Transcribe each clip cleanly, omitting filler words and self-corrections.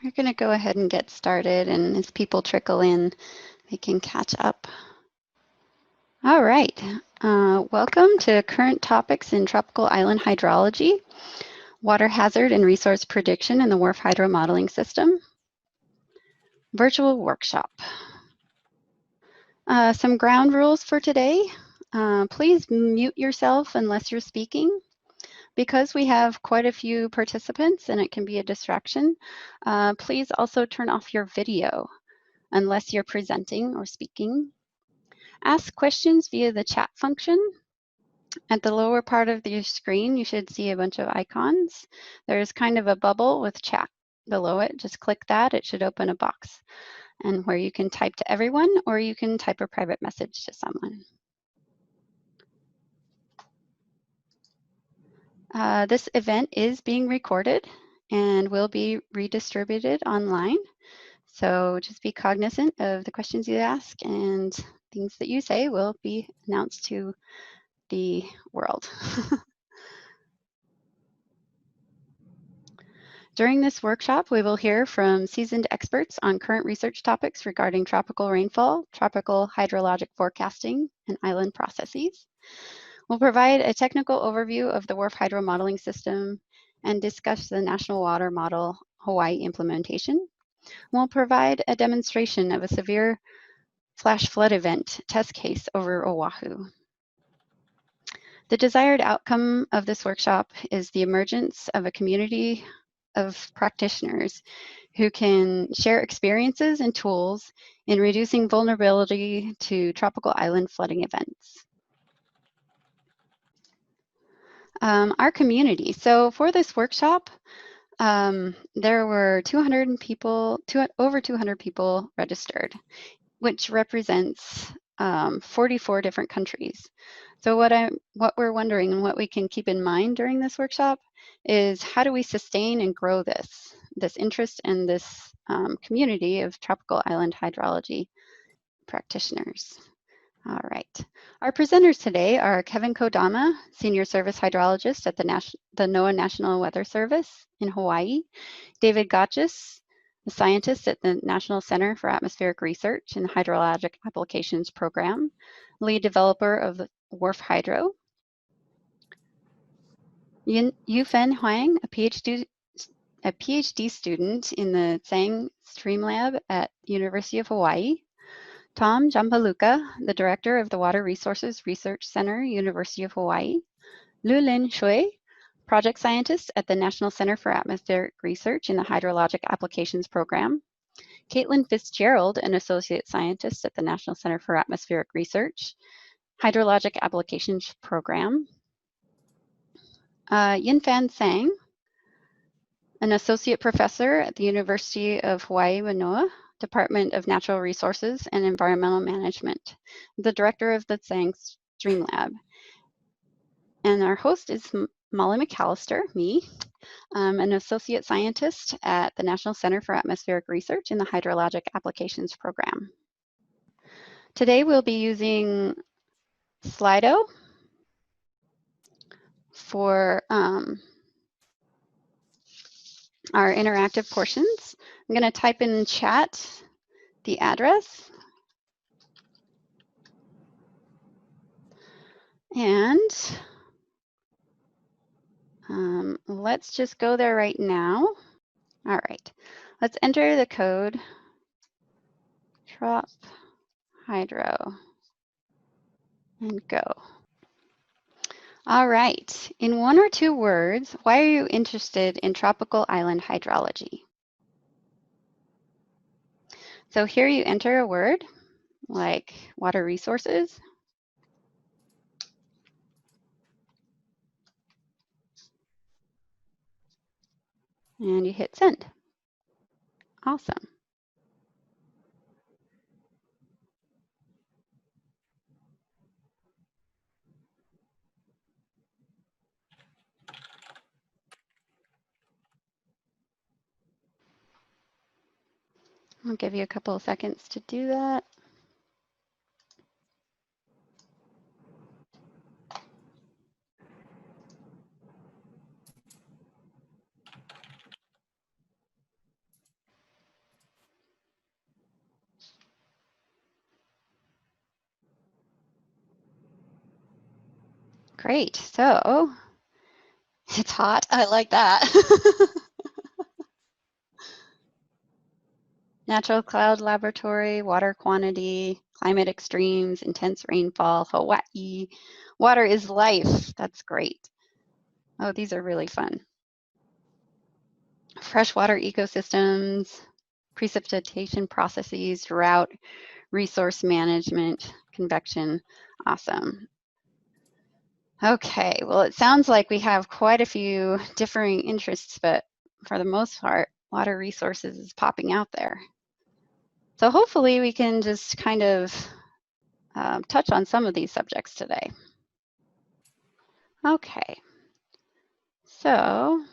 We're going to go ahead and get started, and as people trickle in, they can catch up. All right. Welcome to Current Topics in Tropical Island Hydrology, Water Hazard and Resource Prediction in the WRF-Hydro Modeling System. Virtual workshop. Some ground rules for today. Please mute yourself unless you're speaking. Because we have quite a few participants and it can be a distraction, please also turn off your video unless you're presenting or speaking. Ask questions via the chat function. At the lower part of your screen, you should see a bunch of icons. There's kind of a bubble with chat below it. Just click that. It should open a box and where you can type to everyone or you can type a private message to someone. This event is being recorded and will be redistributed online. So just be cognizant of the questions you ask, and things that you say will be announced to the world. During this workshop, we will hear from seasoned experts on current research topics regarding tropical rainfall, tropical hydrologic forecasting, and island processes. We'll provide a technical overview of the WRF-Hydro modeling system and discuss the National Water Model Hawaii implementation. We'll provide a demonstration of a severe flash flood event test case over Oahu. The desired outcome of this workshop is the emergence of a community of practitioners who can share experiences and tools in reducing vulnerability to tropical island flooding events. Our community. So for this workshop, there were 200 people, over 200 people registered, which represents 44 different countries. So what we're wondering and what we can keep in mind during this workshop is how do we sustain and grow this interest in this community of tropical island hydrology practitioners. All right. Our presenters today are Kevin Kodama, Senior Service Hydrologist at the NOAA National Weather Service in Hawaii, David Gotchis, a scientist at the National Center for Atmospheric Research and Hydrologic Applications Program, lead developer of the WRF-Hydro, Yufeng Huang, a PhD student in the Tsang Streamlab at University of Hawaii, Tom Jampaluka, the director of the Water Resources Research Center, University of Hawaii, Lu-Lin Shui, project scientist at the National Center for Atmospheric Research in the Hydrologic Applications Program, Caitlin Fitzgerald, an associate scientist at the National Center for Atmospheric Research, Hydrologic Applications Program, Yinfan Tsang, an associate professor at the University of Hawaii Manoa, Department of Natural Resources and Environmental Management, the director of the Tsang Streamlab. And our host is Molly McAllister, me, an associate scientist at the National Center for Atmospheric Research in the Hydrologic Applications Program. Today we'll be using Slido for our interactive portions. I'm going to type in chat the address. And let's just go there right now. All right, let's enter the code Trop Hydro and go. All right, in one or two words, why are you interested in tropical island hydrology? So here you enter a word like water resources. And you hit send. Awesome. I'll give you a couple of seconds to do that. Great. So it's hot. I like that. Natural cloud laboratory, water quantity, climate extremes, intense rainfall, Hawaii. Water is life. That's great. Oh, these are really fun. Freshwater ecosystems, precipitation processes, drought, resource management, convection. Awesome. Okay, well, it sounds like we have quite a few differing interests, but for the most part, water resources is popping out there. So hopefully we can just kind of touch on some of these subjects today. Okay, so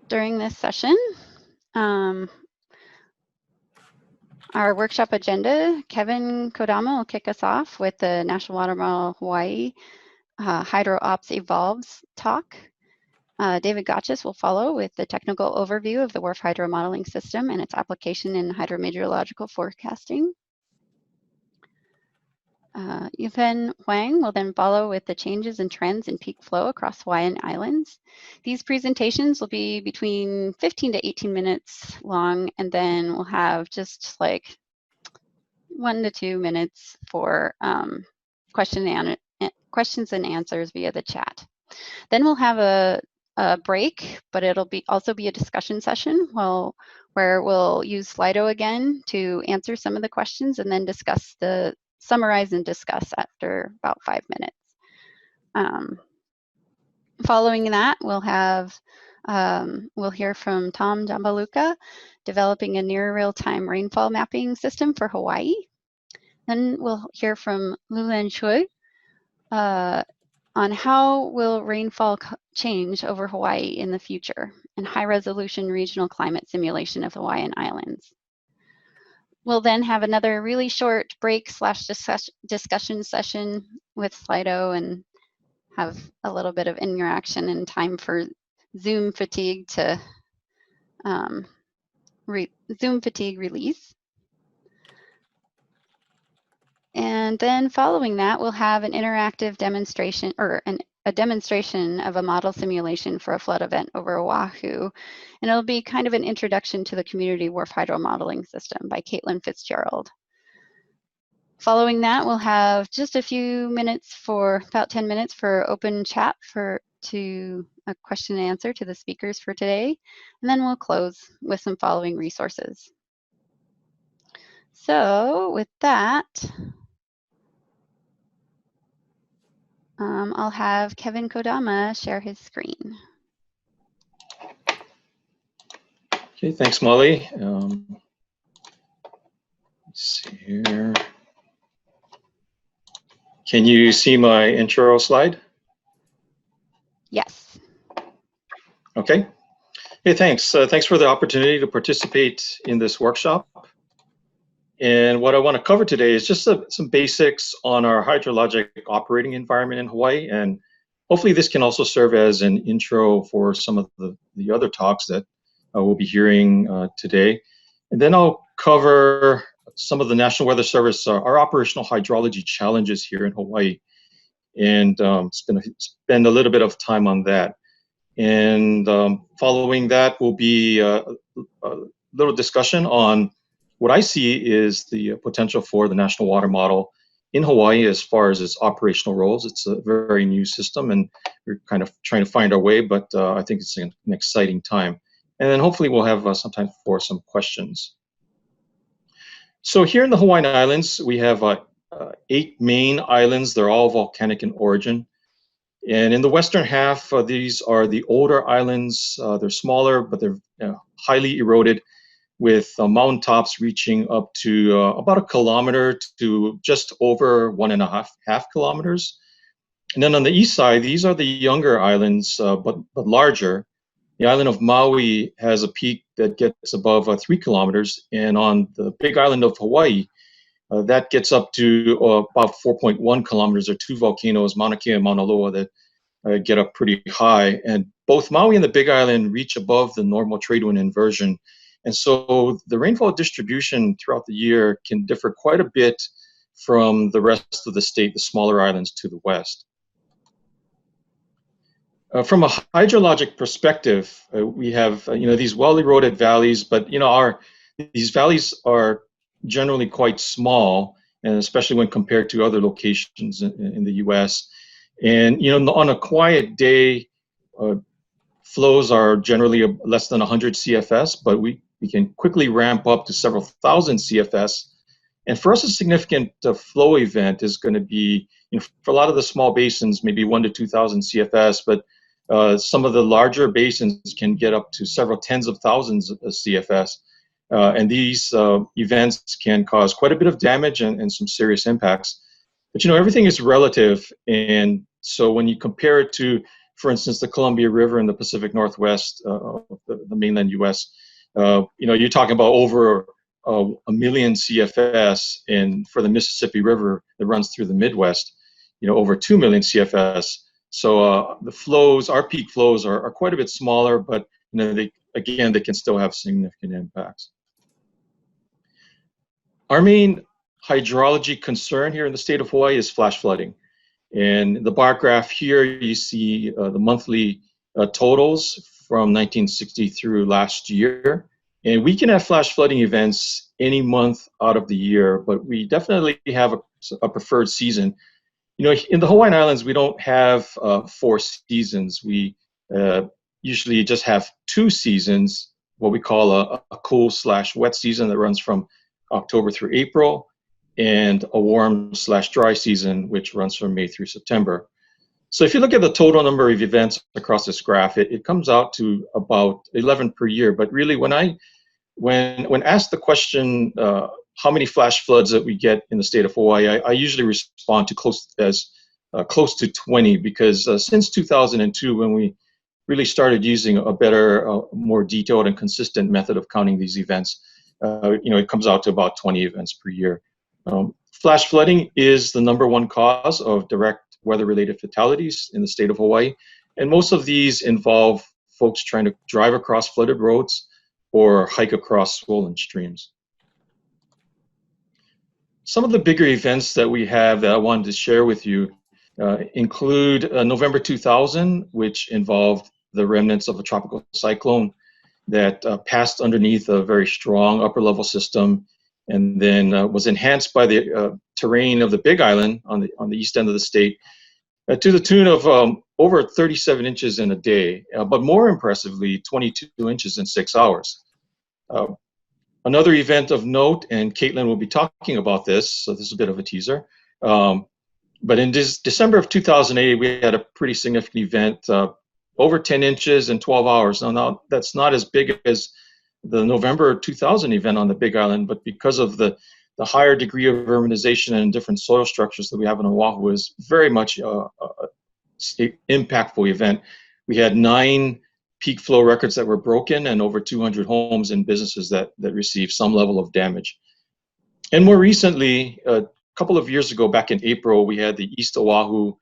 during this session, our workshop agenda, Kevin Kodama will kick us off with the National Water Model Hawaii Hydro Ops Evolves talk. David Gotchis will follow with the technical overview of the WRF-Hydro modeling system and its application in hydrometeorological forecasting. Yupen Huang will then follow with the changes and trends in peak flow across Hawaiian Islands. These presentations will be between 15 to 18 minutes long, and then we'll have just like 1 to 2 minutes for questions and answers via the chat. Then we'll have a break, but it'll also be a discussion session where we'll use Slido again to answer some of the questions and then summarize and discuss after about 5 minutes. Following that, we'll hear from Tom Jambaluka, developing a near real-time rainfall mapping system for Hawaii. Then we'll hear from Lulen Chui on how will rainfall change over Hawaii in the future and high-resolution regional climate simulation of Hawaiian Islands. We'll then have another really short break / discussion session with Slido and have a little bit of interaction and time for Zoom fatigue to Zoom fatigue release. And then following that, we'll have an interactive demonstration or a demonstration of a model simulation for a flood event over Oahu. And it'll be kind of an introduction to the community WRF-Hydro modeling system by Caitlin Fitzgerald. Following that, we'll have just a few minutes about 10 minutes for open chat to a question and answer to the speakers for today. And then we'll close with some following resources. So with that, I'll have Kevin Kodama share his screen. Okay, thanks, Molly. Let's see here. Can you see my intro slide? Yes. Okay. Hey, thanks. Thanks for the opportunity to participate in this workshop. And what I want to cover today is just some basics on our hydrologic operating environment in Hawaii. And hopefully this can also serve as an intro for some of the other talks that we'll be hearing today. And then I'll cover some of the National Weather Service, our operational hydrology challenges here in Hawaii, and spend a little bit of time on that. And following that will be a little discussion on what I see is the potential for the National Water Model in Hawaii as far as its operational roles. It's a very new system, and we're kind of trying to find our way, but I think it's an exciting time. And then hopefully we'll have some time for some questions. So here in the Hawaiian Islands, we have 8 main islands. They're all volcanic in origin. And in the western half, these are the older islands. They're smaller, but they're highly eroded, with mountaintops reaching up to about 1 kilometer to just over 1.5 kilometers. And then on the east side, these are the younger islands, but larger. The island of Maui has a peak that gets above 3 kilometers, and on the big island of Hawaii, that gets up to about 4.1 kilometers. There are 2 volcanoes, Mauna Kea and Mauna Loa, that get up pretty high. And both Maui and the Big Island reach above the normal trade wind inversion. And so the rainfall distribution throughout the year can differ quite a bit from the rest of the state, the smaller islands to the west. From a hydrologic perspective, we have these well-eroded valleys, but these valleys are generally quite small, and especially when compared to other locations in the U.S. And on a quiet day, flows are generally less than 100 CFS, but we can quickly ramp up to several thousand CFS. And for us, a significant flow event is going to be, for a lot of the small basins, maybe 1 to 2,000 CFS, but some of the larger basins can get up to several tens of thousands of CFS. And these events can cause quite a bit of damage and some serious impacts. But everything is relative. And so when you compare it to, for instance, the Columbia River in the Pacific Northwest of the mainland US, you're talking about over a million CFS, and for the Mississippi River that runs through the Midwest, over 2 million CFS. So the flows, our peak flows, are quite a bit smaller, but they can still have significant impacts. Our main hydrology concern here in the state of Hawaii is flash flooding. And the bar graph here, you see the monthly totals from 1960 through last year. And we can have flash flooding events any month out of the year, but we definitely have a preferred season. In the Hawaiian Islands, we don't have 4 seasons. We usually just have 2 seasons, what we call a cool/wet season that runs from October through April, and a warm/dry season, which runs from May through September. So if you look at the total number of events across this graph, it comes out to about 11 per year. But really, when asked the question, how many flash floods that we get in the state of Hawaii, I usually respond to close to 20, because since 2002, when we really started using a better, more detailed and consistent method of counting these events, it comes out to about 20 events per year. Flash flooding is the #1 cause of direct weather-related fatalities in the state of Hawaii, and most of these involve folks trying to drive across flooded roads or hike across swollen streams. Some of the bigger events that we have that I wanted to share with you include November 2000, which involved the remnants of a tropical cyclone that passed underneath a very strong upper-level system, and then was enhanced by the terrain of the Big Island on the east end of the state to the tune of over 37 inches in a day, but more impressively, 22 inches in 6 hours. Another event of note, and Caitlin will be talking about this, so this is a bit of a teaser, but in December of 2008, we had a pretty significant event, over 10 inches in 12 hours. Now, that's not as big as the November 2000 event on the Big Island, but because of the higher degree of urbanization and different soil structures that we have in Oahu, is very much an impactful event. We had 9 peak flow records that were broken and over 200 homes and businesses that received some level of damage. And more recently, a couple of years ago, back in April, we had the East Oahu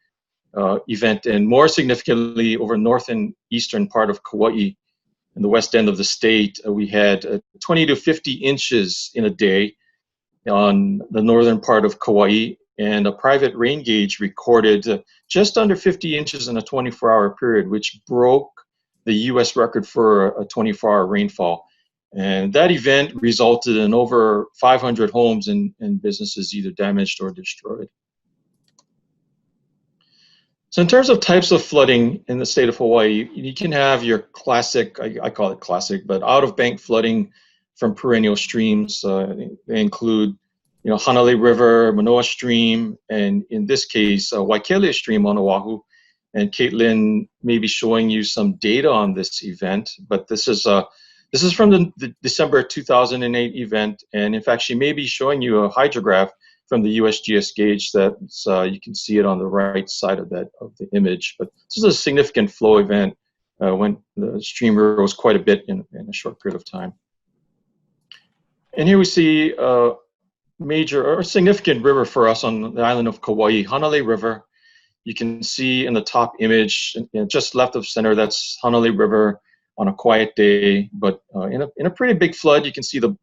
event, and more significantly, over north and eastern part of Kauai, in the west end of the state, we had 20 to 50 inches in a day on the northern part of Kauai, and a private rain gauge recorded just under 50 inches in a 24-hour period, which broke the U.S. record for a 24-hour rainfall. And that event resulted in over 500 homes and businesses either damaged or destroyed. So in terms of types of flooding in the state of Hawaii, you can have your classic, I call it classic, but out-of-bank flooding from perennial streams. They include, Hanalei River, Manoa Stream, and in this case, Waikele Stream on Oahu. And Caitlin may be showing you some data on this event, but this is from the December 2008 event, and in fact, she may be showing you a hydrograph from the USGS gauge that you can see it on the right side of the image. But this is a significant flow event when the stream rose quite a bit in a short period of time. And here we see a major or significant river for us on the island of Kauai, Hanalei River. You can see in the top image, just left of center, that's Hanalei River on a quiet day. But in a pretty big flood, you can see the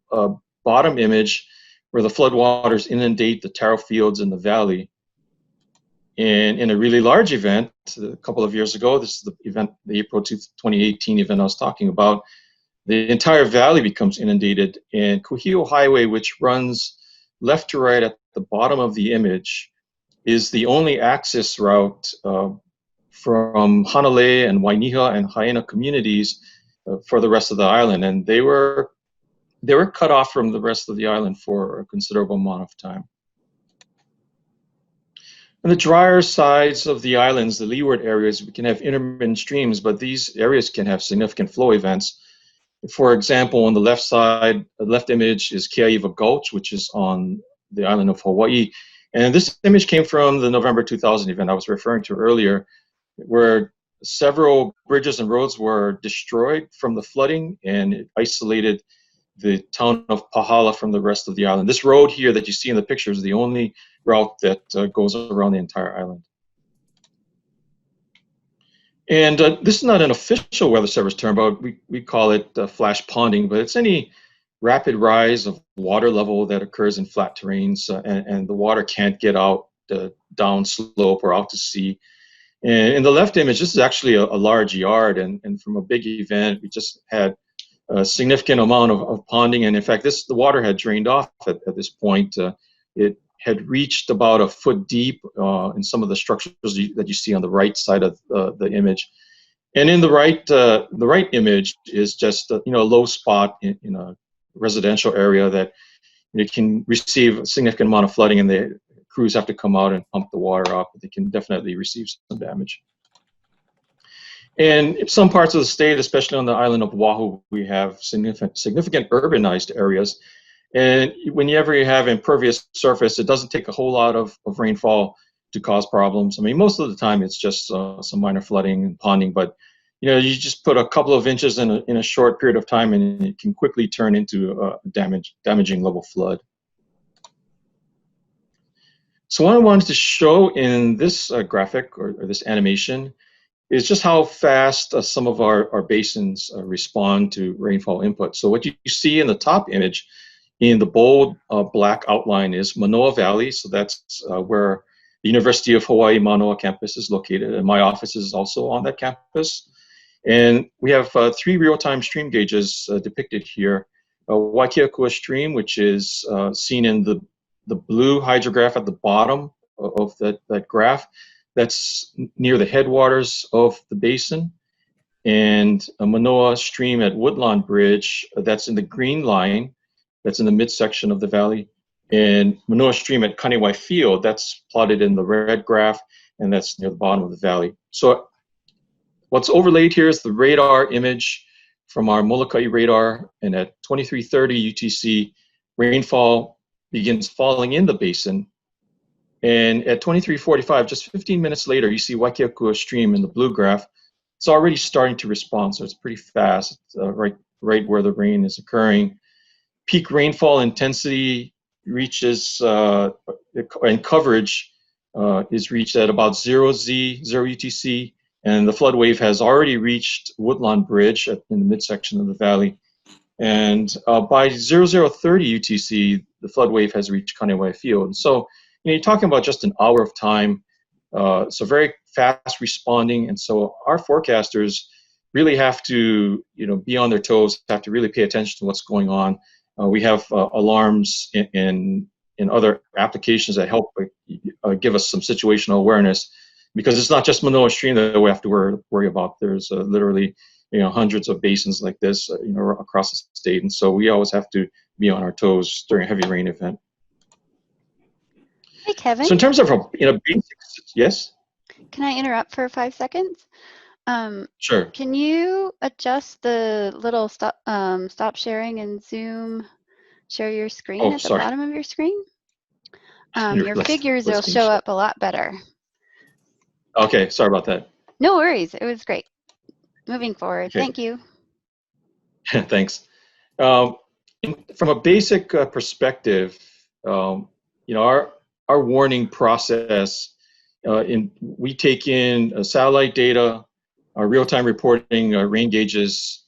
bottom image where the floodwaters inundate the taro fields in the valley. And in a really large event, a couple of years ago, this is the event, the April 2018 event I was talking about, the entire valley becomes inundated, and Kuhio Highway, which runs left to right at the bottom of the image, is the only access route from Hanalei and Wainiha and Haena communities for the rest of the island, and they were cut off from the rest of the island for a considerable amount of time. On the drier sides of the islands, the leeward areas, we can have intermittent streams, but these areas can have significant flow events. For example, on the left side, the left image is Keaiwa Gulch, which is on the island of Hawaii. And this image came from the November 2000 event I was referring to earlier, where several bridges and roads were destroyed from the flooding, and it isolated the town of Pahala from the rest of the island. This road here that you see in the picture is the only route that goes around the entire island. And this is not an official weather service term, but we call it flash ponding, but it's any rapid rise of water level that occurs in flat terrains, and the water can't get out down slope or out to sea. And in the left image, this is actually a large yard, and from a big event, we just had a significant amount of ponding, and in fact, the water had drained off at this point. It had reached about a foot deep in some of the structures that you see on the right side of the image. And in the right image is just a low spot in a residential area that it can receive a significant amount of flooding, and the crews have to come out and pump the water up. They can definitely receive some damage. And in some parts of the state, especially on the island of Oahu, we have significant urbanized areas. And whenever you have impervious surface, it doesn't take a whole lot of rainfall to cause problems. I mean, most of the time it's just some minor flooding and ponding, but you just put a couple of inches in a short period of time, and it can quickly turn into a damaging level flood. So what I wanted to show in this graphic or this animation is just how fast some of our basins respond to rainfall input. So what you see in the top image, in the bold black outline, is Manoa Valley. So that's where the University of Hawaii Manoa campus is located, and my office is also on that campus. And we have 3 real-time stream gauges depicted here. Waikiakua Stream, which is seen in the blue hydrograph at the bottom of that graph. That's near the headwaters of the basin. And a Manoa Stream at Woodlawn Bridge, that's in the green line, that's in the midsection of the valley. And Manoa Stream at Kanewai Field, that's plotted in the red graph, and that's near the bottom of the valley. So what's overlaid here is the radar image from our Molokai radar, and at 2330 UTC, rainfall begins falling in the basin. And at 2345, just 15 minutes later, you see Waikiakua Stream in the blue graph. It's already starting to respond, so it's pretty fast, right where the rain is occurring. Peak rainfall intensity reaches, and coverage is reached at about 0Z, 0 UTC, and the flood wave has already reached Woodlawn Bridge in the midsection of the valley. And by 0030 UTC, the flood wave has reached Kanewai Field. So you're talking about just an hour of time, so very fast responding. And so our forecasters really have to be on their toes, have to really pay attention to what's going on. We have alarms in other applications that help give us some situational awareness, because it's not just Manoa Stream that we have to worry about. There's literally hundreds of basins like this across the state, and so we always have to be on our toes during a heavy rain event. Hey, Kevin. So in terms of basics, yes? Can I interrupt for 5 seconds? Sure. Can you adjust the little stop sharing and Zoom, share your screen at the bottom of your screen? Your figures will show up a lot better. Okay, sorry about that. No worries, it was great. Moving forward, okay. Thank you. Thanks. From a basic perspective, our warning process, we take in satellite data, our real-time reporting, rain gauges,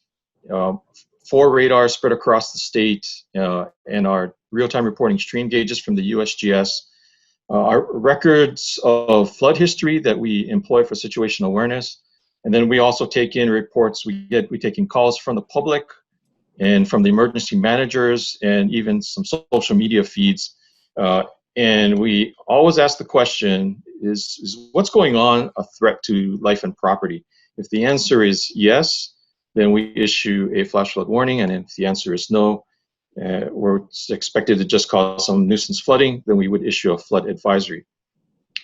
4 radars spread across the state, and our real-time reporting stream gauges from the USGS, our records of flood history that we employ for situational awareness, and then we also take in reports. We take in calls from the public and from the emergency managers, and even some social media feeds. And we always ask the question, is what's going on a threat to life and property? If the answer is yes, then we issue a flash flood warning, and if the answer is no, or it's expected to just cause some nuisance flooding, then we would issue a flood advisory.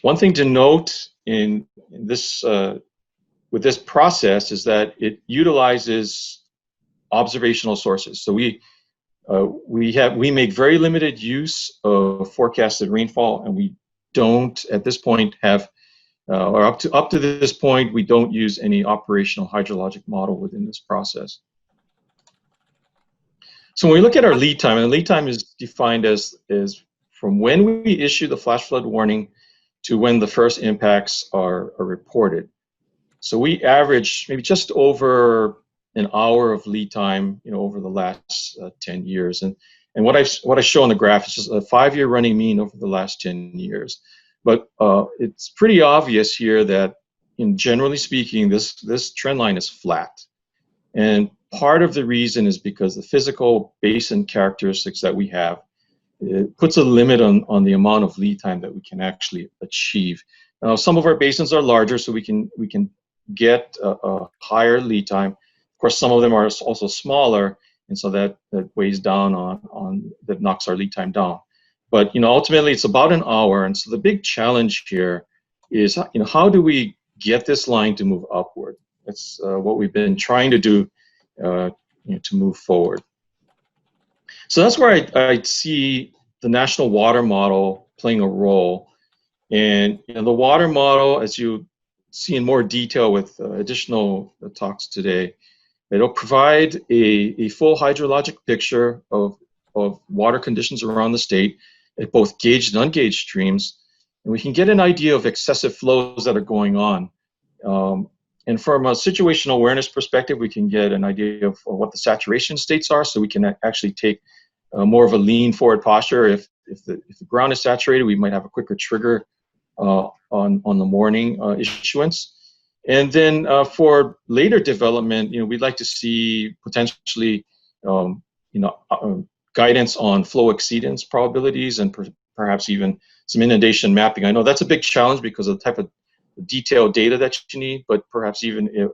One thing to note in this, with this process, is that it utilizes observational sources. So we make very limited use of forecasted rainfall, and we don't at this point have, or up to this point, we don't use any operational hydrologic model within this process. So when we look at our lead time, and lead time is defined as from when we issue the flash flood warning to when the first impacts are reported. So we average maybe just over an hour of lead time, over the last 10 years. And what I show on the graph is just a 5-year running mean over the last 10 years. But it's pretty obvious here that, generally speaking, this trend line is flat. And part of the reason is because the physical basin characteristics that we have, it puts a limit on the amount of lead time that we can actually achieve. Now, some of our basins are larger, so we can get a higher lead time. Of course, some of them are also smaller, and so that weighs down that knocks our lead time down. But ultimately, it's about an hour, and so the big challenge here is how do we get this line to move upward? That's what we've been trying to do to move forward. So that's where I see the national water model playing a role. And the water model, as you see in more detail with additional talks today, it'll provide a full hydrologic picture of water conditions around the state at both gauged and ungauged streams. And we can get an idea of excessive flows that are going on. And from a situational awareness perspective, we can get an idea of what the saturation states are, so we can actually take more of a lean forward posture. If the ground is saturated, we might have a quicker trigger on the morning issuance. And then for later development, we'd like to see potentially guidance on flow exceedance probabilities, and perhaps even some inundation mapping. I know that's a big challenge because of the type of detailed data that you need, but perhaps even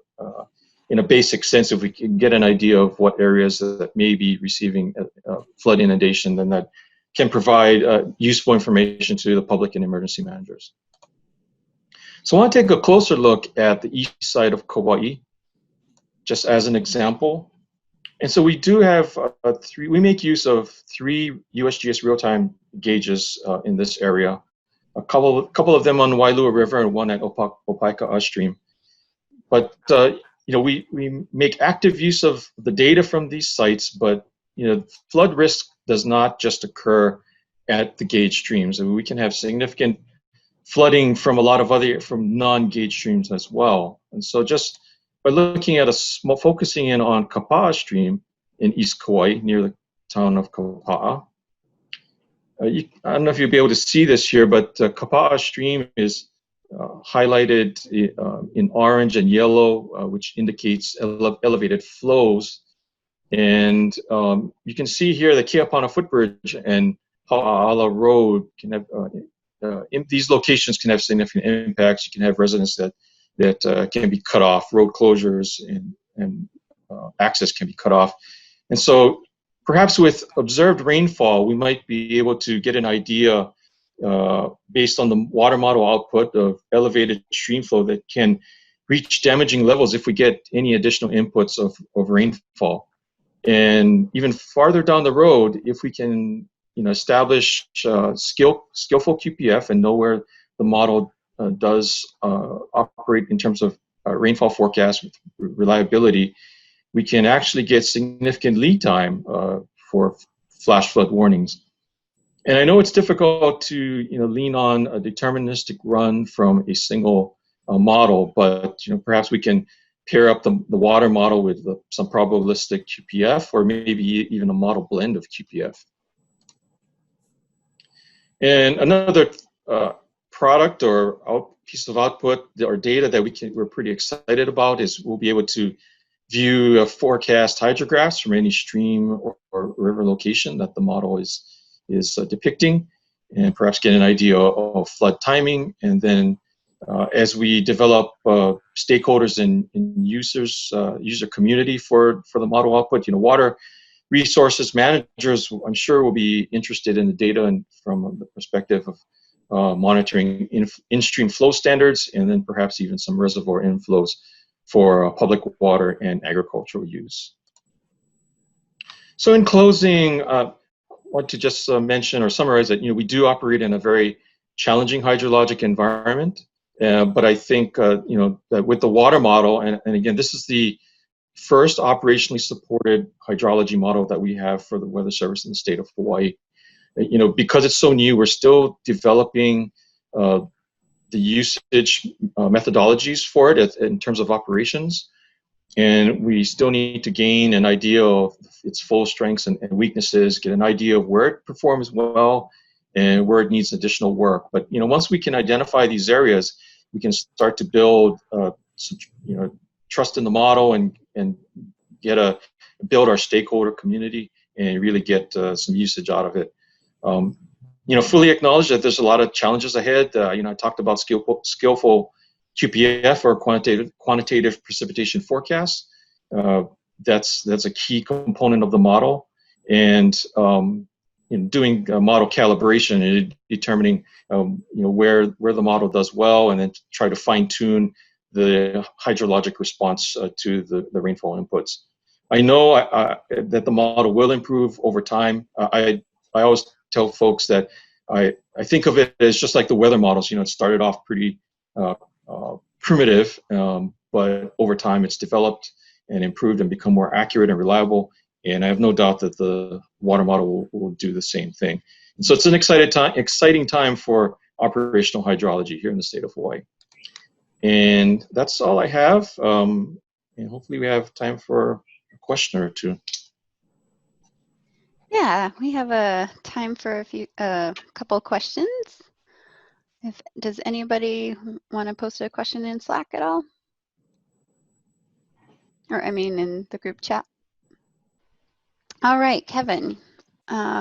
in a basic sense, if we can get an idea of what areas that may be receiving flood inundation, then that can provide useful information to the public and emergency managers. So I want to take a closer look at the east side of Kauai, just as an example. And so we do have we make use of 3 USGS real-time gauges in this area. A couple of them on the Wailua River and one at Opaika Stream. But we make active use of the data from these sites, but flood risk does not just occur at the gauge streams. I mean, we can have significant flooding from a lot of from non-gauge streams as well. And so just by looking at focusing in on Kapa'a Stream in East Kauai near the town of Kapa'a. I don't know if you'll be able to see this here, but Kapa'a Stream is highlighted in orange and yellow, which indicates elevated flows. And you can see here the Keapana Footbridge and Ha'ala Road can have, these locations can have significant impacts. You can have residents that can be cut off, road closures and access can be cut off. And so perhaps with observed rainfall, we might be able to get an idea based on the water model output of elevated stream flow that can reach damaging levels if we get any additional inputs of rainfall. And even farther down the road, if we can establish skillful QPF and know where the model does operate in terms of rainfall forecast with reliability, we can actually get significant lead time for flash flood warnings. And I know it's difficult to lean on a deterministic run from a single model, but perhaps we can pair up the water model with some probabilistic QPF, or maybe even a model blend of QPF. And another product or piece of output or data that we're pretty excited about is we'll be able to view forecast hydrographs from any stream or river location that the model is depicting, and perhaps get an idea of flood timing. And then as we develop stakeholders and users, user community for the model output, water resources managers, I'm sure, will be interested in the data and from the perspective of monitoring in-stream flow standards, and then perhaps even some reservoir inflows for public water and agricultural use. So in closing, I want to just mention or summarize that we do operate in a very challenging hydrologic environment, but I think that with the water model, and again, this is the first operationally supported hydrology model that we have for the Weather Service in the state of Hawaii. Because it's so new, we're still developing the usage methodologies for it in terms of operations, and we still need to gain an idea of its full strengths and weaknesses, get an idea of where it performs well and where it needs additional work. But once we can identify these areas, we can start to build trust in the model and build our stakeholder community and really get some usage out of it. Fully acknowledge that there's a lot of challenges ahead. I talked about skillful QPF or quantitative precipitation forecasts. That's a key component of the model, and doing model calibration and determining where the model does well, and then try to fine tune the hydrologic response to the rainfall inputs. I know that the model will improve over time. I always tell folks that I think of it as just like the weather models. It started off pretty primitive, but over time it's developed and improved and become more accurate and reliable. And I have no doubt that the water model will do the same thing. And so it's an exciting time for operational hydrology here in the state of Hawaii. And that's all I have. And hopefully we have time for a question or two. Yeah, we have time for a couple questions. Does anybody want to post a question in Slack at all? Or in the group chat? All right, Kevin,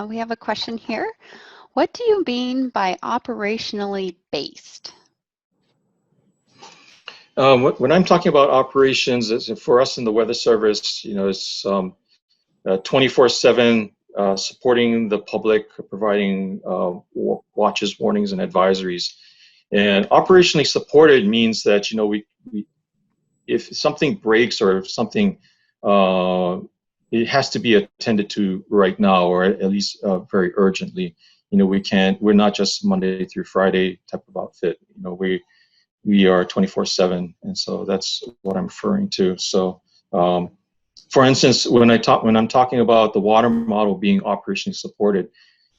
we have a question here. What do you mean by operationally based? When I'm talking about operations, for us in the Weather Service, it's 24/7 supporting the public, providing watches, warnings, and advisories. And operationally supported means that if something breaks or if something it has to be attended to right now, or at least very urgently. We're not just Monday through Friday type of outfit. We are 24/7, and so that's what I'm referring to. So, for instance, when I'm talking about the water model being operationally supported,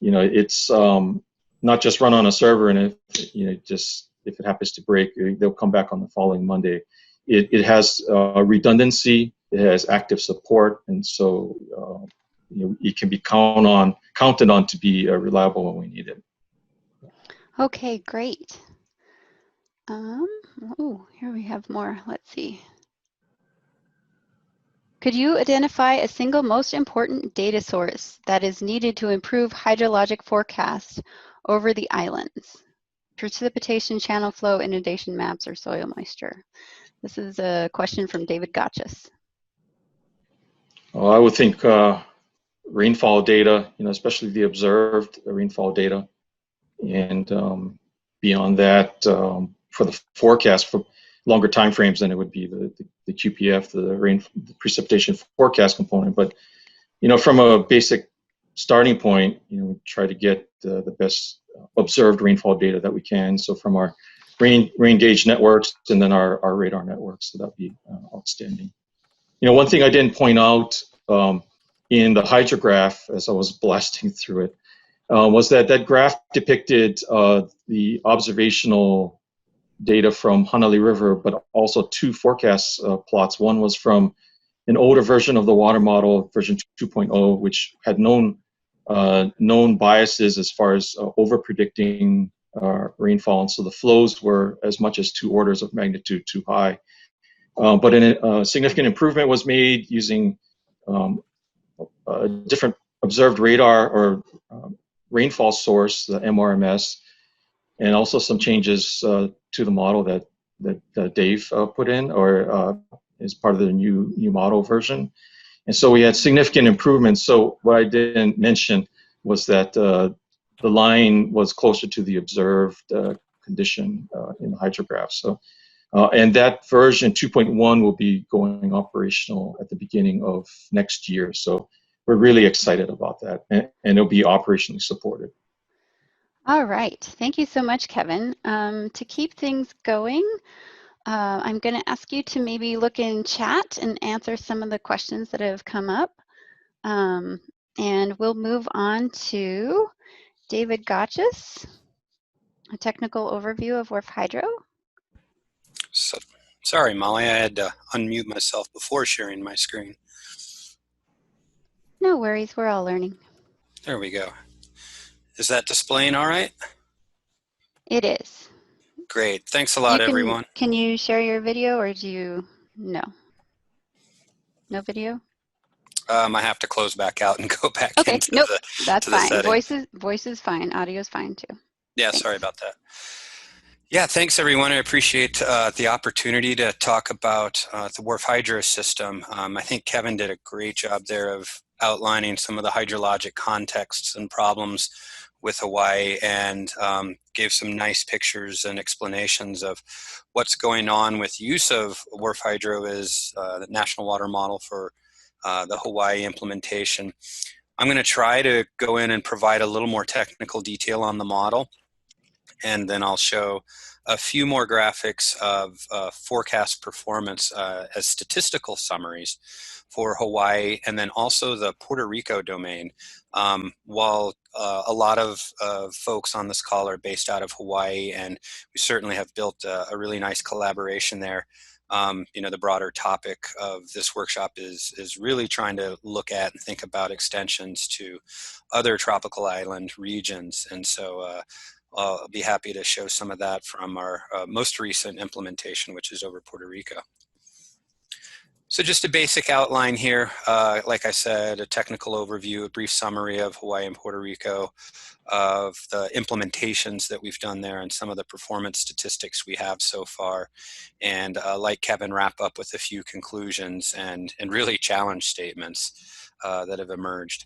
it's not just run on a server, and if it happens to break, they'll come back on the following Monday. It has redundancy, it has active support, and so it can be counted on to be reliable when we need it. Okay, great. Here we have more. Let's see. Could you identify a single most important data source that is needed to improve hydrologic forecasts over the islands? Precipitation, channel flow, inundation maps, or soil moisture? This is a question from David Gotchis. Well, I would think rainfall data, especially the observed rainfall data. And beyond that, for the forecast for longer time frames, then it would be the QPF, the precipitation forecast component. But from a basic starting point, we try to get the best observed rainfall data that we can. So from our rain gauge networks and then our radar networks, so that'd be outstanding. One thing I didn't point out in the hydrograph as I was blasting through it was that graph depicted the observational data from Hanalei River, but also two forecast plots. One was from an older version of the water model, version 2.0, which had known known biases as far as over predicting rainfall, and so the flows were as much as 2 orders of magnitude too high. But a significant improvement was made using a different observed radar or rainfall source, the MRMS, and also some changes to the model that Dave put in, or is part of the new model version. And so we had significant improvements. So what I didn't mention was that the line was closer to the observed condition in the hydrograph. So, and that version 2.1 will be going operational at the beginning of next year. So we're really excited about that, and it'll be operationally supported. All right. Thank you so much, Kevin. To keep things going, I'm going to ask you to maybe look in chat and answer some of the questions that have come up. And we'll move on to David Gotchis, a technical overview of WRF-Hydro. So, sorry, Molly, I had to unmute myself before sharing my screen. No worries, we're all learning. There we go. Is that displaying all right? It is. Great. Thanks a lot, everyone. Can you share your video, or do you? No. No video? I have to close back out and go back into that's the fine. setting. Voice is fine. Audio is fine too. Yeah, Thanks. sorry about that. Yeah, thanks everyone. I appreciate the opportunity to talk about the WRF-Hydro system. I think Kevin did a great job there of outlining some of the hydrologic contexts and problems with Hawaii, and gave some nice pictures and explanations of what's going on with use of WRF-Hydro as the national water model for the Hawaii implementation. I'm going to try to go in and provide a little more technical detail on the model, and then I'll show a few more graphics of forecast performance as statistical summaries for Hawaii, and then also the Puerto Rico domain. While a lot of folks on this call are based out of Hawaii, and we certainly have built a really nice collaboration there, you know, the broader topic of this workshop is really trying to look at and think about extensions to other tropical island regions. And so I'll be happy to show some of that from our most recent implementation, which is over Puerto Rico. So just a basic outline here. Like I said, a technical overview, a brief summary of Hawaii and Puerto Rico, of the implementations that we've done there and some of the performance statistics we have so far. And like Kevin, wrap up with a few conclusions and really challenge statements that have emerged.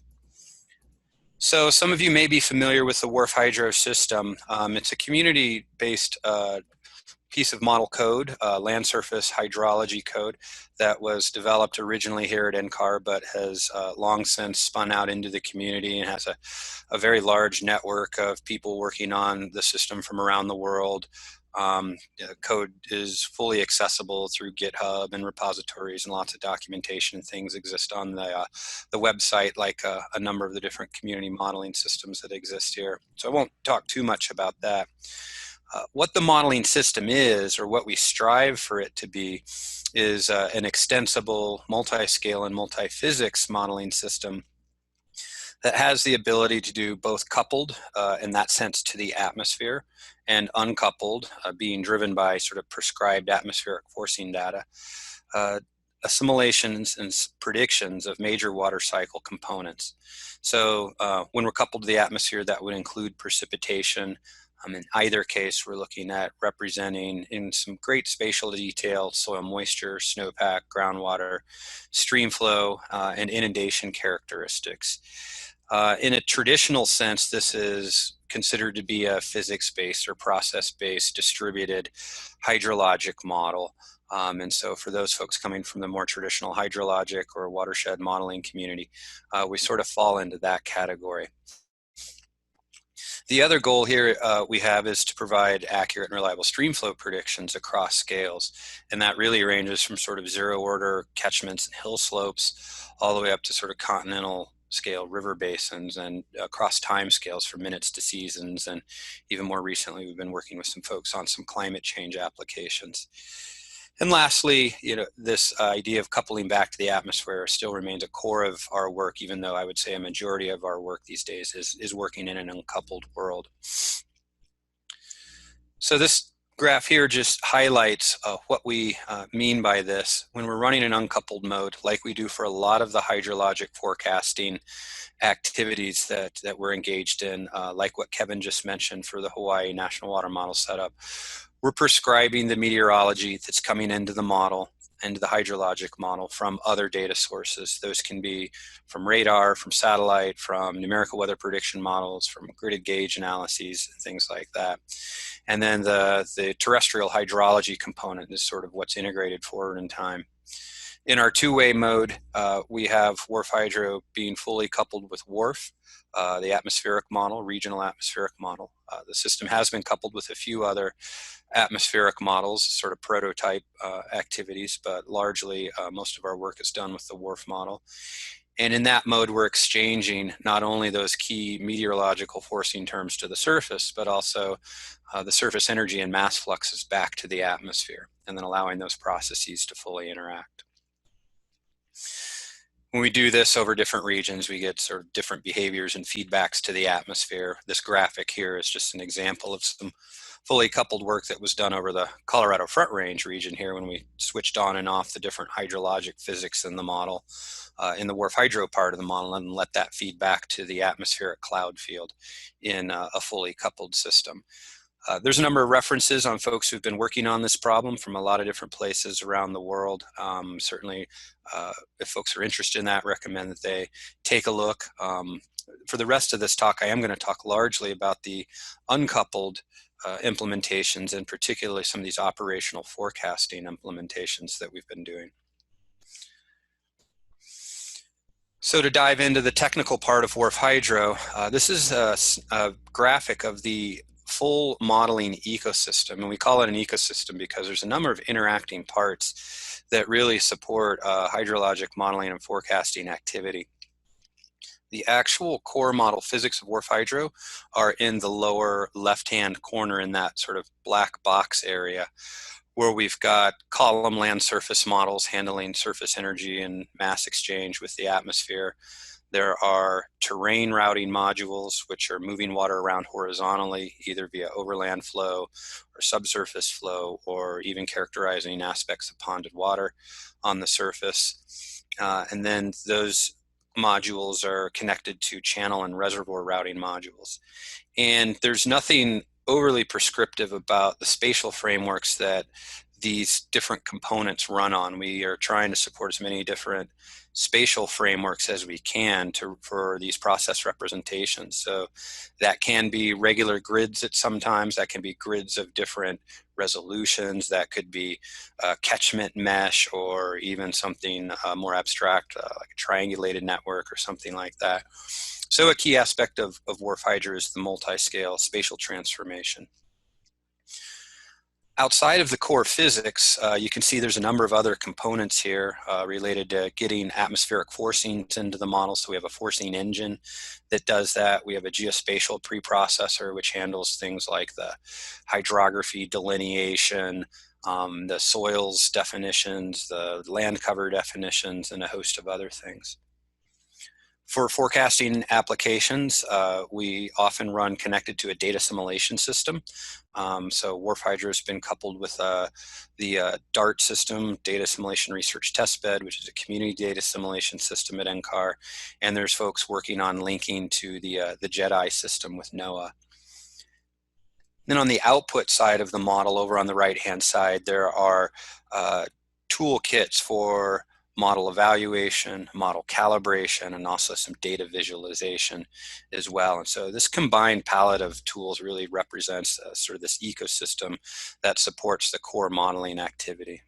So some of you may be familiar with the WRF-Hydro system. It's a community-based piece of model code, land surface hydrology code, that was developed originally here at NCAR, but has long since spun out into the community and has a very large network of people working on the system from around the world. The code is fully accessible through GitHub and repositories, and lots of documentation and things exist on the website, like a number of the different community modeling systems that exist here. So I won't talk too much about that. What the modeling system is, or what we strive for it to be, is an extensible multi-scale and multi-physics modeling system that has the ability to do both coupled, in that sense, to the atmosphere, and uncoupled, being driven by sort of prescribed atmospheric forcing data, assimilations and predictions of major water cycle components. So when we're coupled to the atmosphere, that would include precipitation. In either case, we're looking at representing in some great spatial detail soil moisture, snowpack, groundwater, stream flow, and inundation characteristics. In a traditional sense, this is considered to be a physics-based or process-based distributed hydrologic model. And so for those folks coming from the more traditional hydrologic or watershed modeling community, we sort of fall into that category. The other goal here we have is to provide accurate and reliable stream flow predictions across scales. And that really ranges from sort of zero order catchments and hill slopes all the way up to sort of continental scale river basins, and across time scales from minutes to seasons. And even more recently, we've been working with some folks on some climate change applications. And lastly, this idea of coupling back to the atmosphere still remains a core of our work, even though I would say a majority of our work these days is working in an uncoupled world. So this graph here just highlights what we mean by this. When we're running an uncoupled mode, like we do for a lot of the hydrologic forecasting activities that we're engaged in, like what Kevin just mentioned for the Hawaii National Water Model setup, we're prescribing the meteorology that's coming into the model, into the hydrologic model from other data sources. Those can be from radar, from satellite, from numerical weather prediction models, from gridded gauge analyses, things like that. And then the terrestrial hydrology component is sort of what's integrated forward in time. In our two-way mode, we have WRF-Hydro being fully coupled with WRF, the atmospheric model, regional atmospheric model. The system has been coupled with a few other atmospheric models, sort of prototype activities, but largely most of our work is done with the WRF model. And in that mode, we're exchanging not only those key meteorological forcing terms to the surface, but also the surface energy and mass fluxes back to the atmosphere, and then allowing those processes to fully interact. When we do this over different regions, we get sort of different behaviors and feedbacks to the atmosphere. This graphic here is just an example of some fully coupled work that was done over the Colorado Front Range region here when we switched on and off the different hydrologic physics in the model, in the WRF-Hydro part of the model, and let that feed back to the atmospheric cloud field in a fully coupled system. There's a number of references on folks who've been working on this problem from a lot of different places around the world. Certainly, if folks are interested in that, recommend that they take a look. For the rest of this talk, I am going to talk largely about the uncoupled implementations, and particularly some of these operational forecasting implementations that we've been doing. So to dive into the technical part of WRF-Hydro, this is a graphic of the full modeling ecosystem, and we call it an ecosystem because there's a number of interacting parts that really support hydrologic modeling and forecasting activity. The actual core model physics of WRF-Hydro are in the lower left-hand corner in that sort of black box area, where we've got column land surface models handling surface energy and mass exchange with the atmosphere. There are terrain routing modules, which are moving water around horizontally, either via overland flow or subsurface flow, or even characterizing aspects of ponded water on the surface. And then those modules are connected to channel and reservoir routing modules. And there's nothing overly prescriptive about the spatial frameworks that these different components run on. We are trying to support as many different spatial frameworks as we can for these process representations. So that can be regular grids at sometimes, that can be grids of different resolutions, that could be catchment mesh, or even something more abstract like a triangulated network or something like that. So a key aspect of WRF-Hydro is the multi-scale spatial transformation. Outside of the core physics, you can see there's a number of other components here related to getting atmospheric forcings into the model. So we have a forcing engine that does that. We have a geospatial preprocessor, which handles things like the hydrography delineation, the soils definitions, the land cover definitions, and a host of other things. For forecasting applications, we often run connected to a data assimilation system. So WRF-Hydro has been coupled with the DART system, Data Assimilation Research Testbed, which is a community data assimilation system at NCAR. And there's folks working on linking to the JEDI system with NOAA. Then on the output side of the model, over on the right-hand side, there are toolkits for model evaluation, model calibration, and also some data visualization as well. And so this combined palette of tools really represents sort of this ecosystem that supports the core modeling activity.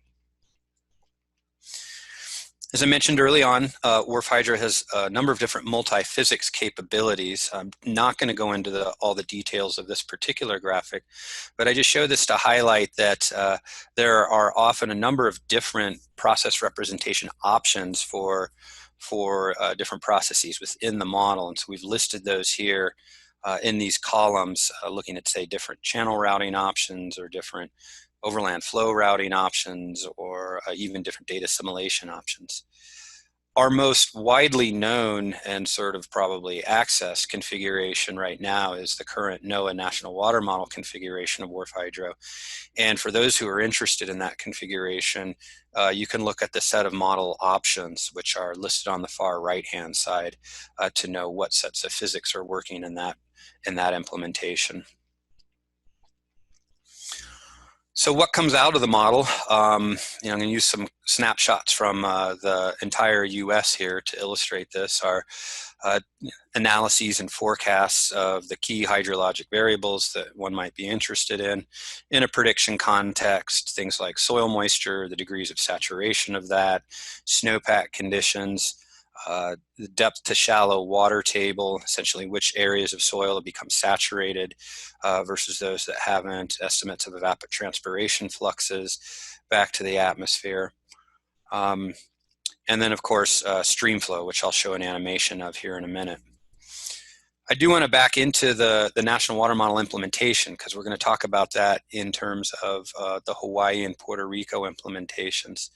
As I mentioned early on, WRF-Hydro has a number of different multi-physics capabilities. I'm not going to go into all the details of this particular graphic, but I just show this to highlight that there are often a number of different process representation options for different processes within the model. And so we've listed those here in these columns, looking at, say, different channel routing options or different overland flow routing options, or even different data assimilation options. Our most widely known and sort of probably accessed configuration right now is the current NOAA National Water Model configuration of WRF-Hydro. And for those who are interested in that configuration, you can look at the set of model options, which are listed on the far right-hand side, to know what sets of physics are working in that implementation. So what comes out of the model? I'm going to use some snapshots from the entire US here to illustrate this. Our analyses and forecasts of the key hydrologic variables that one might be interested in a prediction context, things like soil moisture, the degrees of saturation of that, snowpack conditions, the depth to shallow water table, essentially which areas of soil have become saturated versus those that haven't, estimates of evapotranspiration fluxes back to the atmosphere. And then, of course, stream flow, which I'll show an animation of here in a minute. I do want to back into the National Water Model implementation, because we're going to talk about that in terms of the Hawaii and Puerto Rico implementations.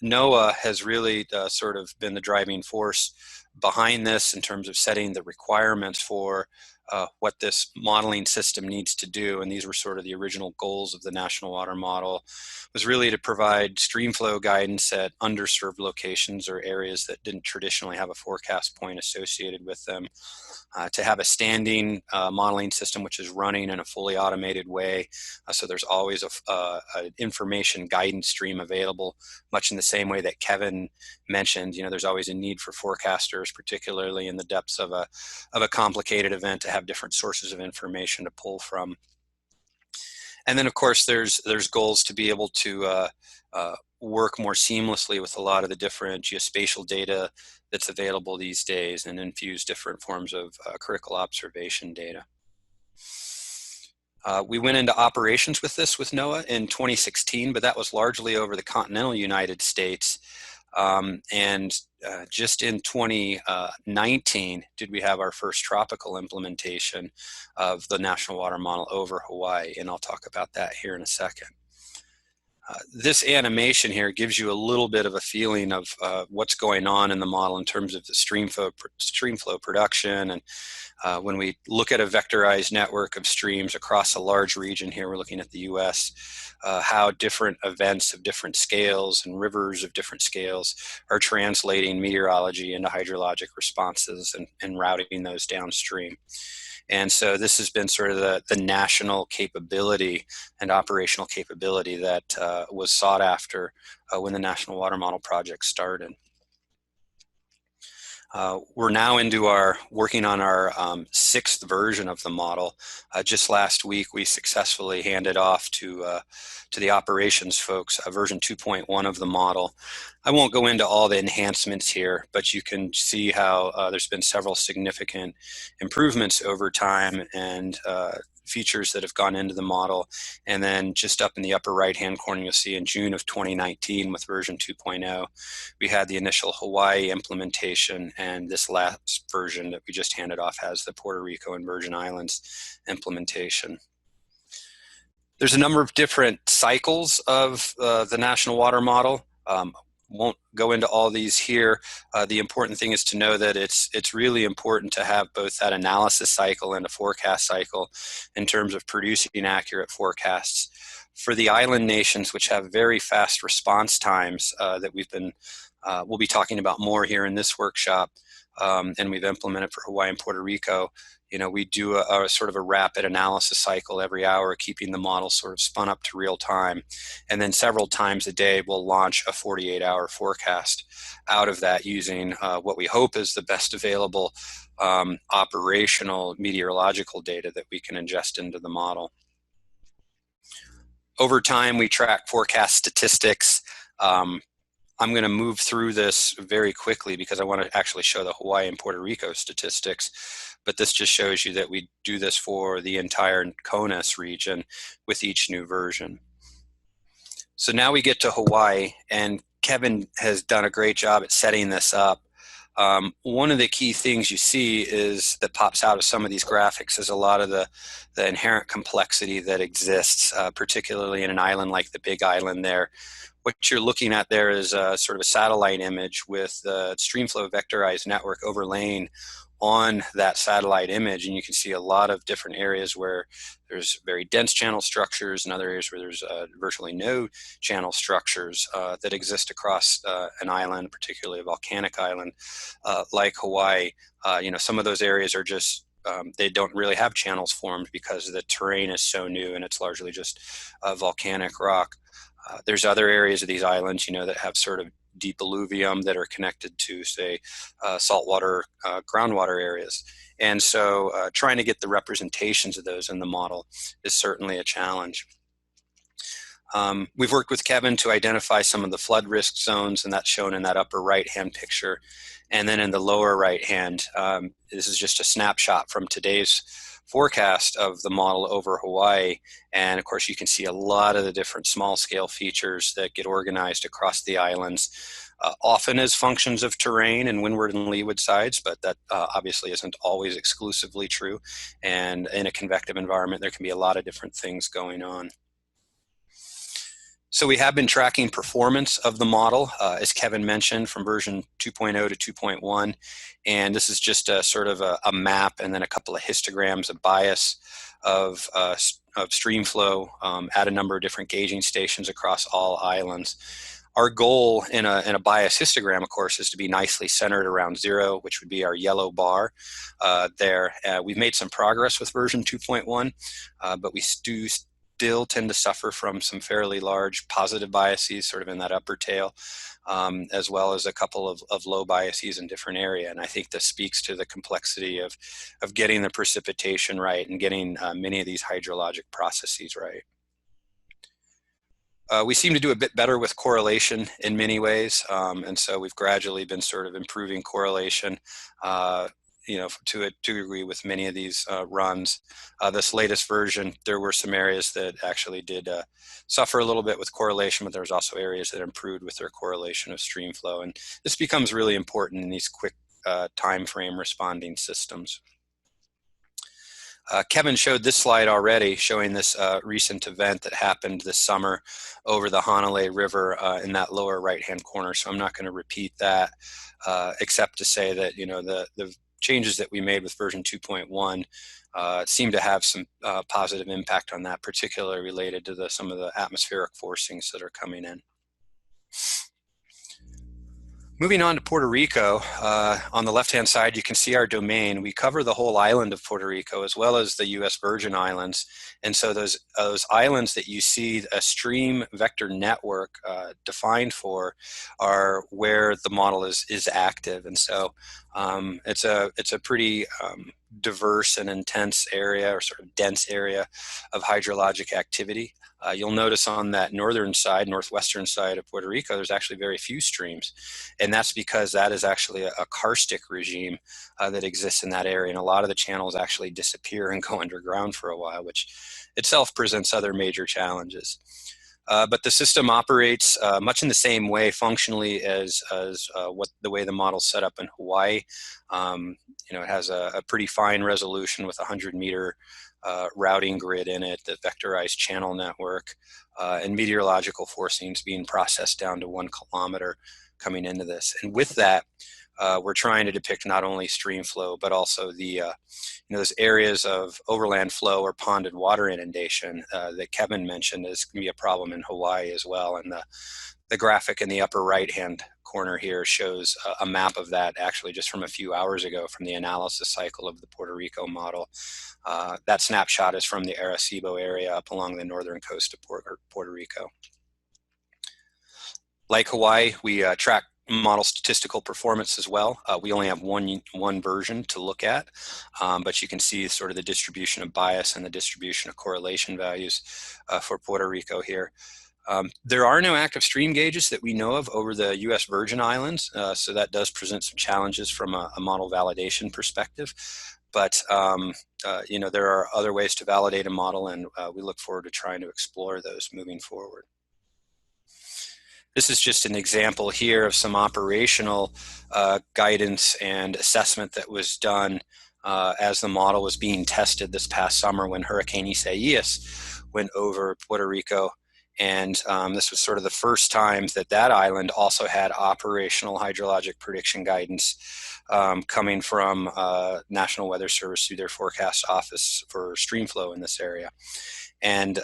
NOAA has really sort of been the driving force behind this in terms of setting the requirements for what this modeling system needs to do. And these were sort of the original goals of the National Water Model, was really to provide stream flow guidance at underserved locations or areas that didn't traditionally have a forecast point associated with them. To have a standing modeling system which is running in a fully automated way, so there's always an information guidance stream available, much in the same way that Kevin mentioned. There's always a need for forecasters, particularly in the depths of a complicated event, to have different sources of information to pull from. And then, of course, there's goals to be able to work more seamlessly with a lot of the different geospatial data that's available these days, and infuse different forms of critical observation data. We went into operations with this with NOAA in 2016, but that was largely over the continental United States. Just in 2019 did we have our first tropical implementation of the National Water Model over Hawaii, and I'll talk about that here in a second. This animation here gives you a little bit of a feeling of what's going on in the model in terms of the stream flow production. And when we look at a vectorized network of streams across a large region here, we're looking at the US, how different events of different scales and rivers of different scales are translating meteorology into hydrologic responses and routing those downstream. And so this has been sort of the national capability and operational capability that was sought after when the National Water Model project started. We're now working on our 6th version of the model. Just last week, we successfully handed off to the operations folks version 2.1 of the model. I won't go into all the enhancements here, but you can see how there's been several significant improvements over time and features that have gone into the model. And then just up in the upper right-hand corner, you'll see in June of 2019 with version 2.0, we had the initial Hawaii implementation, and this last version that we just handed off has the Puerto Rico and Virgin Islands implementation. There's a number of different cycles of the National Water Model. Won't go into all these here. The important thing is to know that it's really important to have both that analysis cycle and a forecast cycle in terms of producing accurate forecasts. For the island nations, which have very fast response times that we'll be talking about more here in this workshop, and we've implemented for Hawaii and Puerto Rico, we do a sort of a rapid analysis cycle every hour, keeping the model sort of spun up to real time. And then several times a day, we'll launch a 48-hour forecast out of that using what we hope is the best available operational meteorological data that we can ingest into the model. Over time, we track forecast statistics. I'm going to move through this very quickly because I want to actually show the Hawaii and Puerto Rico statistics. But this just shows you that we do this for the entire CONUS region with each new version. So now we get to Hawaii, and Kevin has done a great job at setting this up. One of the key things you see is that pops out of some of these graphics is a lot of the inherent complexity that exists, particularly in an island like the Big Island there. What you're looking at there is sort of a satellite image with the streamflow vectorized network overlaying on that satellite image, and you can see a lot of different areas where there's very dense channel structures and other areas where there's virtually no channel structures that exist across an island, particularly a volcanic island like Hawaii. Some of those areas are just they don't really have channels formed because the terrain is so new and it's largely just volcanic rock. There's other areas of these islands, that have sort of deep alluvium that are connected to, say, saltwater, groundwater areas. And so trying to get the representations of those in the model is certainly a challenge. We've worked with Kevin to identify some of the flood risk zones, and that's shown in that upper right-hand picture. And then in the lower right-hand, this is just a snapshot from today's forecast of the model over Hawaii. And of course, you can see a lot of the different small-scale features that get organized across the islands, often as functions of terrain and windward and leeward sides, but that obviously isn't always exclusively true. And in a convective environment, there can be a lot of different things going on. So we have been tracking performance of the model, as Kevin mentioned, from version 2.0 to 2.1. And this is just a sort of a map and then a couple of histograms of bias of stream flow at a number of different gauging stations across all islands. Our goal in a bias histogram, of course, is to be nicely centered around 0, which would be our yellow bar there. We've made some progress with version 2.1, but we still tend to suffer from some fairly large positive biases sort of in that upper tail, as well as a couple of low biases in different area. And I think this speaks to the complexity of getting the precipitation right and getting many of these hydrologic processes right. We seem to do a bit better with correlation in many ways, and so we've gradually been sort of improving correlation to a degree with many of these runs. This latest version, there were some areas that actually did suffer a little bit with correlation, but there was also areas that improved with their correlation of stream flow. And this becomes really important in these quick time frame responding systems. Kevin showed this slide already, showing this recent event that happened this summer over the Hanalei River in that lower right-hand corner. So I'm not going to repeat that, except to say that the changes that we made with version 2.1 seem to have some positive impact on that, particularly related to some of the atmospheric forcings that are coming in. Moving on to Puerto Rico, on the left-hand side, you can see our domain. We cover the whole island of Puerto Rico as well as the U.S. Virgin Islands. And so those islands that you see a stream vector network defined for are where the model is active. And so it's a pretty diverse and intense area, or sort of dense area of hydrologic activity. You'll notice on that northwestern side of Puerto Rico, there's actually very few streams. And that's because that is actually a karstic regime that exists in that area. And a lot of the channels actually disappear and go underground for a while, which itself presents other major challenges. But the system operates much in the same way functionally as the way the model's set up in Hawaii. It has a pretty fine resolution with 100-meter routing grid in it, the vectorized channel network, and meteorological forcings being processed down to 1 kilometer coming into this. And with that, we're trying to depict not only stream flow, but also the those areas of overland flow or ponded water inundation that Kevin mentioned is going to be a problem in Hawaii as well. And the graphic in the upper right-hand corner here shows a map of that actually just from a few hours ago from the analysis cycle of the Puerto Rico model. That snapshot is from the Arecibo area up along the northern coast of Puerto Rico. Like Hawaii, we track model statistical performance as well. We only have one version to look at, but you can see sort of the distribution of bias and the distribution of correlation values for Puerto Rico here. There are no active stream gauges that we know of over the U.S. Virgin Islands, so that does present some challenges from a model validation perspective. But there are other ways to validate a model, and we look forward to trying to explore those moving forward. this is just an example here of some operational guidance and assessment that was done as the model was being tested this past summer when Hurricane Isaias went over Puerto Rico. And this was sort of the first time that that island also had operational hydrologic prediction guidance coming from National Weather Service through their forecast office for stream flow in this area. And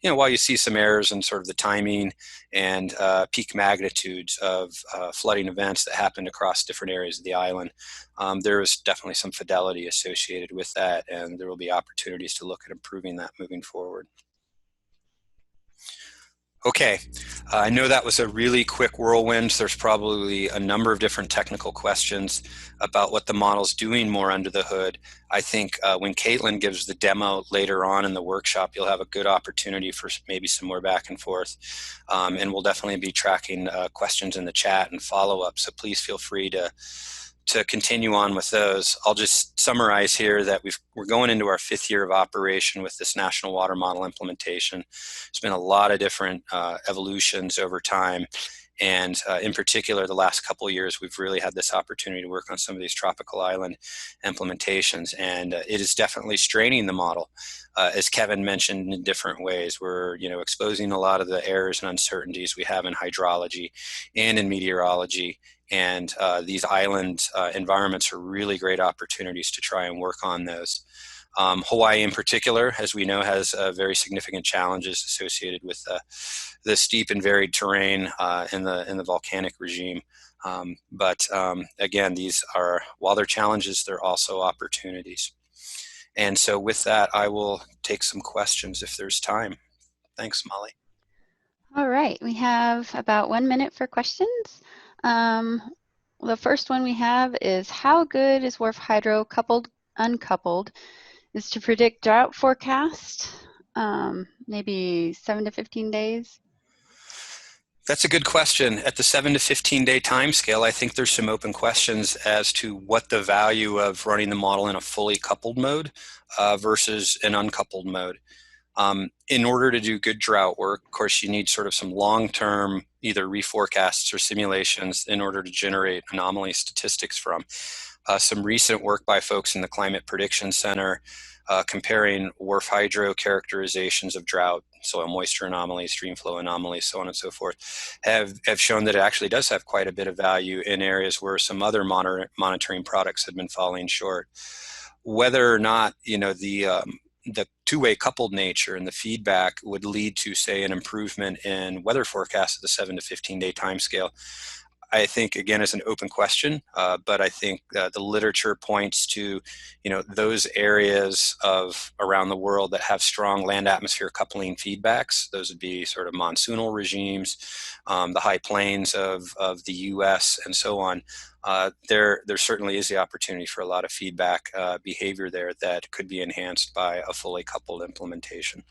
while you see some errors in sort of the timing and peak magnitudes of flooding events that happened across different areas of the island, there is definitely some fidelity associated with that, and there will be opportunities to look at improving that moving forward. Okay, I know that was a really quick whirlwind. There's probably a number of different technical questions about what the model's doing more under the hood. I think when Caitlin gives the demo later on in the workshop, you'll have a good opportunity for maybe some more back and forth. And we'll definitely be tracking questions in the chat and follow up. So please feel free to continue on with those. I'll just summarize here that we're going into our 5th year of operation with this National Water Model implementation. There's been a lot of different evolutions over time. And in particular, the last couple of years, we've really had this opportunity to work on some of these tropical island implementations. And it is definitely straining the model. As Kevin mentioned, in different ways. We're exposing a lot of the errors and uncertainties we have in hydrology and in meteorology. And these island environments are really great opportunities to try and work on those. Hawaii in particular, as we know, has very significant challenges associated with the steep and varied terrain in the volcanic regime. But again, these are, while they're challenges, they're also opportunities. And so with that, I will take some questions if there's time. Thanks, Molly. All right, we have about 1 minute for questions. The first one we have is, how good is WRF-Hydro coupled, uncoupled, is to predict drought forecast, maybe 7 to 15 days? That's a good question. At the 7 to 15 day time scale, I think there's some open questions as to what the value of running the model in a fully coupled mode versus an uncoupled mode. In order to do good drought work, of course, you need sort of some long-term either reforecasts or simulations in order to generate anomaly statistics from. Some recent work by folks in the Climate Prediction Center comparing WRF-Hydro characterizations of drought, soil moisture anomalies, stream flow anomalies, so on and so forth, have shown that it actually does have quite a bit of value in areas where some other monitoring products have been falling short. Whether or not, the two-way coupled nature and the feedback would lead to, say, an improvement in weather forecasts at the 7 to 15 day time scale, I think, again, is an open question, but I think the literature points to, those areas of around the world that have strong land-atmosphere coupling feedbacks. Those would be sort of monsoonal regimes, the high plains of the U.S. and so on. There certainly is the opportunity for a lot of feedback behavior there that could be enhanced by a fully coupled implementation.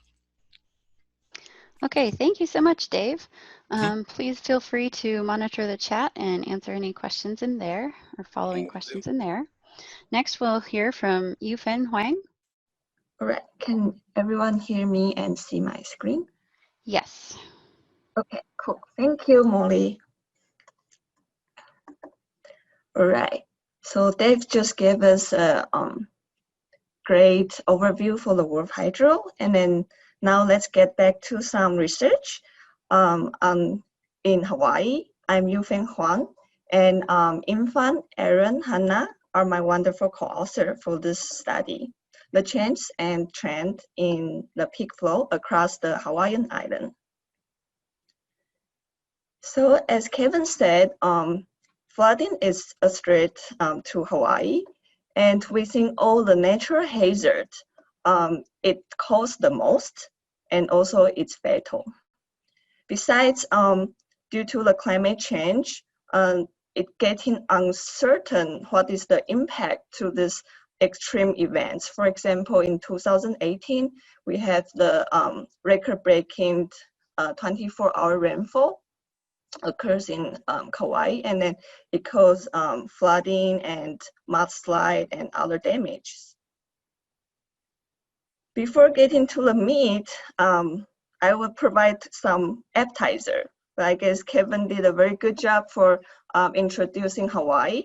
Okay, thank you so much, Dave. Please feel free to monitor the chat and answer any questions in there or following questions in there. Next, we'll hear from Yufeng Huang. All right, can everyone hear me and see my screen? Yes. Okay, cool. Thank you, Molly. All right, so Dave just gave us a great overview for the WRF-Hydro, and then now let's get back to some research in Hawaii. I'm Yufeng Huang, and Infan, Aaron, Hannah are my wonderful co-author for this study, the change and trend in the peak flow across the Hawaiian island. So as Kevin said, flooding is a threat to Hawaii, and within all the natural hazards, it costs the most, and also it's fatal. Besides, due to the climate change, it's getting uncertain what is the impact to this extreme events. For example, in 2018, we had the record-breaking 24-hour rainfall occurs in Kauai, and then it caused flooding and mudslide and other damages. Before getting to the meat, I will provide some appetizer, But I guess Kevin did a very good job for introducing Hawaii.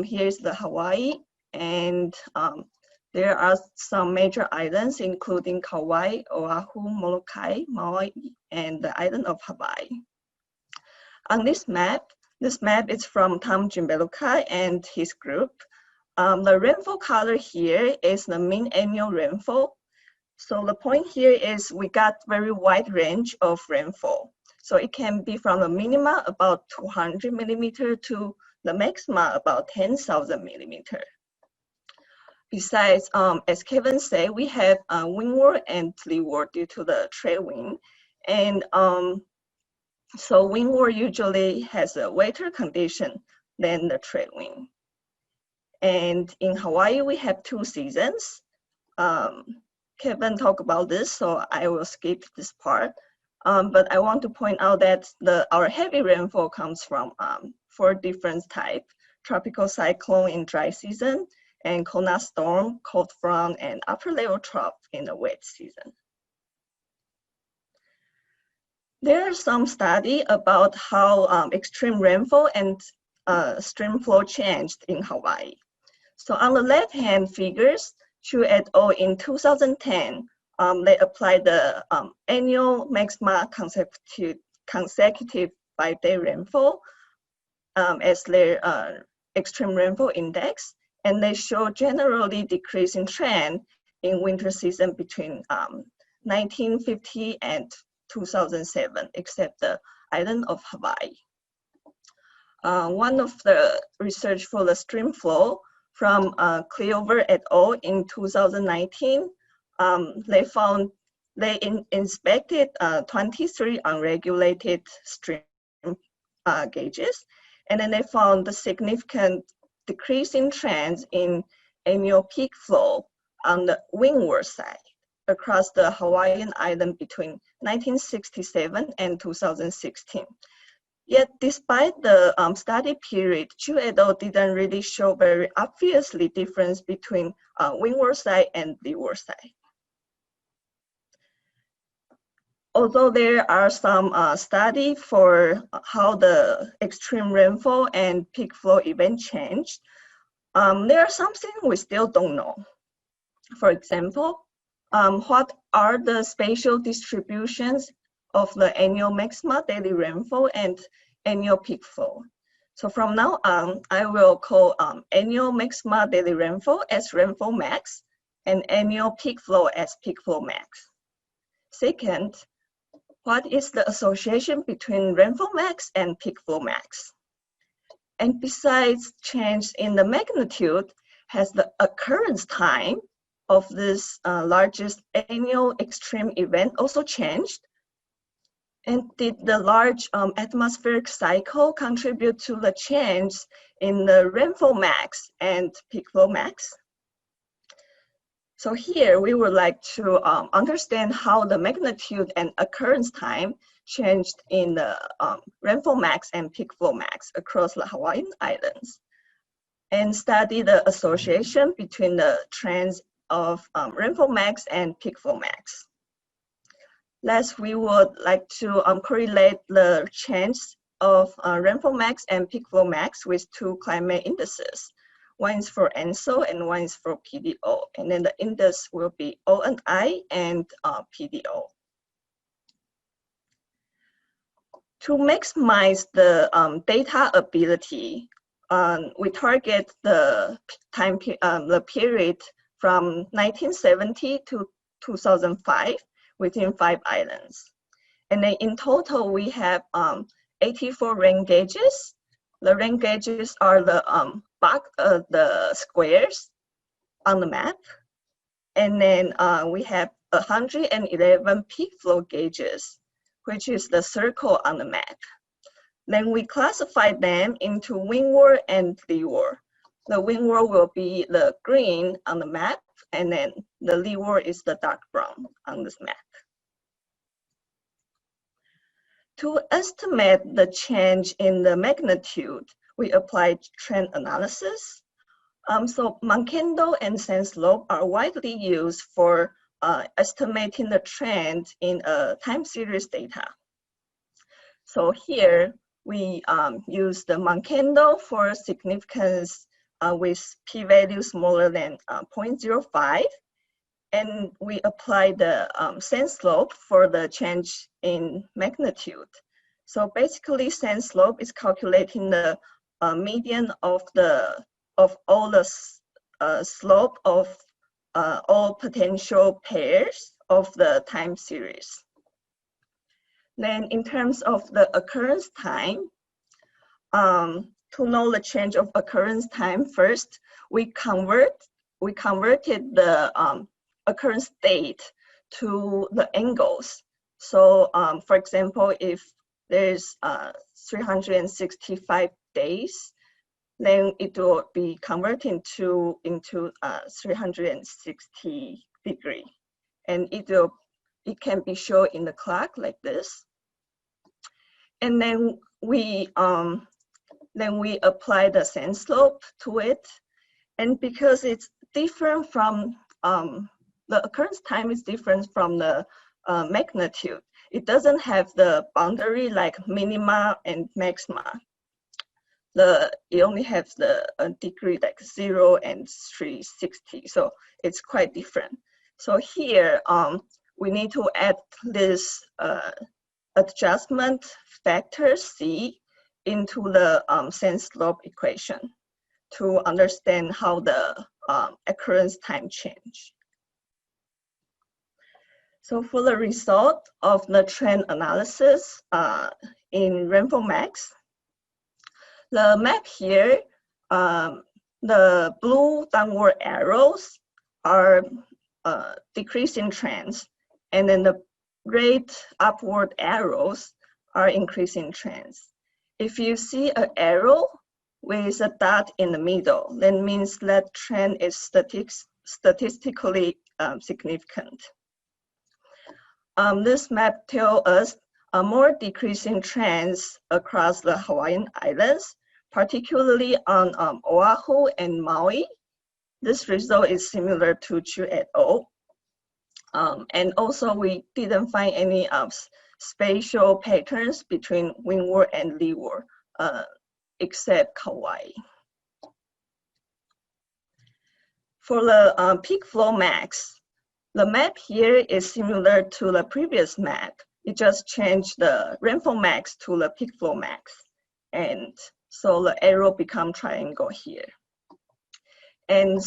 Here's the Hawaii, and there are some major islands, including Kauai, Oahu, Molokai, Maui, and the island of Hawaii. On this map is from Tom Jimbelukai and his group. The rainfall color here is the mean annual rainfall. So the point here is we got very wide range of rainfall. So it can be from the minima about 200 millimeter to the maxima about 10,000 millimeter. Besides, as Kevin said, we have windward and leeward due to the trade wind. And so windward usually has a wetter condition than the trade wind. And in Hawaii, we have 2 seasons. Kevin talked about this, so I will skip this part. But I want to point out that our heavy rainfall comes from 4 different types: tropical cyclone in dry season, and Kona storm, cold front, and upper level trough in the wet season. There are some studies about how extreme rainfall and stream flow changed in Hawaii. So on the left-hand figures, Chu et al. In 2010, they applied the annual maxima consecutive 5-day rainfall as their extreme rainfall index, and they show generally decreasing trend in winter season between 1950 and 2007, except the island of Hawaii. One of the research for the stream flow from Cleover et al. In 2019, they inspected 23 unregulated stream gauges, and then they found the significant decreasing trends in annual peak flow on the windward side across the Hawaiian island between 1967 and 2016. Yet, despite the study period, Chu et al. Didn't really show very obviously difference between windward side and leeward side. Although there are some studies for how the extreme rainfall and peak flow event changed, there are something we still don't know. For example, what are the spatial distributions of the annual maxima daily rainfall and annual peak flow? So from now on, I will call annual maxima daily rainfall as rainfall max and annual peak flow as peak flow max. Second, what is the association between rainfall max and peak flow max? And besides change in the magnitude, has the occurrence time of this largest annual extreme event also changed? And did the large atmospheric cycle contribute to the change in the rainfall max and peak flow max? So here we would like to understand how the magnitude and occurrence time changed in the rainfall max and peak flow max across the Hawaiian Islands, and study the association between the trends of rainfall max and peak flow max. Last, we would like to correlate the change of rainfall max and peak flow max with 2 climate indices. One is for ENSO and one is for PDO. And then the index will be ONI and PDO. To maximize the data ability, we target the period from 1970 to 2005 within 5 islands. And then in total, we have 84 rain gauges. The rain gauges are the squares on the map. And then we have 111 peak flow gauges, which is the circle on the map. Then we classify them into windward and leeward. The windward will be the green on the map, and then the leeward is the dark brown on this map. To estimate the change in the magnitude, we applied trend analysis. So Mankendo and Sandslope are widely used for estimating the trend in time series data. So here we use the Mankendo for significance with p-value smaller than 0.05. And we apply the sense slope for the change in magnitude. So basically, sense slope is calculating the median of all the slope of all potential pairs of the time series. Then, in terms of the occurrence time, to know the change of occurrence time, first we converted the occurrence date to the angles. So, for example, if there's 365 days, then it will be converted into 360 degree, and it can be shown in the clock like this. And then we apply the sense slope to it, and because it's different from the occurrence time is different from the magnitude. It doesn't have the boundary like minima and maxima. It only has the degree like 0 and 360, so it's quite different. So here we need to add this adjustment factor C into the sense slope equation to understand how the occurrence time change. So for the result of the trend analysis in rainfall max, the map here, the blue downward arrows are decreasing trends, and then the red upward arrows are increasing trends. If you see an arrow with a dot in the middle, that means that trend is statistically significant. This map tells us more decreasing trends across the Hawaiian Islands, particularly on Oahu and Maui. This result is similar to Chu et al. And also we didn't find any spatial patterns between windward and leeward, except Kauai. For the peak flow max, the map here is similar to the previous map. It just changed the rainfall max to the peak flow max. And so the arrow become triangle here. And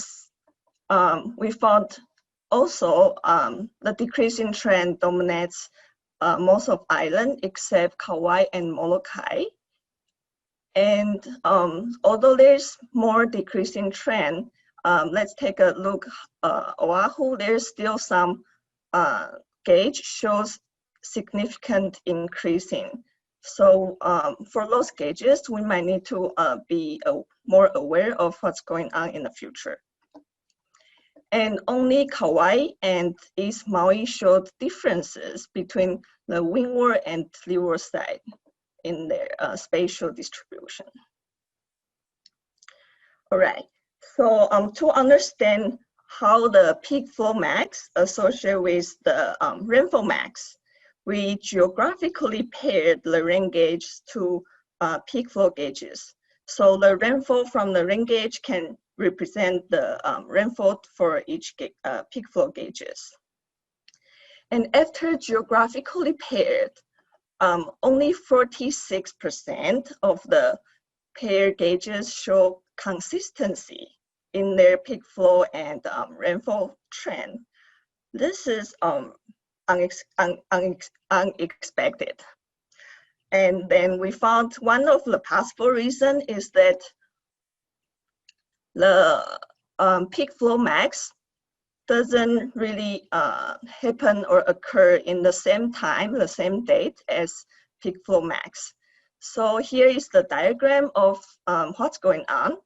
we found also the decreasing trend dominates most of island except Kauai and Molokai. And although there's more decreasing trend, let's take a look. Oahu, there's still some gauge shows significant increasing. So for those gauges, we might need to be more aware of what's going on in the future. And only Kauai and East Maui showed differences between the windward and leeward side in their spatial distribution. All right, so to understand how the peak flow max associated with the rainfall max, we geographically paired the rain gauge to peak flow gauges. So the rainfall from the rain gauge can represent the rainfall for each peak flow gauges. And after geographically paired, only 46% of the pair gauges show consistency in their peak flow and rainfall trend. This is unexpected. And then we found one of the possible reasons is that the peak flow max doesn't really happen or occur in the same time, the same date as peak flow max. So here is the diagram of what's going on.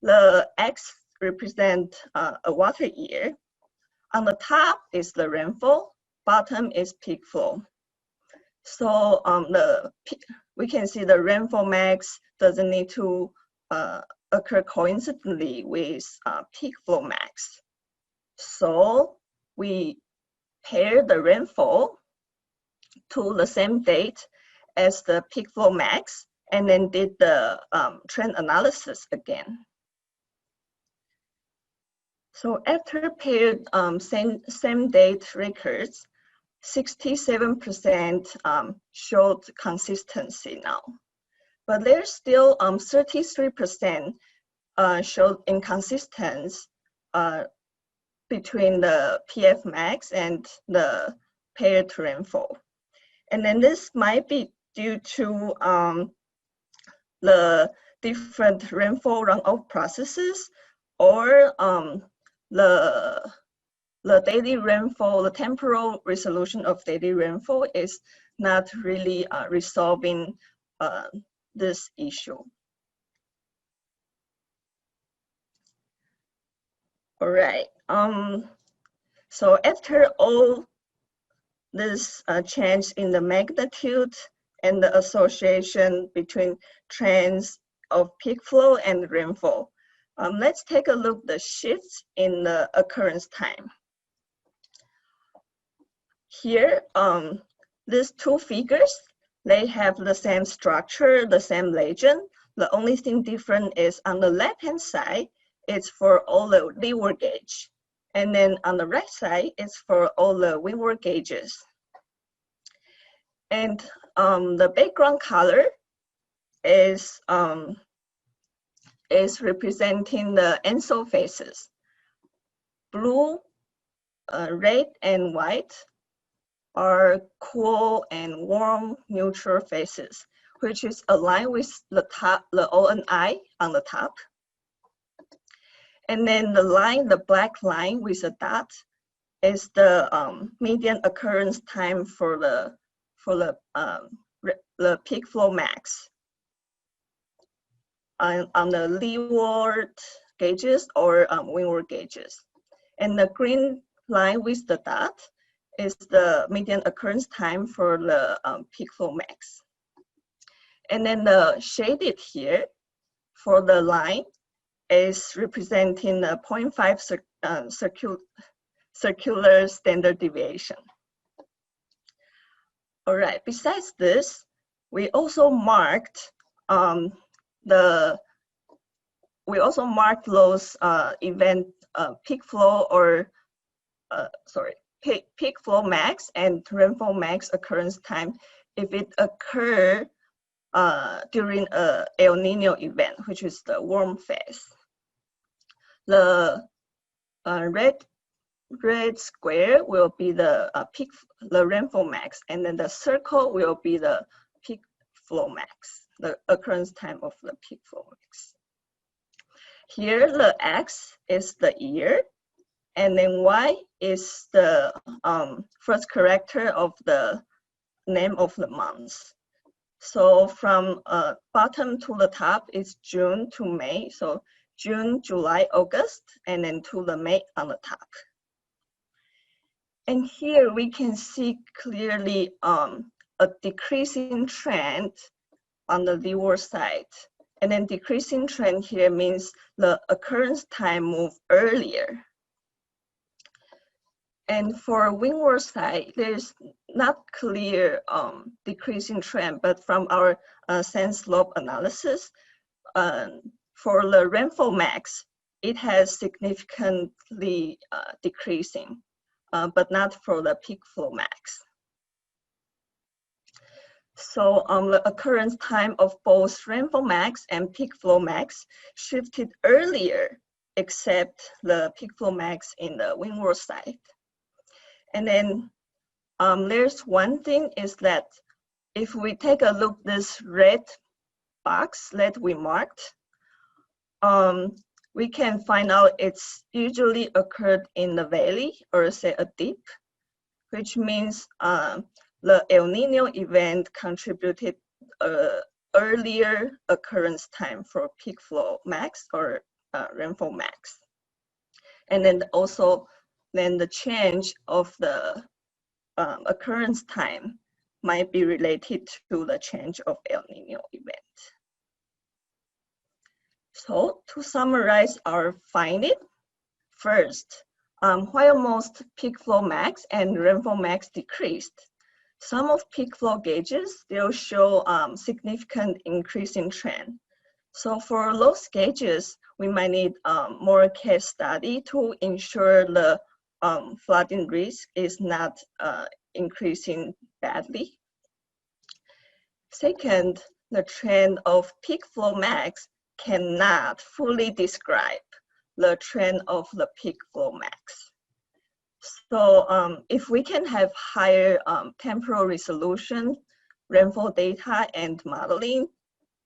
The X represent a water year. On the top is the rainfall, bottom is peak flow. So we can see the rainfall max doesn't need to occur coincidentally with peak flow max. So we pair the rainfall to the same date as the peak flow max, and then did the trend analysis again. So after paired same date records, 67% showed consistency now. But there's still 33% showed inconsistency between the PF max and the paired rainfall. And then this might be due to the different rainfall runoff processes, or the daily rainfall, the temporal resolution of daily rainfall is not really resolving this issue. All right. So after all this change in the magnitude and the association between trends of peak flow and rainfall, let's take a look at the shifts in the occurrence time. Here, these two figures, they have the same structure, the same legend. The only thing different is on the left-hand side, it's for all the leeward gauge. And then on the right side, it's for all the windward gauges. And the background color is representing the ENSO phases. Blue, red, and white are cool and warm neutral phases, which is aligned with the top, the O and I on the top. And then the line, the black line with a dot, is the median occurrence time for the peak flow max on the leeward gauges or windward gauges. And the green line with the dot is the median occurrence time for the peak flow max. And then the shaded here for the line is representing the 0.5 circular standard deviation. All right, besides this, we also marked those event peak flow or peak flow max and rainfall max occurrence time if it occur during a El Nino event, which is the warm phase. The red square will be the rainfall max, and then the circle will be the peak flow max, the occurrence time of the peak flow max. Here, the X is the year, and then Y is the first character of the name of the month. So from bottom to the top is June to May. So June, July, August, and then to the May on the top. And here we can see clearly a decreasing trend on the leeward side. And then decreasing trend here means the occurrence time moved earlier. And for windward side, there's not clear decreasing trend, but from our sand slope analysis, for the rainfall max, it has significantly decreasing, but not for the peak flow max. So the occurrence time of both rainfall max and peak flow max shifted earlier, except the peak flow max in the windward side. And then there's one thing is that if we take a look at this red box that we marked, we can find out it's usually occurred in the valley or say a dip, which means the El Nino event contributed earlier occurrence time for peak flow max or rainfall max. And then also, then the change of the occurrence time might be related to the change of El Nino event. So to summarize our finding, first, while most peak flow max and rainfall max decreased, some of peak flow gauges still show significant increase in trend. So for those gauges, we might need more case study to ensure the flooding risk is not increasing badly. Second, the trend of peak flow max cannot fully describe the trend of the peak flow max. So if we can have higher temporal resolution, rainfall data, and modeling,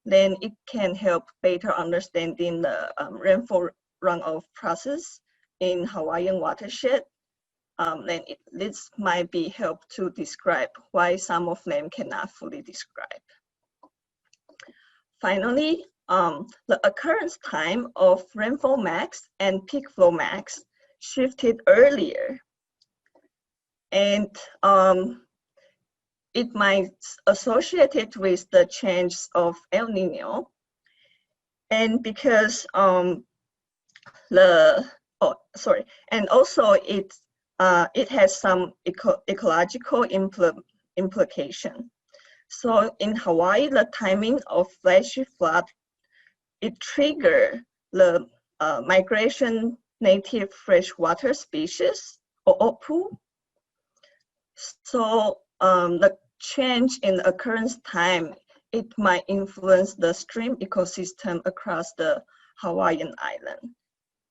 then it can help better understanding the rainfall runoff process in Hawaiian watershed. Then this might be help to describe why some of them cannot fully describe. Finally, the occurrence time of rainfall max and peak flow max shifted earlier. And it might associated with the change of El Nino. And because and also it has some ecological implication. So in Hawaii, the timing of flashy flood, it triggered the migration native freshwater species, or OPU. So the change in occurrence time, it might influence the stream ecosystem across the Hawaiian island.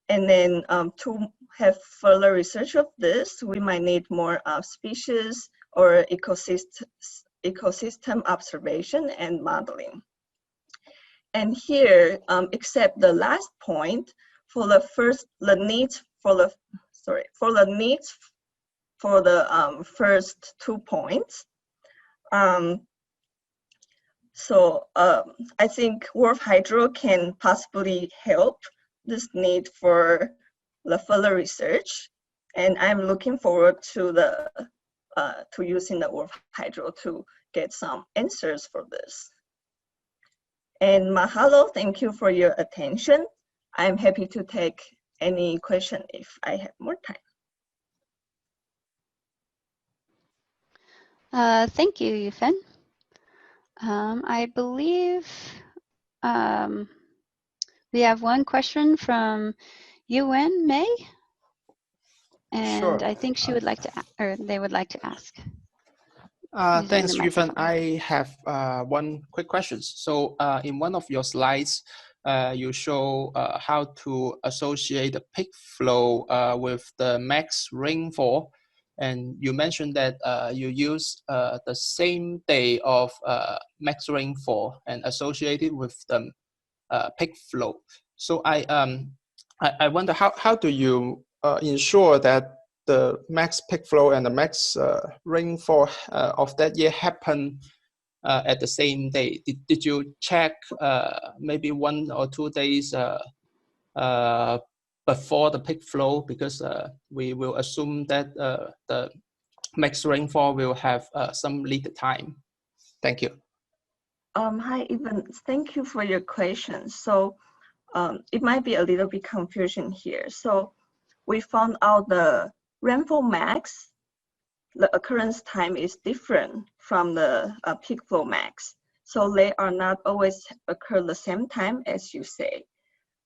And then to have further research of this, we might need more species or ecosystem observation and modeling. And here, except the last point, for the first two points. I think WRF-Hydro can possibly help this need for the further research, and I'm looking forward to using the WRF-Hydro to get some answers for this. And mahalo, thank you for your attention. I'm happy to take any question if I have more time. Thank you, Yufen. I believe we have one question from Yuen May, and Sure. I think she would like to, or they would like to ask. Thanks, Yufen. I have one quick question. So in one of your slides, you show how to associate the peak flow with the max rainfall. And you mentioned that you use the same day of max rainfall and associate it with the peak flow. So I wonder how do you ensure that the max peak flow and the max rainfall of that year happen at the same day? Did you check maybe 1 or 2 days before the peak flow? Because we will assume that the max rainfall will have some lead time. Thank you. Hi, Evan. Thank you for your question. So it might be a little bit confusion here. So we found out the rainfall max, the occurrence time is different from the peak flow max. So they are not always occur the same time as you say.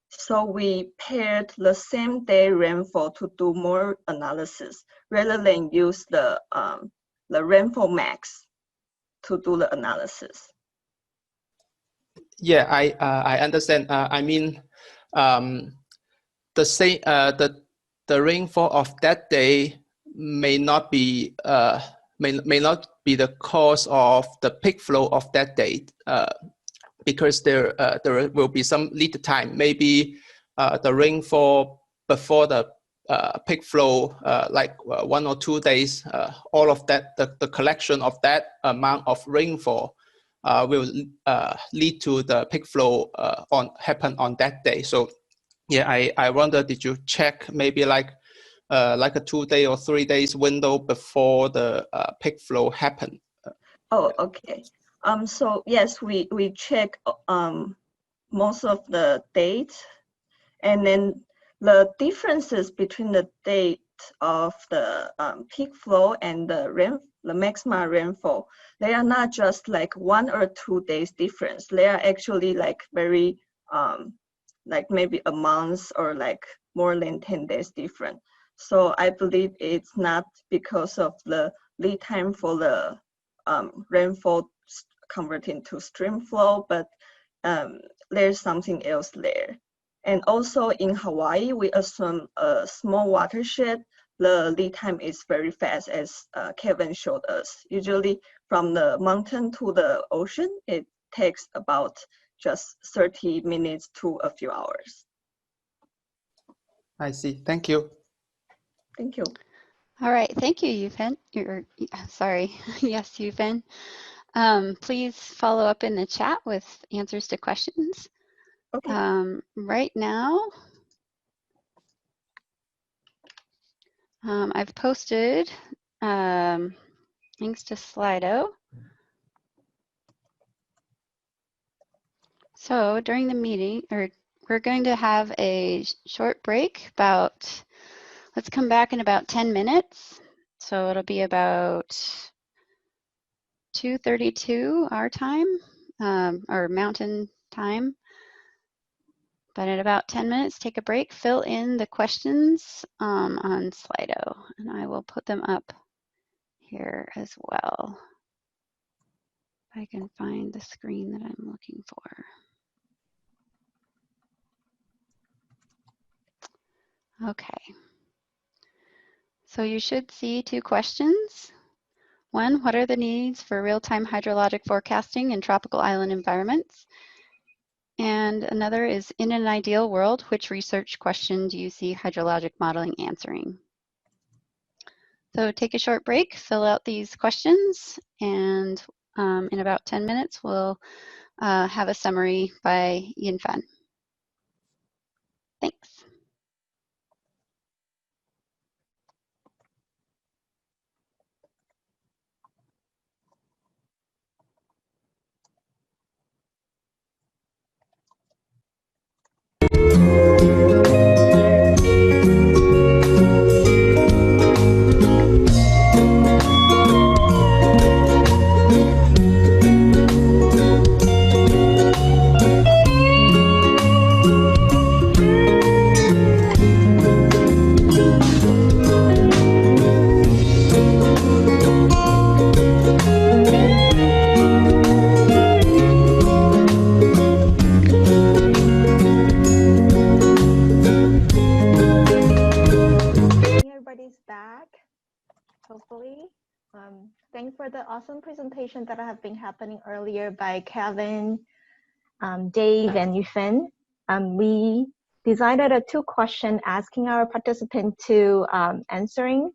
So we paired the same day rainfall to do more analysis rather than use the rainfall max to do the analysis. Yeah, I understand. I mean, the rainfall of that day may not be the cause of the peak flow of that day, because there will be some lead time. Maybe the rainfall before the peak flow, like 1 or 2 days, all of that, the collection of that amount of rainfall will lead to the peak flow happen on that day. So yeah, I wonder, did you check maybe like a 2 day or 3 days window before the peak flow happen? Oh, okay. So yes, we check most of the dates, and then the differences between the of the peak flow and the maximum rainfall, they are not just like 1 or 2 days difference. They are actually like very, like maybe a month or like more than 10 days different. So I believe it's not because of the lead time for the rainfall converting to stream flow, but there's something else there. And also in Hawaii, we assume a small watershed, the lead time is very fast, as Kevin showed us. Usually from the mountain to the ocean, it takes about just 30 minutes to a few hours. I see. Thank you. Thank you. All right, thank you, Yufeng. Sorry, yes, Yufeng. Please follow up in the chat with answers to questions. Okay. Right now, I've posted links to Slido. So during the meeting, we're going to have a short break about, let's come back in about 10 minutes. So it'll be about 2:32 our time, or mountain time. But in about 10 minutes, take a break, fill in the questions on Slido, and I will put them up here as well. If I can find the screen that I'm looking for. Okay. So you should see 2 questions. One, what are the needs for real-time hydrologic forecasting in tropical island environments? And another is, in an ideal world, which research question do you see hydrologic modeling answering? So take a short break, fill out these questions, and in about 10 minutes, we'll have a summary by Yunfan. Thanks. Everybody's back, hopefully. Thanks for the awesome presentation that have been happening earlier by Kevin, Dave, and Yufeng. We decided a 2-question asking our participant to answering.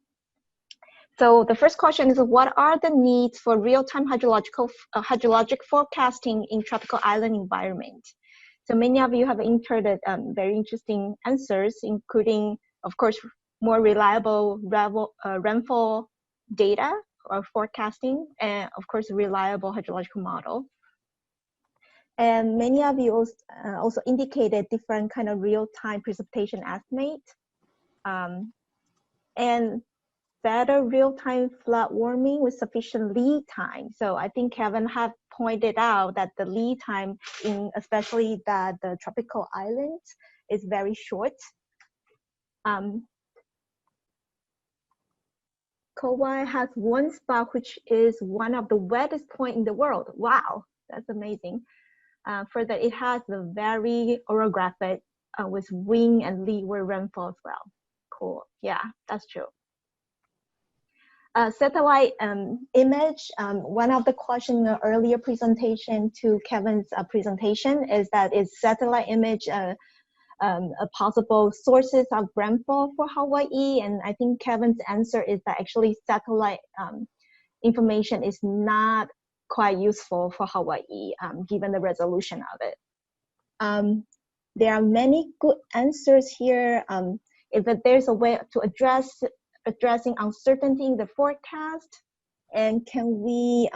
So the first question is, what are the needs for real-time hydrologic forecasting in tropical island environment? So many of you have entered very interesting answers, including, of course, more reliable rainfall data or forecasting, and of course, reliable hydrological model. And many of you also indicated different kind of real-time precipitation estimate, and better real-time flood warming with sufficient lead time. So I think Kevin have pointed out that the lead time in especially the tropical islands is very short. Kauai has one spot which is one of the wettest point in the world. Wow, that's amazing. Further, it has a very orographic with wind and leeward rainfall as well. Cool, yeah, that's true. Satellite image, one of the questions in the earlier presentation to Kevin's presentation is that is satellite image a possible sources of rainfall for Hawaii? And I think Kevin's answer is that actually satellite information is not quite useful for Hawaii given the resolution of it. There are many good answers here. If there's a way to addressing uncertainty in the forecast, and can we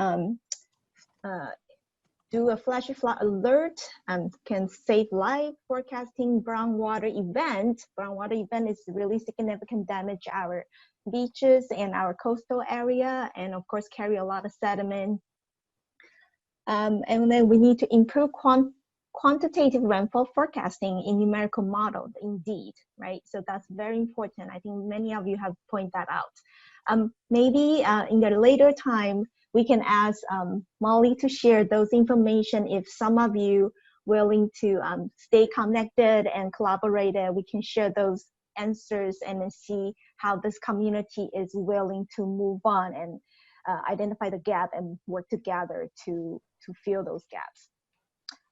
do a flashy flood alert and can save life. Forecasting groundwater event. Groundwater event is really significant damage our beaches and our coastal area, and of course carry a lot of sediment. And then we need to improve quantitative rainfall forecasting in numerical model, indeed, right? So that's very important. I think many of you have pointed that out. Maybe in the later time, we can ask Molly to share those information. If some of you willing to stay connected and collaborate, we can share those answers and then see how this community is willing to move on and identify the gap and work together to fill those gaps.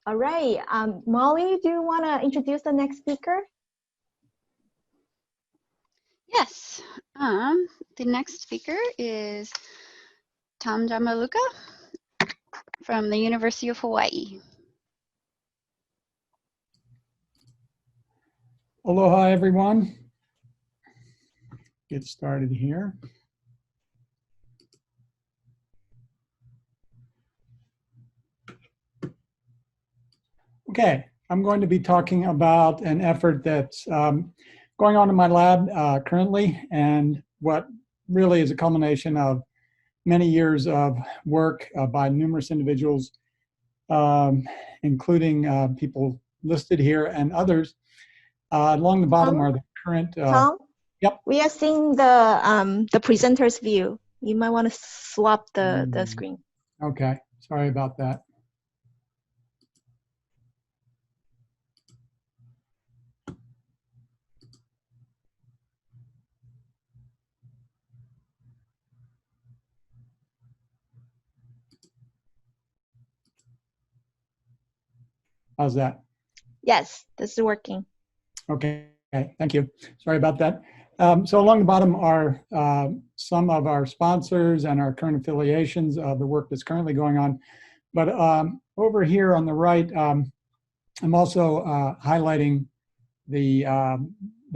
All right, Molly, do you want to introduce the next speaker? Yes, the next speaker is Tom Jamaluka from the University of Hawaii. Aloha, everyone. Get started here. Okay, I'm going to be talking about an effort that's going on in my lab currently, and what really is a culmination of many years of work by numerous individuals, including people listed here and others. Along the bottom are the current. Tom? Yep. We are seeing the presenter's view. You might want to swap the screen. Okay, sorry about that. How's that? Yes, this is working. Okay, thank you. Sorry about that. So along the bottom are some of our sponsors and our current affiliations of the work that's currently going on. But over here on the right, I'm also highlighting the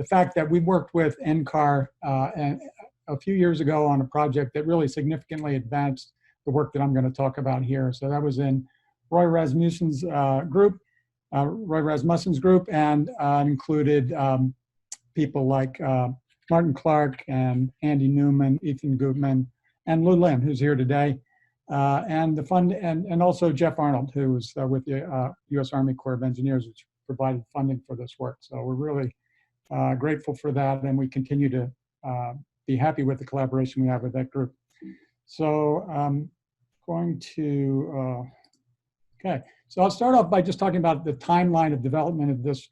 fact that we worked with NCAR a few years ago on a project that really significantly advanced the work that I'm going to talk about here. So that was in Roy Rasmussen's group. And included people like Martin Clark and Andy Newman, Ethan Gutman, and Lou Lin, who's here today, and also Jeff Arnold, who was with the U.S. Army Corps of Engineers, which provided funding for this work. So we're really grateful for that, and we continue to be happy with the collaboration we have with that group. So I'm going to, okay. So I'll start off by just talking about the timeline of development of this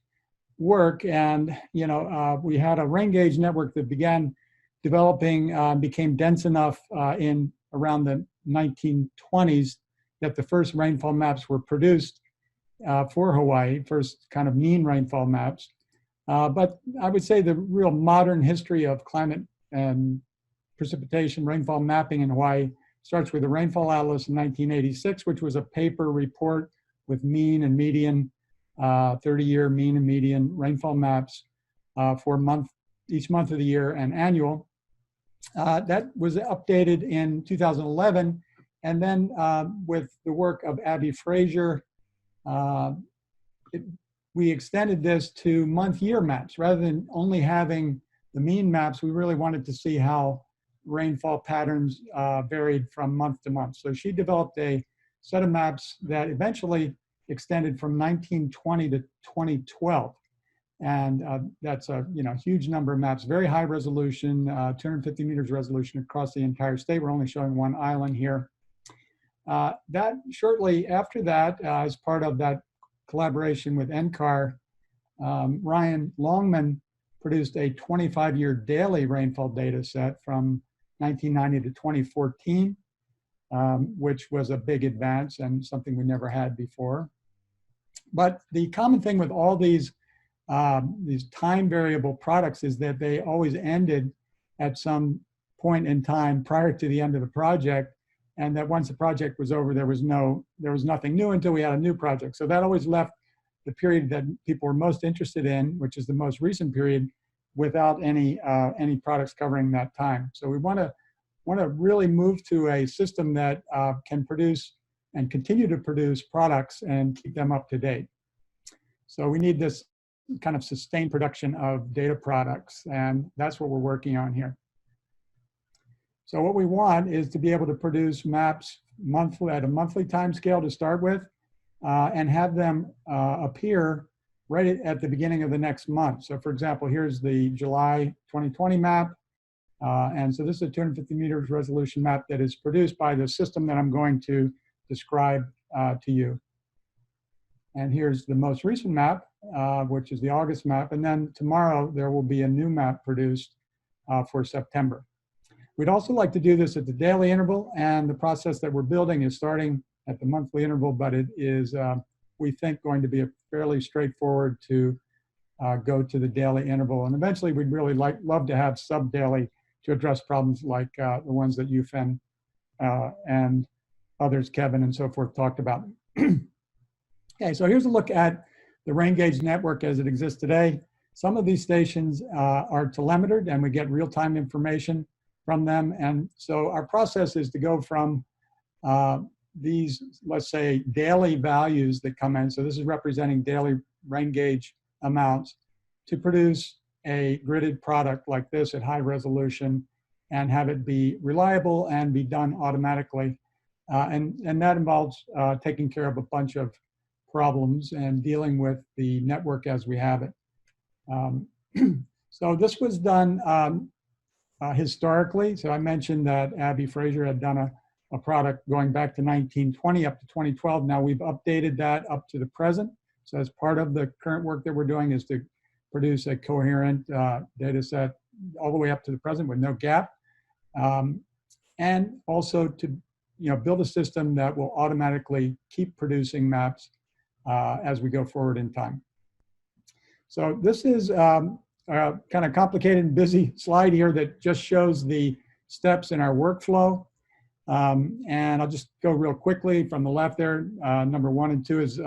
work. And, you know, we had a rain gauge network that began developing, became dense enough in around the 1920s that the first rainfall maps were produced for Hawaii, first kind of mean rainfall maps. But I would say the real modern history of climate and precipitation rainfall mapping in Hawaii starts with the Rainfall Atlas in 1986, which was a paper report with mean and median, 30-year mean and median rainfall maps for each month of the year and annual. That was updated in 2011, and then with the work of Abby Frazier, we extended this to month-year maps. Rather than only having the mean maps, we really wanted to see how rainfall patterns varied from month to month. So she developed a set of maps that eventually extended from 1920 to 2012. And that's a huge number of maps, very high resolution, 250 meters resolution across the entire state. We're only showing one island here. That shortly after that, as part of that collaboration with NCAR, Ryan Longman produced a 25-year daily rainfall data set from 1990 to 2014, which was a big advance and something we never had before. But the common thing with all these time variable products is that they always ended at some point in time prior to the end of the project, and that once the project was over, there was nothing new until we had a new project. So that always left the period that people were most interested in, which is the most recent period, without any products covering that time. So we want to really move to a system that can produce and continue to produce products and keep them up to date. So we need this kind of sustained production of data products, and that's what we're working on here. So what we want is to be able to produce maps monthly at a monthly time scale to start with, and have them appear right at the beginning of the next month. So for example, here's the July 2020 map. And so this is a 250 meters resolution map that is produced by the system that I'm going to describe to you. And here's the most recent map, which is the August map. And then tomorrow there will be a new map produced for September. We'd also like to do this at the daily interval, and the process that we're building is starting at the monthly interval, but it is, we think, going to be a fairly straightforward to go to the daily interval. And eventually we'd really love to have sub-daily to address problems like the ones that Yufeng and others, Kevin and so forth, talked about. Okay, so here's a look at the rain gauge network as it exists today. Some of these stations are telemetered, and we get real-time information from them. And so our process is to go from these, let's say, daily values that come in. So this is representing daily rain gauge amounts, to produce a gridded product like this at high resolution and have it be reliable and be done automatically. And that involves taking care of a bunch of problems and dealing with the network as we have it. So this was done historically. So I mentioned that Abby Fraser had done a product going back to 1920 up to 2012. Now we've updated that up to the present. So as part of the current work that we're doing is to produce a coherent data set all the way up to the present with no gap. And also to build a system that will automatically keep producing maps as we go forward in time. So this is a kind of complicated and busy slide here that just shows the steps in our workflow. And I'll just go real quickly from the left there. Number 1 and 2 is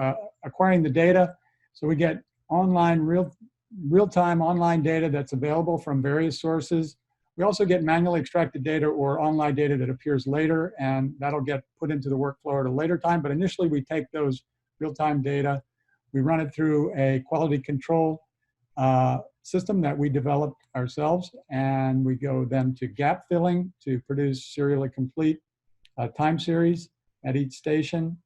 acquiring the data. So we get online, real-time online data that's available from various sources. We also get manually extracted data or online data that appears later, and that'll get put into the workflow at a later time. But initially, we take those real-time data, we run it through a quality control system that we developed ourselves, and we go then to gap filling to produce serially complete time series at each station.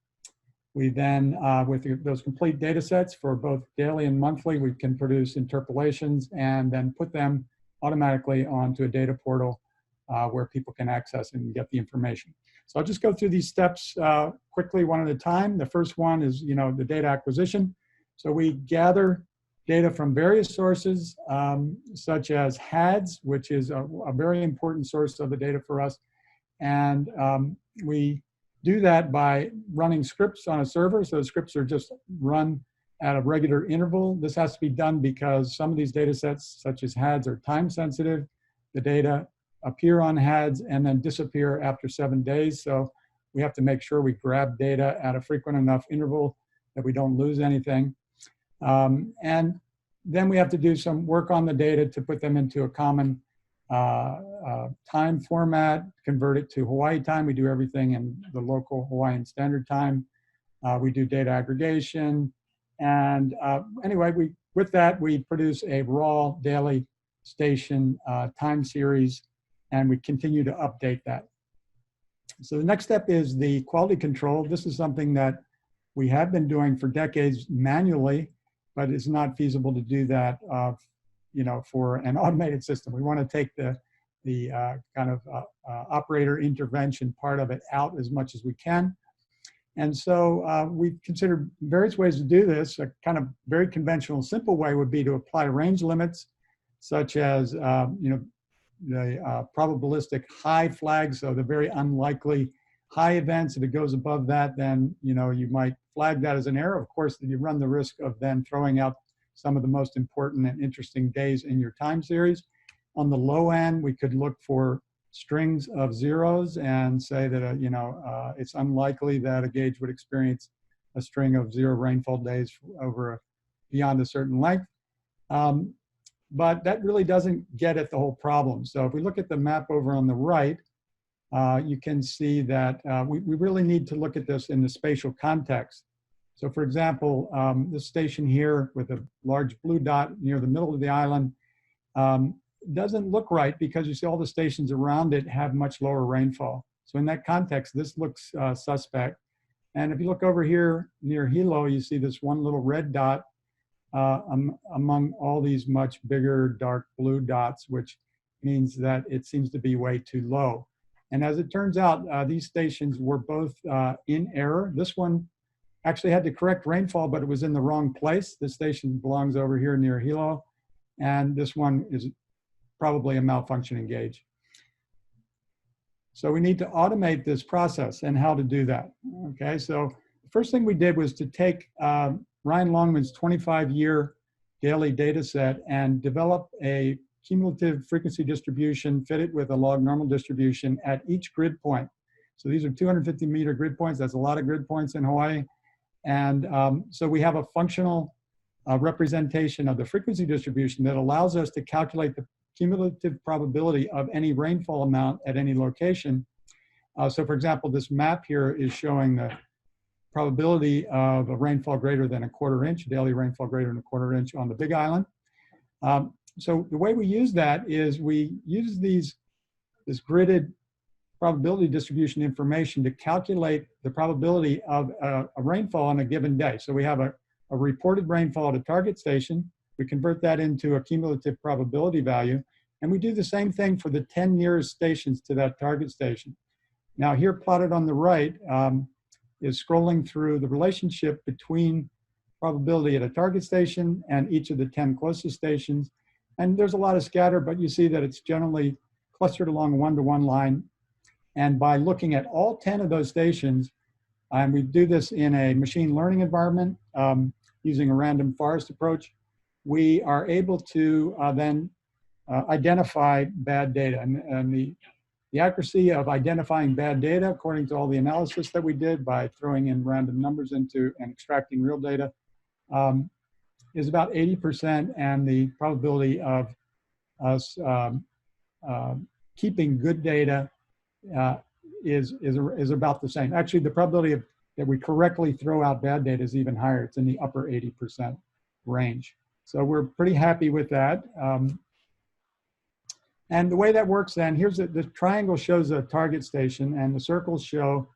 We then, with those complete data sets for both daily and monthly, we can produce interpolations and then put them automatically onto a data portal where people can access and get the information. So I'll just go through these steps quickly one at a time. The first one is, the data acquisition. So we gather data from various sources, such as HADS, which is a very important source of the data for us. And we do that by running scripts on a server. So the scripts are just run at a regular interval. This has to be done because some of these data sets, such as HADS, are time sensitive. The data appear on HADS and then disappear after 7 days. So we have to make sure we grab data at a frequent enough interval that we don't lose anything. And then we have to do some work on the data to put them into a common time format, convert it to Hawaii time. We do everything in the local Hawaiian Standard Time. We do data aggregation. And anyway, with that, we produce a raw daily station time series, and we continue to update that. So the next step is the quality control. This is something that we have been doing for decades manually, but it's not feasible to do that for an automated system. We want to take the kind of operator intervention part of it out as much as we can. And so we've considered various ways to do this. A kind of very conventional, simple way would be to apply range limits, such as the probabilistic high flags, so the very unlikely high events. If it goes above that, then you might flag that as an error. Of course, you run the risk of then throwing out some of the most important and interesting days in your time series. On the low end, we could look for strings of zeros and say that it's unlikely that a gauge would experience a string of 0 rainfall days over beyond a certain length. But that really doesn't get at the whole problem. So if we look at the map over on the right, you can see that we really need to look at this in the spatial context. So for example, this station here with a large blue dot near the middle of the island doesn't look right because you see all the stations around it have much lower rainfall. So in that context, this looks suspect. And if you look over here near Hilo, you see this one little red dot among all these much bigger dark blue dots, which means that it seems to be way too low. And as it turns out, these stations were both in error. This one actually had the correct rainfall, but it was in the wrong place. This station belongs over here near Hilo, and this one is probably a malfunctioning gauge. So we need to automate this process, and how to do that. Okay, so the first thing we did was to take Ryan Longman's 25-year daily data set and develop a cumulative frequency distribution, fit it with a log normal distribution at each grid point. So these are 250-meter grid points. That's a lot of grid points in Hawaii. And so we have a functional representation of the frequency distribution that allows us to calculate the cumulative probability of any rainfall amount at any location. So for example, this map here is showing the probability of a rainfall greater than a quarter inch, daily rainfall greater than a quarter inch on the Big Island. So the way we use that is we use this gridded probability distribution information to calculate the probability of a rainfall on a given day. So we have a reported rainfall at a target station. We convert that into a cumulative probability value, and we do the same thing for the 10 nearest stations to that target station. Now here plotted on the right is scrolling through the relationship between probability at a target station and each of the 10 closest stations. And there's a lot of scatter, but you see that it's generally clustered along a one-to-one line. And by looking at all 10 of those stations, and we do this in a machine learning environment using a random forest approach, we are able to then identify bad data. And the accuracy of identifying bad data, according to all the analysis that we did by throwing in random numbers into and extracting real data, is about 80%, and the probability of us keeping good data is about the same. Actually, the probability that we correctly throw out bad data is even higher. It's in the upper 80% range. So we're pretty happy with that. And the way that works then, here's the triangle shows a target station, and the circles show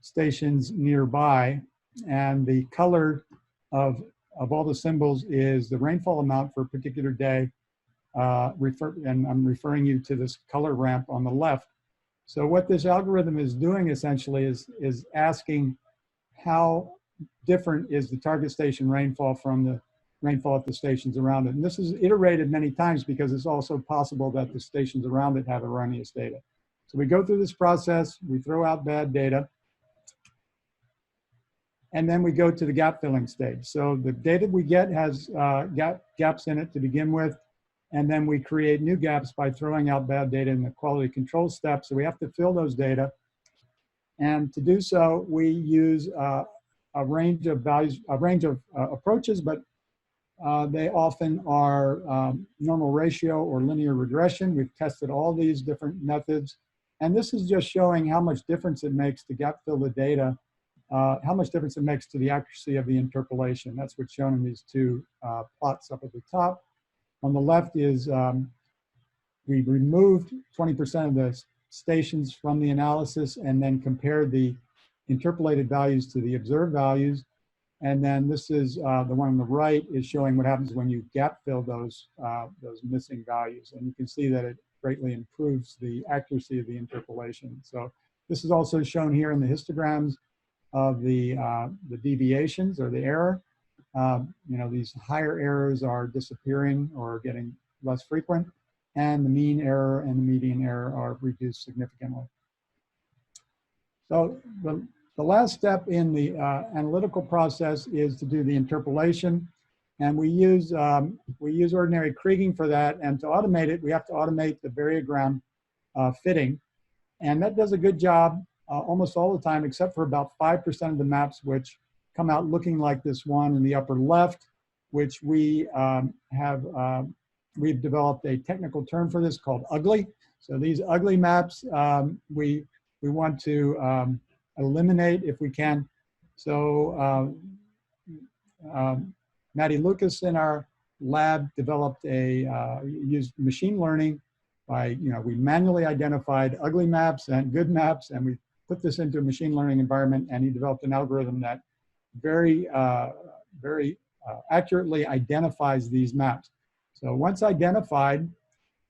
stations nearby, and the color of all the symbols is the rainfall amount for a particular day, and I'm referring you to this color ramp on the left. So what this algorithm is doing essentially is asking how different is the target station rainfall from the rainfall at the stations around it. And this is iterated many times because it's also possible that the stations around it have erroneous data. So we go through this process, we throw out bad data, and then we go to the gap filling stage. So the data we get has gaps in it to begin with, and then we create new gaps by throwing out bad data in the quality control step. So we have to fill those data. And to do so, we use a range of values, a range of approaches, but they often are normal ratio or linear regression. We've tested all these different methods. And this is just showing how much difference it makes to gap fill the data, how much difference it makes to the accuracy of the interpolation. That's what's shown in these two plots up at the top. On the left is we removed 20% of the stations from the analysis and then compared the interpolated values to the observed values. And then this is the one on the right is showing what happens when you gap fill those missing values. And you can see that it greatly improves the accuracy of the interpolation. So this is also shown here in the histograms of the deviations or the error. You know, these higher errors are disappearing or getting less frequent, and the mean error and the median error are reduced significantly. So the last step in the analytical process is to do the interpolation, and we use ordinary kriging for that. And to automate it, we have to automate the variogram fitting, and that does a good job almost all the time, except for about 5% of the maps, which come out looking like this one in the upper left, which we've developed a technical term for this called ugly. So these ugly maps, we we want to eliminate if we can. So Maddie Lucas in our lab developed used machine learning by, we manually identified ugly maps and good maps, and we put this into a machine learning environment, and he developed an algorithm that very accurately identifies these maps. So once identified,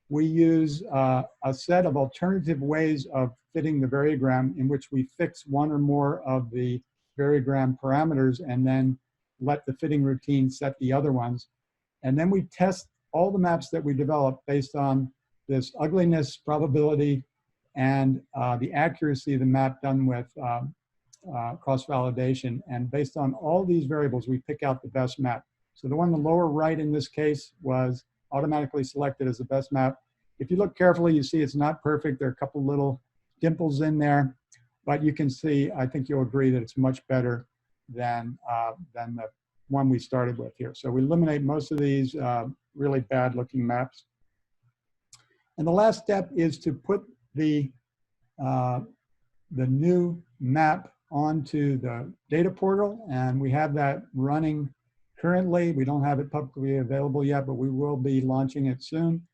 we use a set of alternative ways of fitting the variogram in which we fix one or more of the variogram parameters and then let the fitting routine set the other ones. And then we test all the maps that we develop based on this ugliness probability and the accuracy of the map done with cross-validation. And based on all these variables, we pick out the best map. So the one in the lower right in this case was automatically selected as the best map. If you look carefully, you see it's not perfect. There are a couple little dimples in there, but you can see, I think you'll agree that it's much better than the one we started with here. So we eliminate most of these really bad looking maps. And the last step is to put the new map onto the data portal, and we have that running currently. We don't have it publicly available yet, but we will be launching it soon.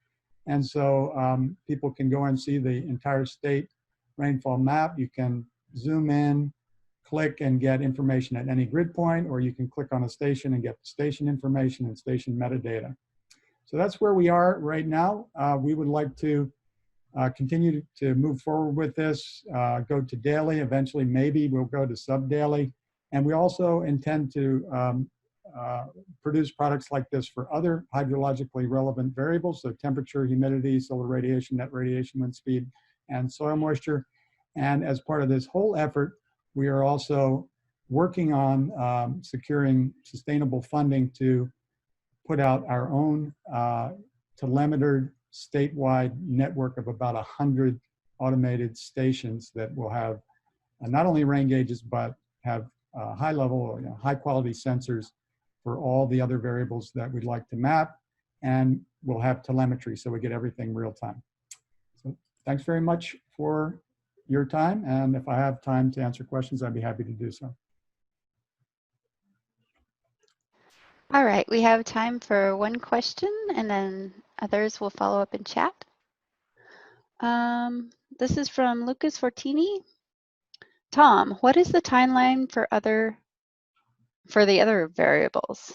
And so people can go and see the entire state rainfall map. You can zoom in, click, and get information at any grid point, or you can click on a station and get the station information and station metadata. So that's where we are right now. We would like to continue to move forward with this, go to daily. Eventually, maybe we'll go to sub-daily. And we also intend to produce products like this for other hydrologically relevant variables, so temperature, humidity, solar radiation, net radiation, wind speed, and soil moisture. And as part of this whole effort, we are also working on securing sustainable funding to put out our own telemetered statewide network of about 100 automated stations that will have not only rain gauges, but have high level, high quality sensors for all the other variables that we'd like to map, and we'll have telemetry so we get everything real time. So thanks very much for your time, and if I have time to answer questions, I'd be happy to do so. All right, we have time for one question, and then others will follow up in chat. This is from Lucas Fortini. Tom, what is the timeline for the other variables?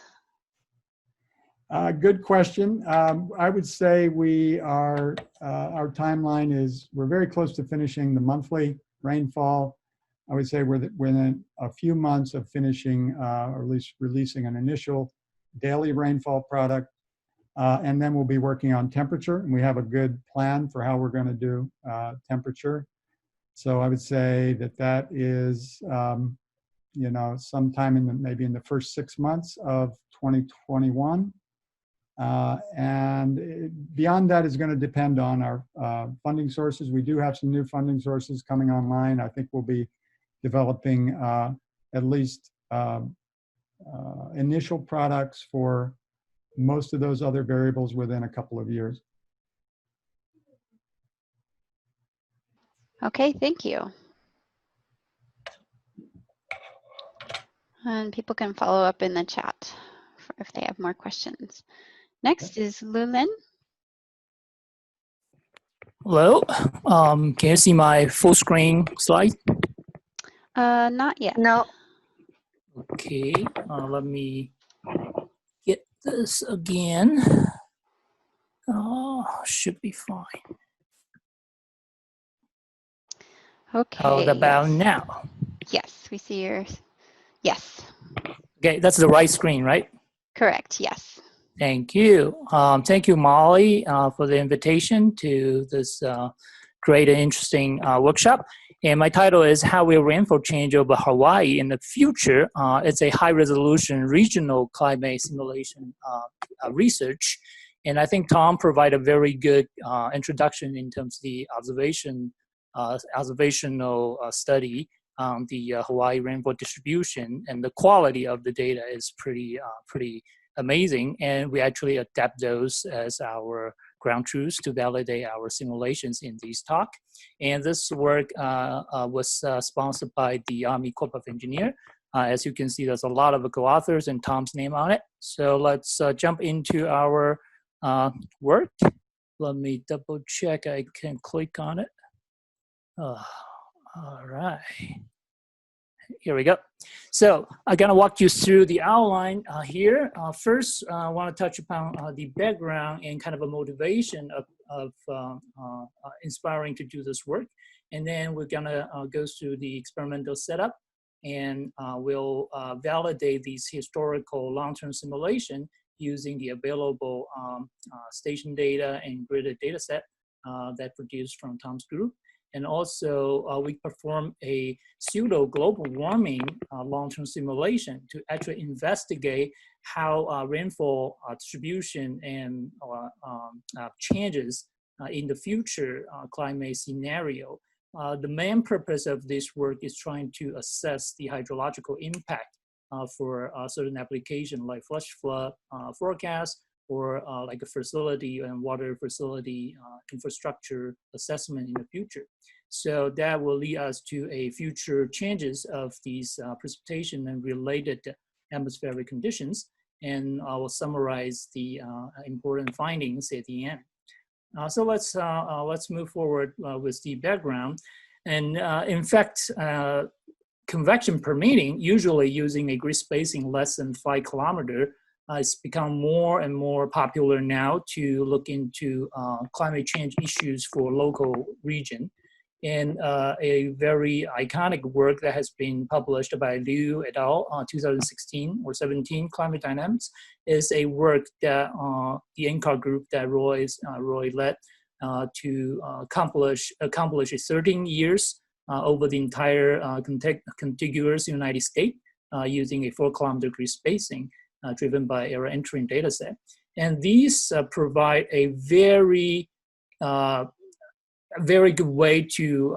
Good question. I would say we are, our timeline is, we're very close to finishing the monthly rainfall. I would say we're within a few months of finishing, or at least releasing an initial daily rainfall product. And then we'll be working on temperature, and we have a good plan for how we're going to do temperature. So I would say that is, sometime maybe in the first 6 months of 2021. And beyond that is going to depend on our funding sources. We do have some new funding sources coming online. I think we'll be developing at least initial products for most of those other variables within a couple of years. Okay, thank you. And people can follow up in the chat if they have more questions. Next is Lulin. Hello, can you see my full screen slide? Not yet. No. Okay, let me get this again. Should be fine. Okay. How about yes. now? Yes, we see yours. Yes. Okay, that's the right screen, right? Correct, yes. Thank you. Thank you, Molly, for the invitation to this great and interesting workshop. And my title is How Will Rainfall Change Over Hawaii in the Future? It's a high-resolution regional climate simulation research. And I think Tom provided a very good introduction in terms of the observational study on the Hawaii rainfall distribution, and the quality of the data is pretty amazing. And we actually adapt those as our ground truths to validate our simulations in this talk. And this work was sponsored by the Army Corps of Engineers. As you can see, there's a lot of co-authors and Tom's name on it. So let's jump into our work. Let me double check I can click on it. All right. Here we go. So I'm going to walk you through the outline here. First, I want to touch upon the background and kind of a motivation of inspiring to do this work. And then we're going to go through the experimental setup, and we'll validate these historical long-term simulation using the available station data and gridded data set that produced from Tom's group. And also, we perform a pseudo global warming long-term simulation to actually investigate how rainfall distribution and changes in the future climate scenario. The main purpose of this work is trying to assess the hydrological impact for certain application like flash flood forecast, or like a facility and water facility infrastructure assessment in the future. So that will lead us to a future changes of these precipitation and related atmospheric conditions. And I will summarize the important findings at the end. So let's move forward with the background. And in fact, convection permitting, usually using a grid spacing less than 5 kilometers, it's become more and more popular now to look into climate change issues for local region. And a very iconic work that has been published by Liu et al. 2016 or 17, Climate Dynamics, is a work that the NCAR group that Roy led to accomplish 13 years over the entire contiguous United States using a 4-kilometer grid spacing. Driven by error entering data set. And these provide a very good way to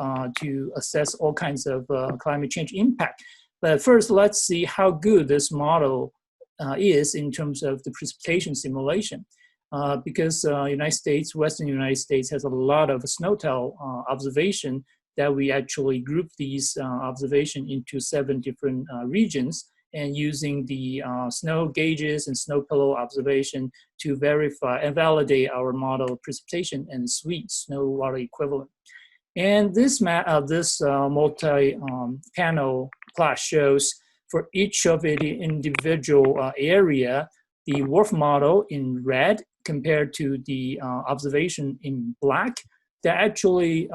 assess all kinds of climate change impact. But first, let's see how good this model is in terms of the precipitation simulation. Because Western United States has a lot of snowtail observation that we actually group these observation into 7 different regions, and using the snow gauges and snow pillow observation to verify and validate our model of precipitation and sweet snow water equivalent. And this multi-panel plot shows for each of the individual area, the WRF model in red compared to the observation in black, that actually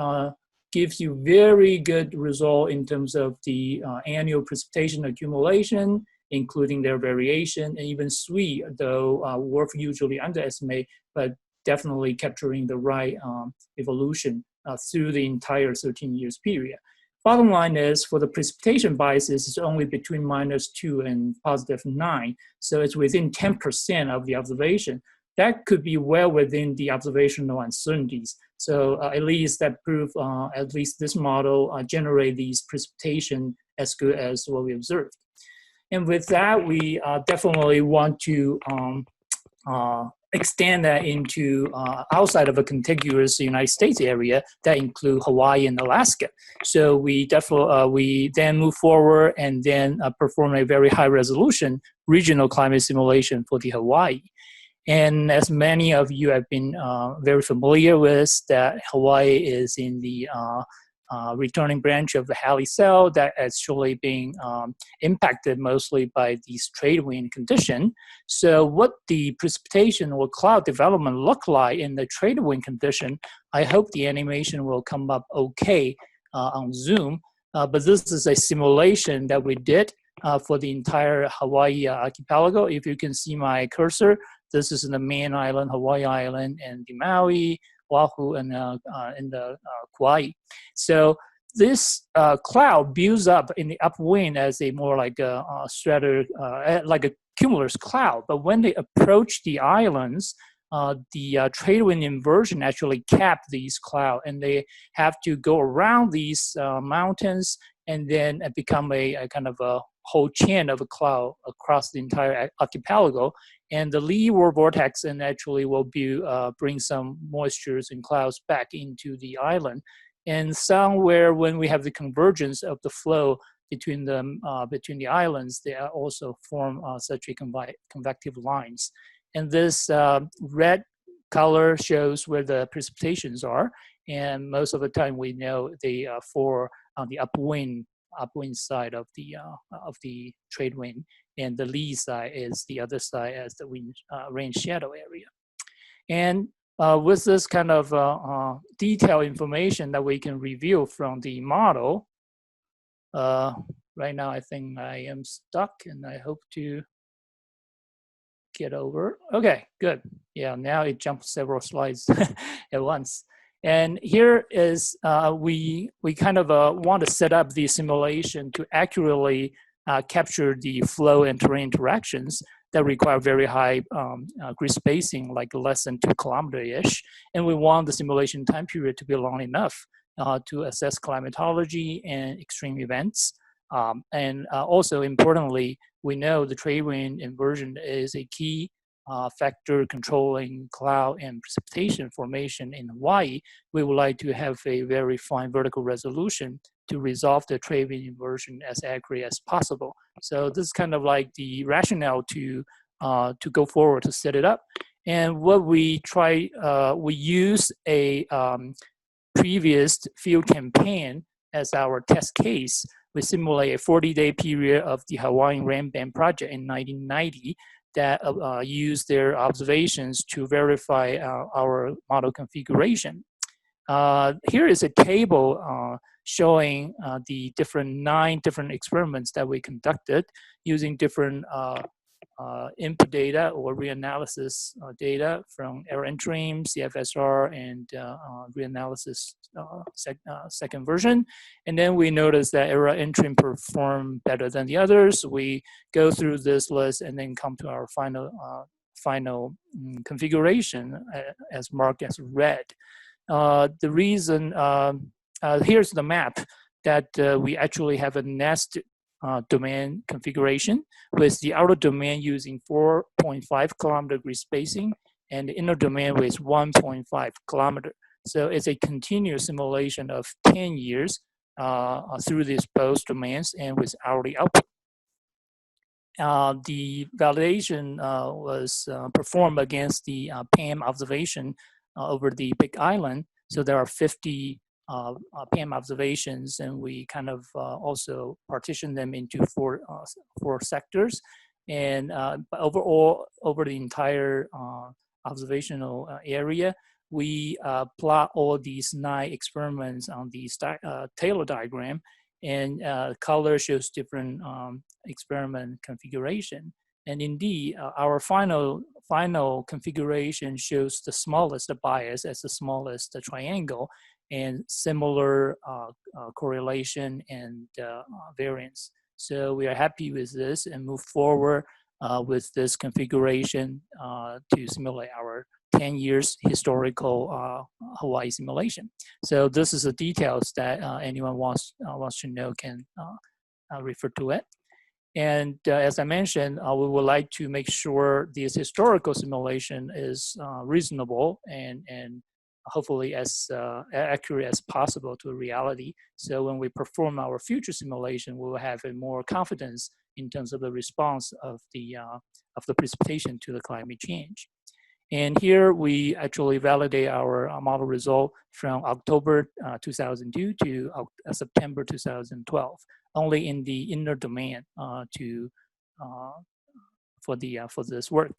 gives you very good result in terms of the annual precipitation accumulation, including their variation, and even SWE, though WRF usually underestimate, but definitely capturing the right evolution through the entire 13 years period. Bottom line is, for the precipitation biases, it's only between -2 and +9, so it's within 10% of the observation. That could be well within the observational uncertainties. So at least that proof, at least this model generate these precipitation as good as what we observed. And with that, we definitely want to extend that into outside of a contiguous United States area that include Hawaii and Alaska. So we definitely we then move forward and then perform a very high resolution regional climate simulation for the Hawaii. And as many of you have been very familiar with, that Hawaii is in the returning branch of the Halley cell that actually being impacted mostly by these trade wind condition. So what the precipitation or cloud development look like in the trade wind condition, I hope the animation will come up okay on Zoom. But this is a simulation that we did for the entire Hawaii archipelago. If you can see my cursor, this is in the main island, Hawaii Island, and the Maui, Oahu, and the Kauai. So this cloud builds up in the upwind as a more like a like a cumulus cloud. But when they approach the islands, the trade wind inversion actually cap these clouds, and they have to go around these mountains and then become a kind of a whole chain of a cloud across the entire archipelago. And the leeward vortex and actually will be bring some moistures and clouds back into the island. And somewhere when we have the convergence of the flow between the islands, they also form such a convective lines. And this red color shows where the precipitations are. And most of the time we know they fall on the upwind side of the trade wind, and the lee side is the other side as the wind rain shadow area. And with this kind of detailed information that we can review from the model, right now I think I am stuck and I hope to get over. Okay, good. Yeah, now it jumped several slides at once. And here is, we kind of want to set up the simulation to accurately capture the flow and terrain interactions that require very high grid spacing, like less than 2 kilometer-ish. And we want the simulation time period to be long enough to assess climatology and extreme events. And also importantly, we know the trade wind inversion is a key factor controlling cloud and precipitation formation in Hawaii. We would like to have a very fine vertical resolution to resolve the trade wind inversion as accurate as possible. So this is kind of like the rationale to go forward to set it up. And what we try, we use a previous field campaign as our test case. We simulate a 40-day period of the Hawaiian Rain Band project in 1990 that used their observations to verify our model configuration. Here is a table showing the 9 different experiments that we conducted using different input data or reanalysis data from error entry, CFSR, and reanalysis second version. And then we notice that error entry perform better than the others. We go through this list and then come to our final configuration as marked as red. The reason, here's the map that we actually have a nested domain configuration with the outer domain using 4.5 kilometer grid spacing and the inner domain with 1.5 kilometer. So it's a continuous simulation of 10 years through these both domains and with hourly output. The validation was performed against the PAM observation over the Big Island. So there are 50 PAM observations, and we kind of also partition them into four sectors. And overall, over the entire observational area, we plot all these 9 experiments on the Taylor diagram, and color shows different experiment configuration. And indeed, our final configuration shows the smallest bias as the smallest triangle, and similar correlation and variance. So we are happy with this and move forward with this configuration to simulate our 10 years historical Hawaii simulation. So this is the details that anyone wants to know can refer to it. And as I mentioned, we would like to make sure this historical simulation is reasonable and hopefully as accurate as possible to reality. So when we perform our future simulation, we will have a more confidence in terms of the response of the precipitation to the climate change. And here we actually validate our model result from October 2002 to September 2012, only in the inner domain for this work.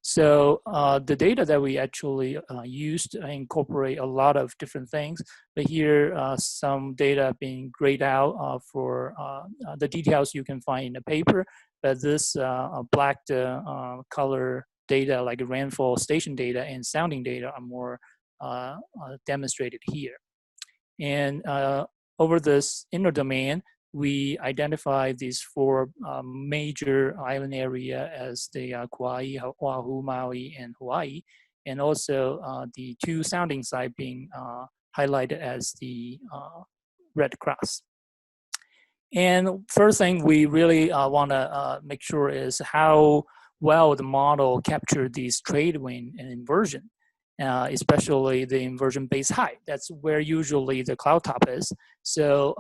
So the data that we actually used incorporate a lot of different things, but here some data being grayed out for the details you can find in the paper, but this black color data like rainfall station data and sounding data are more demonstrated here. And over this inner domain, we identify these 4 major island area as the Kauai, Oahu, Maui, and Hawaii, and also the 2 sounding site being highlighted as the red cross. And first thing we really want to make sure is how well the model captured these trade wind and inversion, especially the inversion-based height. That's where usually the cloud top is. So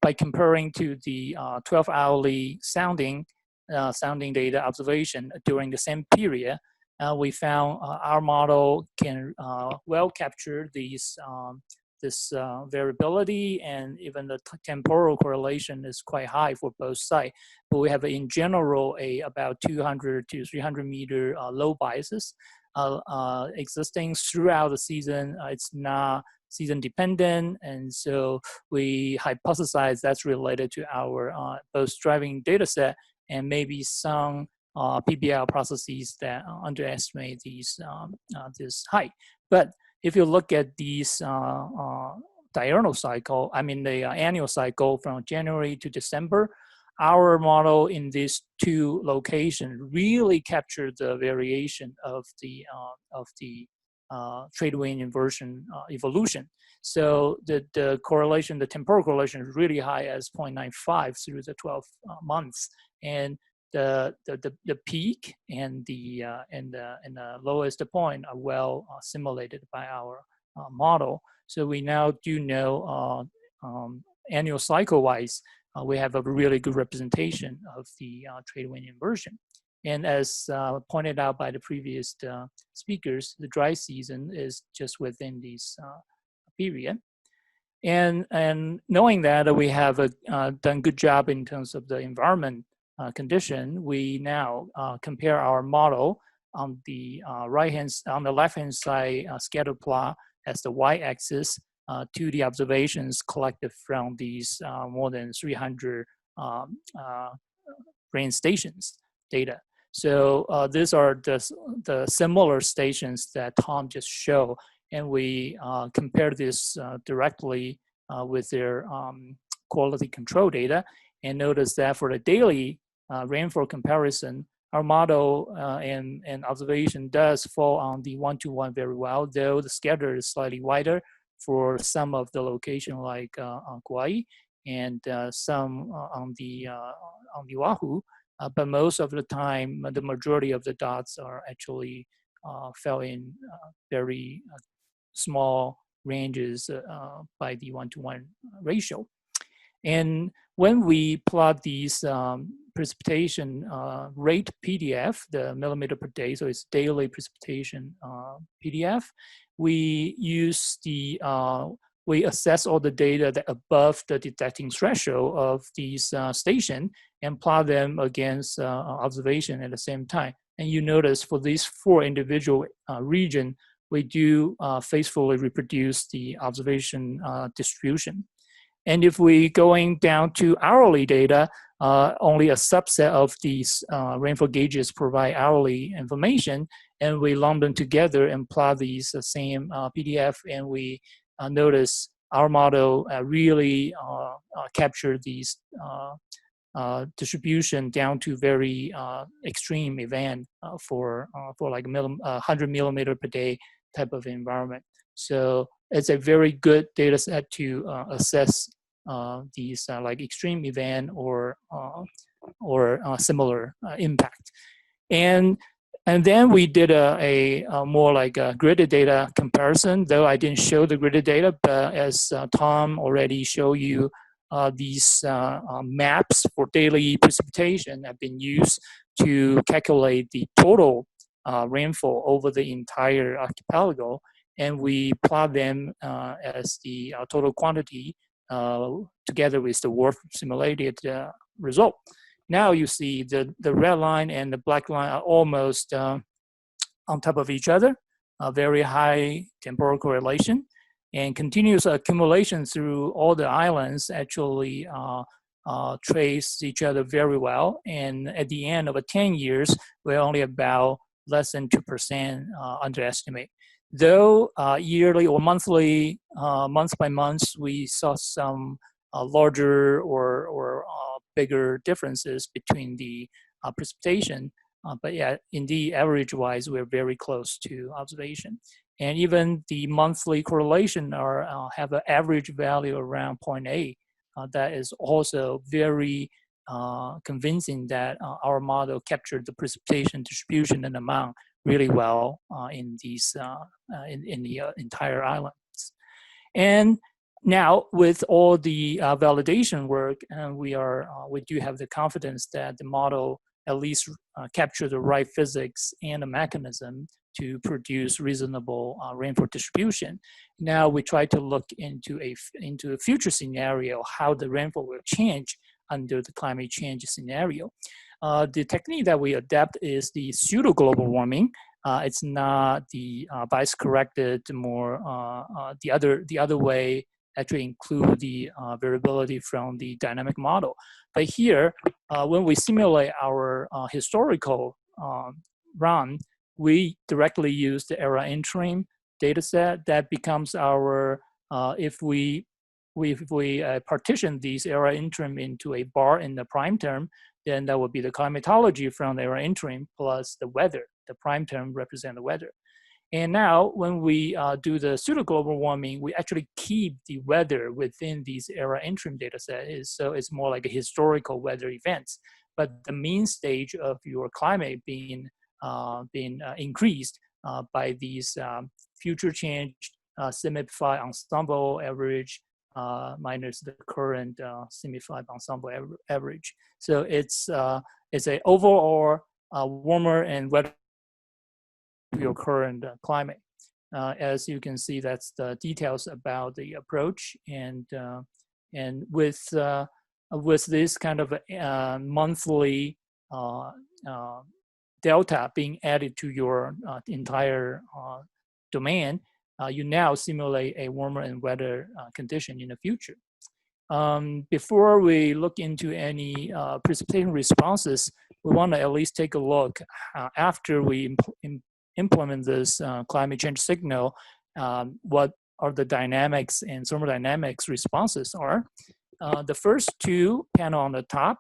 by comparing to the 12-hourly sounding data observation during the same period, we found our model can well capture these this variability, and even the temporal correlation is quite high for both sides. But we have in general about 200 to 300 meter low biases existing throughout the season. It's not season dependent, and so we hypothesize that's related to our both driving data set and maybe some PBL processes that underestimate this height. But if you look at these diurnal cycle, I mean the annual cycle from January to December, our model in these two locations really captured the variation of the trade wind inversion evolution. So the correlation, the temporal correlation is really high as 0.95 through the 12 months, and the peak and the lowest point are well simulated by our model. So we now do know annual cycle-wise, we have a really good representation of the trade wind inversion. And as pointed out by the previous speakers, the dry season is just within this period. And knowing that we have done a good job in terms of the environment condition, we now compare our model on the left-hand side scatter plot as the y-axis to the observations collected from these more than 300 rain stations data. So these are the similar stations that Tom just showed, and we compare this directly with their quality control data, and notice that for the daily rainfall comparison, our model and observation does fall on the 1-to-1 very well, though the scatter is slightly wider for some of the location like Kauai and some on the Oahu. But most of the time, the majority of the dots are actually fell in very small ranges by the 1-to-1 ratio. And when we plot these precipitation rate PDF, the millimeter per day, so it's daily precipitation PDF, we use we assess all the data that above the detecting threshold of these station and plot them against observation at the same time. And you notice for these 4 individual regions, we do faithfully reproduce the observation distribution. And if we going down to hourly data, only a subset of these rainfall gauges provide hourly information, and we lump them together and plot these same PDF, and we notice our model really captured these distribution down to very extreme event for like 100 millimeter per day type of environment. So it's a very good data set to assess these like extreme event or similar impact. And then we did a more like a gridded data comparison, though I didn't show the gridded data, but as Tom already showed you, these maps for daily precipitation have been used to calculate the total rainfall over the entire archipelago, and we plot them as the total quantity together with the WRF simulated result. Now you see the red line and the black line are almost on top of each other, a very high temporal correlation, and continuous accumulation through all the islands actually trace each other very well. And at the end of 10 years, we're only about less than 2% underestimate. Though yearly or monthly, month by month, we saw some larger or bigger differences between the precipitation. But yeah, indeed, average-wise, we're very close to observation. And even the monthly correlation have an average value around 0.8 that is also very convincing that our model captured the precipitation distribution and amount really well in these in the entire islands. And now, with all the validation work, we do have the confidence that the model at least capture the right physics and the mechanism to produce reasonable rainfall distribution. Now we try to look into a future scenario, how the rainfall will change under the climate change scenario. The technique that we adapt is the pseudo global warming. It's not the bias corrected, more the other way actually include the variability from the dynamic model. But here, when we simulate our historical run, we directly use the era interim data set that becomes our, if we partition these era interim into a bar in the prime term, then that would be the climatology from the era interim plus the weather. The prime term represent the weather. And now when we do the pseudo global warming, we actually keep the weather within these era interim data set. So it's more like a historical weather events. But the mean stage of your climate being increased by these future change semi-five ensemble average minus the current semi-five ensemble average. So it's a overall warmer and wetter your current climate. As you can see, that's the details about the approach, and with this kind of monthly delta being added to your entire domain, you now simulate a warmer and wetter condition in the future. Before we look into any precipitation responses, we want to at least take a look after we implement this climate change signal, what are the dynamics and thermodynamics responses are. The first two panel on the top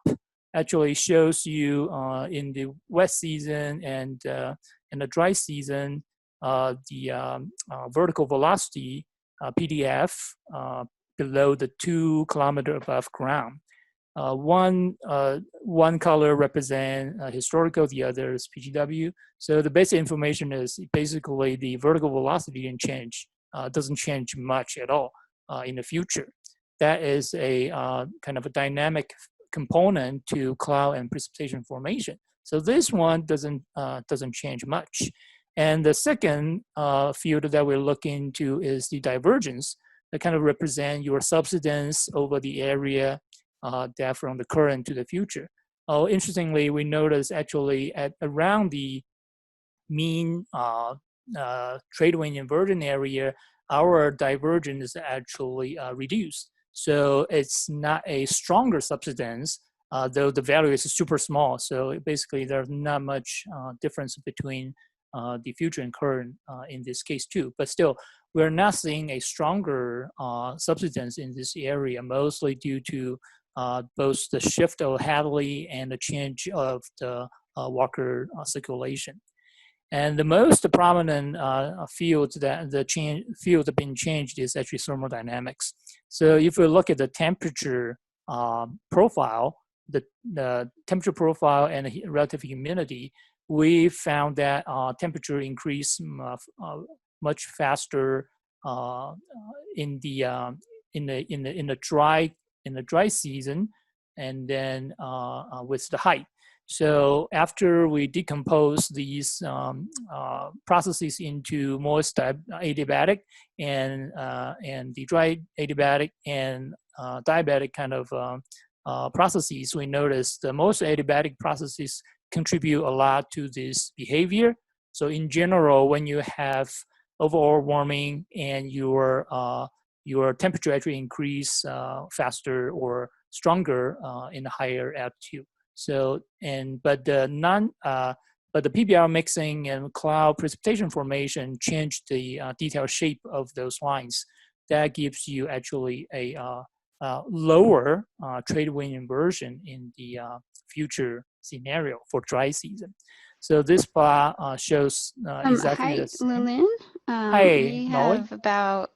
actually shows you in the wet season and in the dry season, the vertical velocity PDF below the 2 kilometer above ground. One color represent historical, the other is PGW. So the basic information is basically the vertical velocity didn't change, doesn't change much at all in the future. That is a kind of a dynamic component to cloud and precipitation formation. So this one doesn't change much. And the second field that we're looking into is the divergence that kind of represent your subsidence over the area that from the current to the future. Interestingly, we notice actually at around the mean trade wind inversion area, our divergence is actually reduced. So it's not a stronger subsidence, though the value is super small. So basically there's not much difference between the future and current in this case too. But still, we're not seeing a stronger subsidence in this area, mostly due to both the shift of Hadley and the change of the Walker circulation. And the most prominent field that field being changed is actually thermodynamics. So if we look at the temperature profile, the temperature profile and the relative humidity, we found that temperature increase much faster in the dry season, and then with the height. So after we decompose these processes into moist adiabatic and the dry adiabatic and diabatic kind of processes, we notice the most adiabatic processes contribute a lot to this behavior. So in general, when you have overall warming and your temperature actually increase faster or stronger in a higher altitude. So but the PBR mixing and cloud precipitation formation changed the detailed shape of those lines. That gives you actually a lower trade wind inversion in the future scenario for dry season. So this plot shows exactly hi, the same. Lulin. Hi, we Molly. have about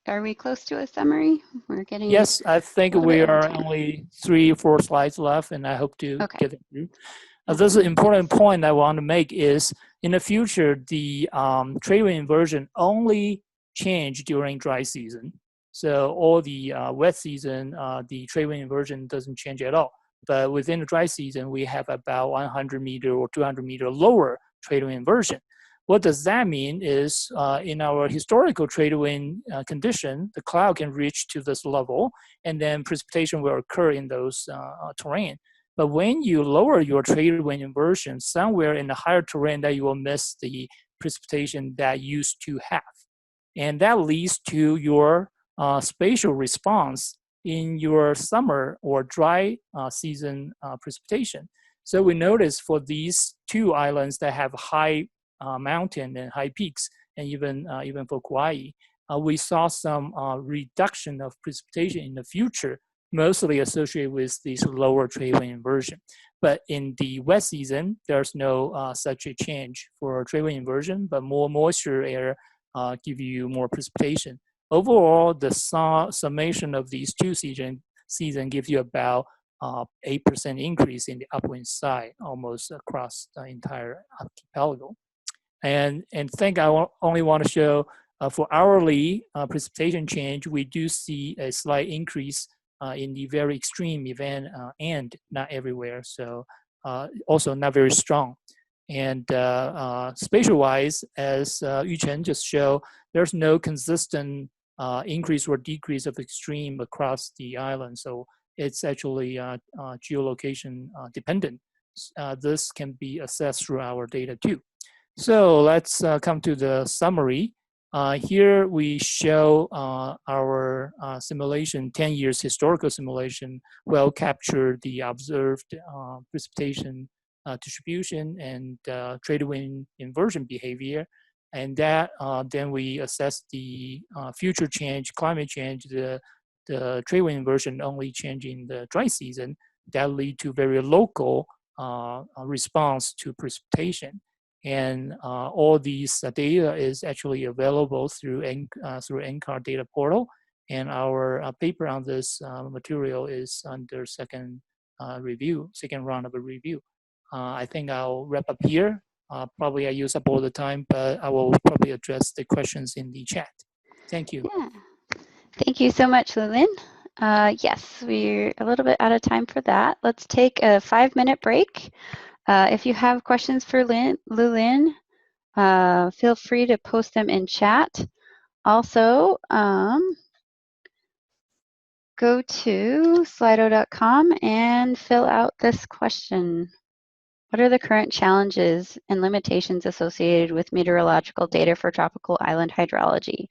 are we close to a summary? We're getting Yes, I think a little we bit over are time. only 3 or 4 slides left, and I hope to Okay. get it through. This is an important point I want to make is in the future, the trade wind inversion only change during dry season. So all the wet season, the trade wind inversion doesn't change at all. But within the dry season, we have about 100 meter or 200 meter lower trade wind inversion. What does that mean is in our historical trade wind condition, the cloud can reach to this level, and then precipitation will occur in those terrain. But when you lower your trade wind inversion somewhere in the higher terrain, that you will miss the precipitation that used to have. And that leads to your spatial response in your summer or dry season precipitation. So we notice for these two islands that have high mountain and high peaks, and even for Kauai, we saw some reduction of precipitation in the future, mostly associated with this lower trade wind inversion. But in the wet season, there's no such a change for trade wind inversion, but more moisture air give you more precipitation. Overall, the summation of these two season gives you about 8% increase in the upwind side, almost across the entire archipelago. And think I only want to show for hourly precipitation change, we do see a slight increase in the very extreme event and not everywhere. So also not very strong. And spatial-wise, as Yuchen just showed, there's no consistent increase or decrease of extreme across the island. So it's actually geolocation dependent. This can be assessed through our data too. So let's come to the summary. Here we show our simulation, 10 years historical simulation, will capture the observed precipitation distribution and trade wind inversion behavior. And that then we assess the future change, climate change, the trade wind inversion only changing the dry season that lead to very local response to precipitation. And all these data is actually available through NCAR data portal. And our paper on this material is under second round of a review. I think I'll wrap up here. Probably I use up all the time, but I will probably address the questions in the chat. Thank you. Yeah. Thank you so much, Lulin. Yes, we're a little bit out of time for that. Let's take a 5-minute break. If you have questions for Lulin, feel free to post them in chat. Also, go to slido.com and fill out this question. What are the current challenges and limitations associated with meteorological data for tropical island hydrology?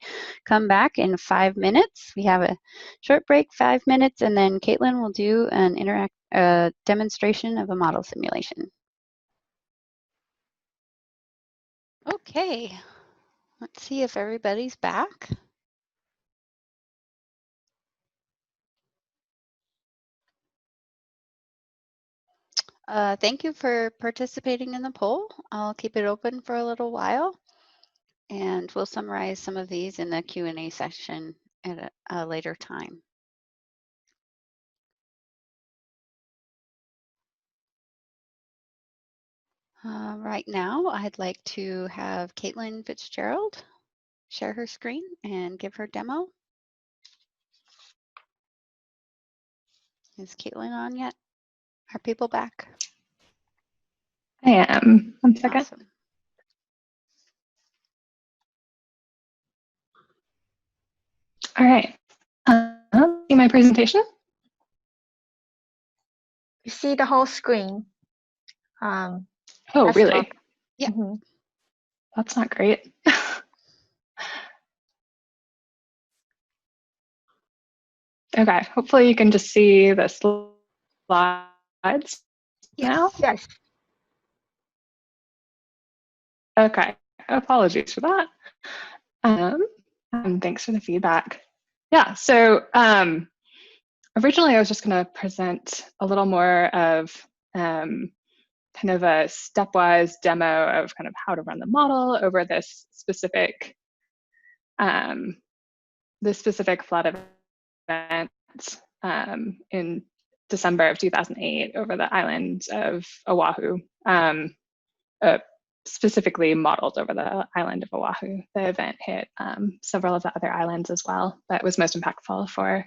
Come back in 5 minutes. We have a short break, 5 minutes, and then Caitlin will do an demonstration of a model simulation. Okay, let's see if everybody's back. Thank you for participating in the poll. I'll keep it open for a little while, and we'll summarize some of these in the Q&A session at a later time. Right now, I'd like to have Caitlin Fitzgerald share her screen and give her demo. Is Caitlin on yet? Are people back? I am. 1 second. Awesome. All right. See my presentation? You see the whole screen. Oh, really? Yeah. That's not great. Okay, hopefully you can just see the slides now. Yes. Okay, apologies for that. And thanks for the feedback. Yeah, so originally I was just going to present a little more of kind of a stepwise demo of kind of how to run the model over this specific this specific flood event in December of 2008 over the island of Oahu, specifically modeled over the island of Oahu. The event hit several of the other islands as well, but was most impactful for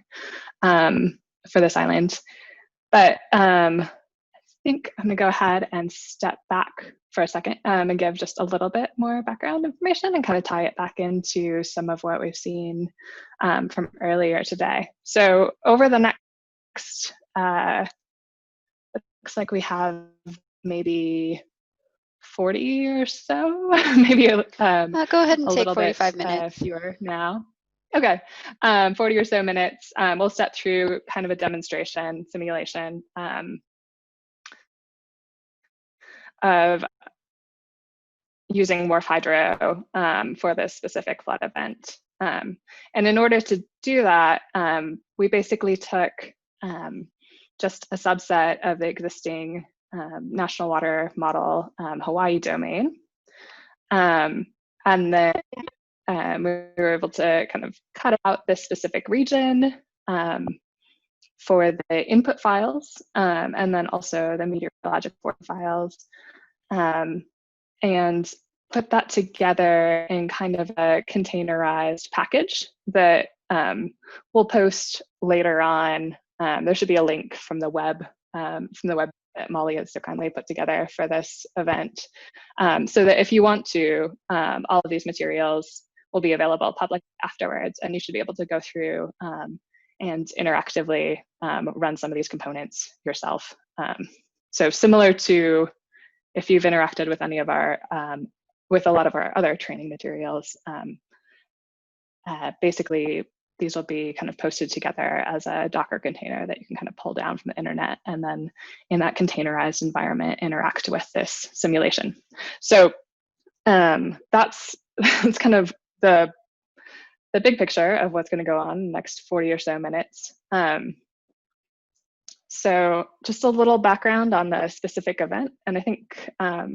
this island. But I think I'm gonna go ahead and step back for a second and give just a little bit more background information and kind of tie it back into some of what we've seen from earlier today. So over the next, looks like we have maybe 40 or so, maybe go ahead and a take little 45 bit minutes. Fewer now. Okay, 40 or so minutes. We'll step through kind of a demonstration simulation of using WRF-Hydro for this specific flood event. And in order to do that, we basically took just a subset of the existing National Water Model Hawaii domain. And then we were able to kind of cut out this specific region for the input files, and then also the meteorologic files, and put that together in kind of a containerized package that we'll post later on. There should be a link from the web that Molly has so kindly put together for this event, so that if you want to, all of these materials will be available public afterwards, and you should be able to go through and interactively run some of these components yourself. So similar to if you've interacted with any of our, with a lot of our other training materials, basically these will be kind of posted together as a Docker container that you can kind of pull down from the internet, and then in that containerized environment interact with this simulation. So that's kind of the big picture of what's going to go on in the next 40 or so minutes. So just a little background on the specific event. And I think, yeah,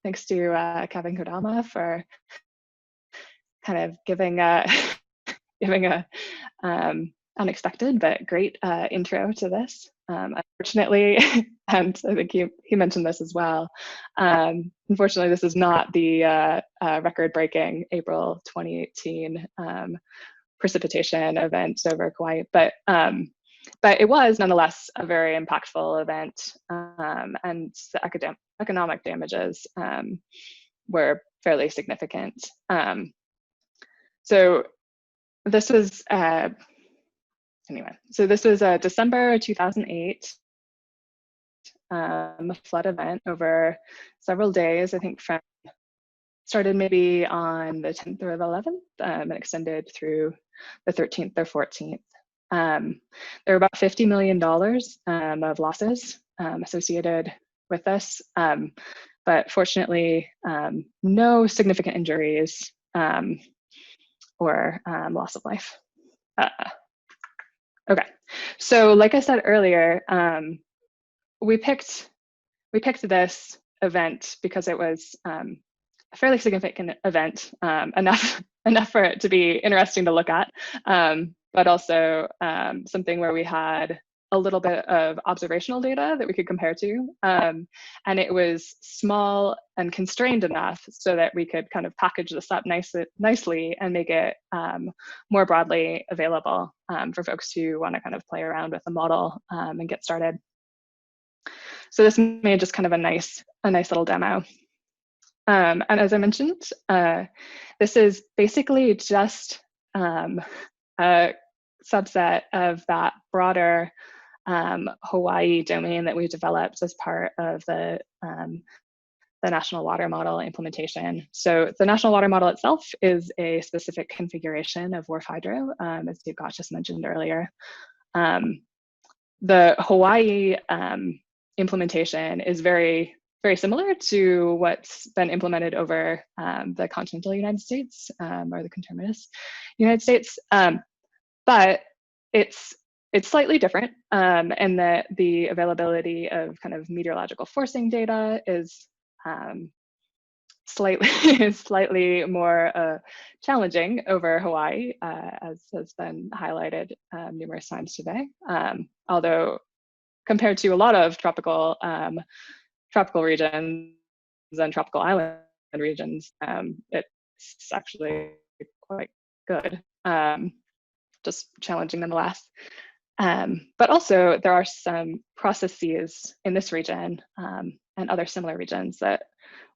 thanks to Kevin Kodama for kind of giving a unexpected but great intro to this. Unfortunately, and I think he mentioned this as well, unfortunately, this is not the record-breaking April 2018 precipitation event over Kauai, but it was nonetheless a very impactful event, and the economic damages were fairly significant. So this was, anyway, so this was a December 2008 flood event over several days, I think started maybe on the 10th or the 11th and extended through the 13th or 14th. There were about $50 million of losses associated with this, but fortunately, no significant injuries or loss of life. Okay, so like I said earlier, we picked this event because it was a fairly significant event, enough for it to be interesting to look at, but also something where we had a little bit of observational data that we could compare to, and it was small and constrained enough so that we could kind of package this up nicely and make it more broadly available for folks who want to kind of play around with the model and get started. So this made just kind of a nice little demo. And as I mentioned, this is basically just a subset of that broader Hawaii domain that we developed as part of the National Water Model implementation. So the National Water Model itself is a specific configuration of WRF-Hydro, as Steve Gott just mentioned earlier. The Hawaii implementation is very similar to what's been implemented over the continental United States or the conterminous United States, but it's slightly different, and that the availability of kind of meteorological forcing data is slightly more challenging over Hawaii, as has been highlighted numerous times today. Although compared to a lot of tropical regions and tropical island regions, it's actually quite good, just challenging nonetheless. But also there are some processes in this region and other similar regions that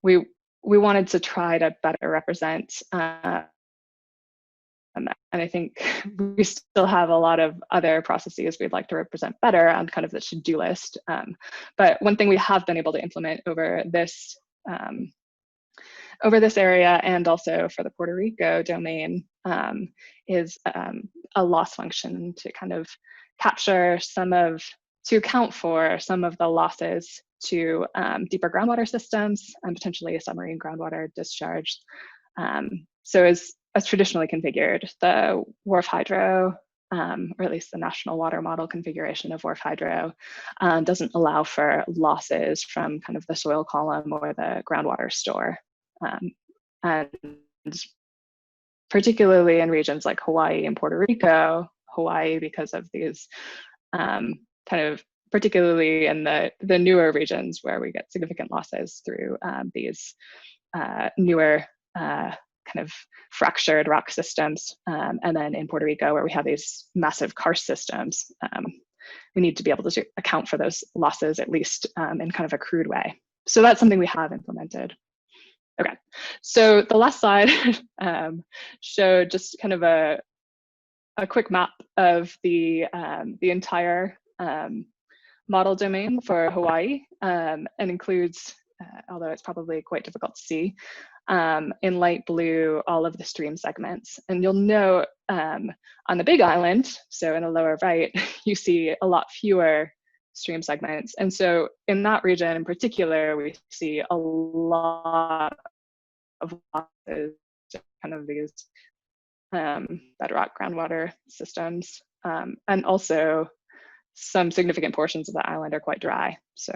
we wanted to try to better represent. And I think we still have a lot of other processes we'd like to represent better on kind of the to-do list. But one thing we have been able to implement over this area and also for the Puerto Rico domain is a loss function to kind of capture to account for some of the losses to deeper groundwater systems and potentially a submarine groundwater discharge. So as traditionally configured, the WRF-Hydro, or at least the national water model configuration of WRF-Hydro, doesn't allow for losses from kind of the soil column or the groundwater store. And particularly in regions like Hawaii and Puerto Rico, Hawaii, because of these kind of particularly in the newer regions where we get significant losses through these newer kind of fractured rock systems. And then in Puerto Rico, where we have these massive karst systems, we need to be able to account for those losses, at least in kind of a crude way. So that's something we have implemented. Okay, so the last slide showed just kind of a quick map of the entire model domain for Hawaii, and includes, although it's probably quite difficult to see, in light blue, all of the stream segments. And you'll note on the Big Island, so in the lower right, you see a lot fewer stream segments. And so in that region in particular, we see a lot of losses to kind of these bedrock groundwater systems. And also some significant portions of the island are quite dry. So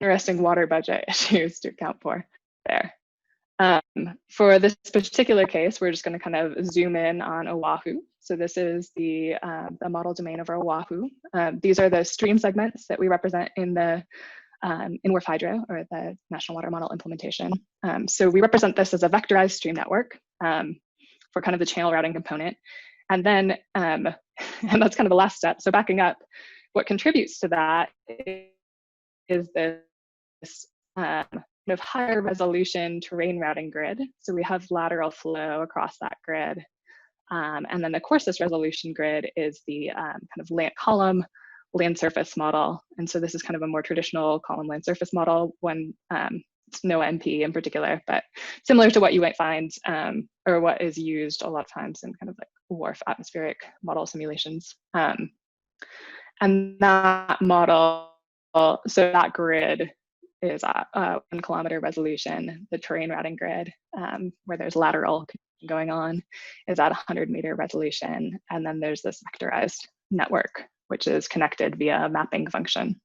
interesting water budget issues to account for there. For this particular case, we're just going to kind of zoom in on Oahu. So this is the model domain over Oahu. These are the stream segments that we represent in the in WRF-Hydro, or the National Water Model implementation. So we represent this as a vectorized stream network for kind of the channel routing component. And then, and that's kind of the last step. So backing up, what contributes to that is this kind of higher resolution terrain routing grid. So we have lateral flow across that grid. And then the coarsest resolution grid is the kind of column land surface model. And so this is kind of a more traditional column land surface model, when it's no MP in particular, but similar to what you might find or what is used a lot of times in kind of like WRF atmospheric model simulations. And that model, so that grid is at 1 kilometer resolution. The terrain routing grid, where there's lateral going on, is at 100-meter resolution. And then there's this vectorized network, which is connected via a mapping function.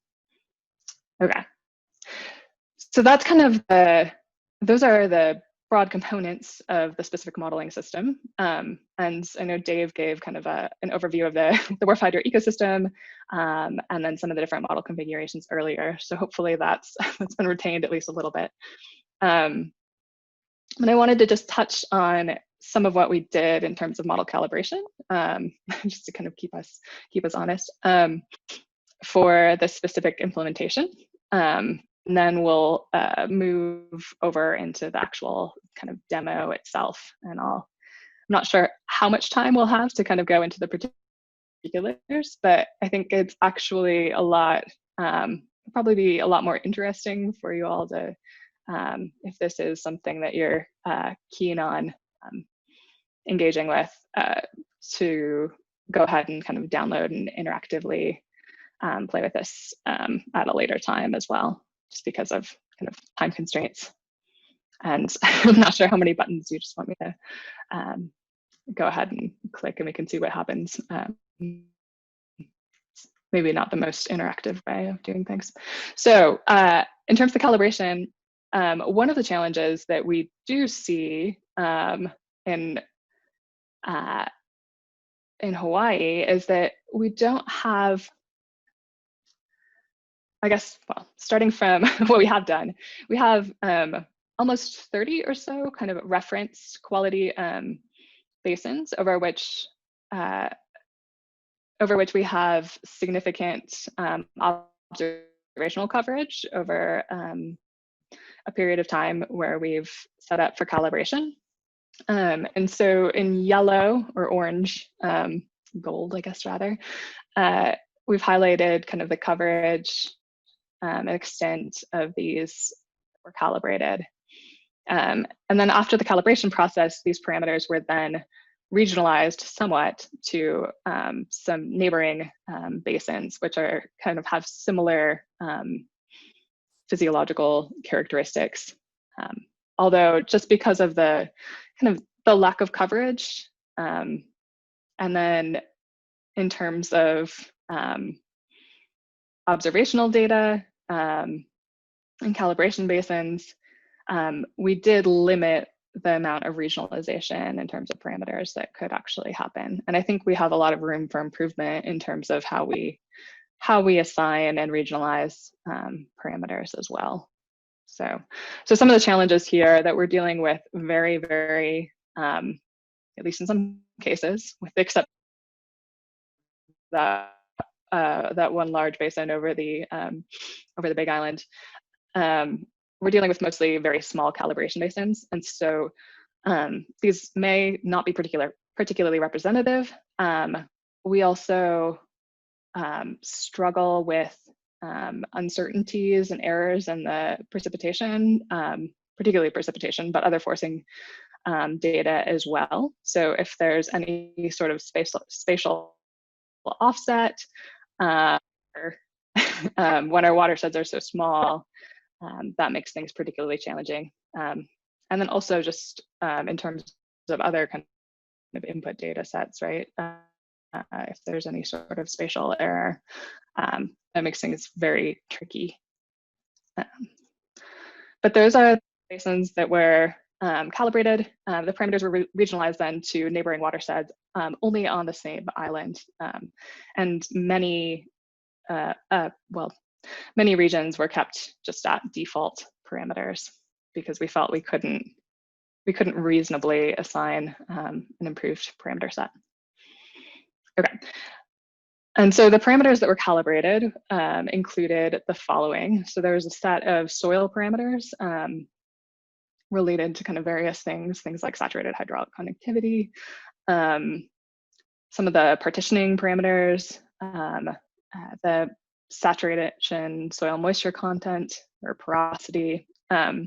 Okay. So that's kind of those are the broad components of the specific modeling system. And I know Dave gave kind of an overview of the WRF-Hydro ecosystem, and then some of the different model configurations earlier. So hopefully that's been retained at least a little bit. And I wanted to just touch on some of what we did in terms of model calibration, just to kind of keep us honest for the specific implementation. And then we'll move over into the actual kind of demo itself. And I'm not sure how much time we'll have to kind of go into the particulars, but I think it's actually a lot, probably be a lot more interesting for you all to, if this is something that you're keen on engaging with, to go ahead and kind of download and interactively play with this at a later time as well, just because of kind of time constraints. And I'm not sure how many buttons you just want me to go ahead and click and we can see what happens. Maybe not the most interactive way of doing things. So in terms of calibration, one of the challenges that we do see in Hawaii is that we don't have, I guess, well, starting from what we have done, we have almost 30 or so kind of reference quality basins over which we have significant observational coverage over a period of time where we've set up for calibration. And so in yellow or orange, gold, I guess rather, we've highlighted kind of the coverage and extent of these that were calibrated. And then after the calibration process, these parameters were then regionalized somewhat to some neighboring basins, which are kind of have similar physiological characteristics. Although just because of the kind of the lack of coverage, and then in terms of observational data and calibration basins, we did limit the amount of regionalization in terms of parameters that could actually happen. And I think we have a lot of room for improvement in terms of how we assign and regionalize parameters as well. So some of the challenges here that we're dealing with very, very, at least in some cases, with the exception that that one large basin over the Big Island, we're dealing with mostly very small calibration basins, and so these may not be particularly representative. We also struggle with uncertainties and errors in the precipitation, particularly precipitation, but other forcing data as well. So if there's any sort of spatial offset, or when our watersheds are so small, that makes things particularly challenging. And then also just in terms of other kind of input data sets, right? If there's any sort of spatial error, that makes things very tricky. But those are basins that were calibrated. The parameters were regionalized then to neighboring watersheds only on the same island. And many, many regions were kept just at default parameters because we felt we couldn't reasonably assign an improved parameter set. Okay. And so the parameters that were calibrated included the following. So there was a set of soil parameters related to kind of various things like saturated hydraulic conductivity, some of the partitioning parameters, the saturation soil moisture content or porosity, a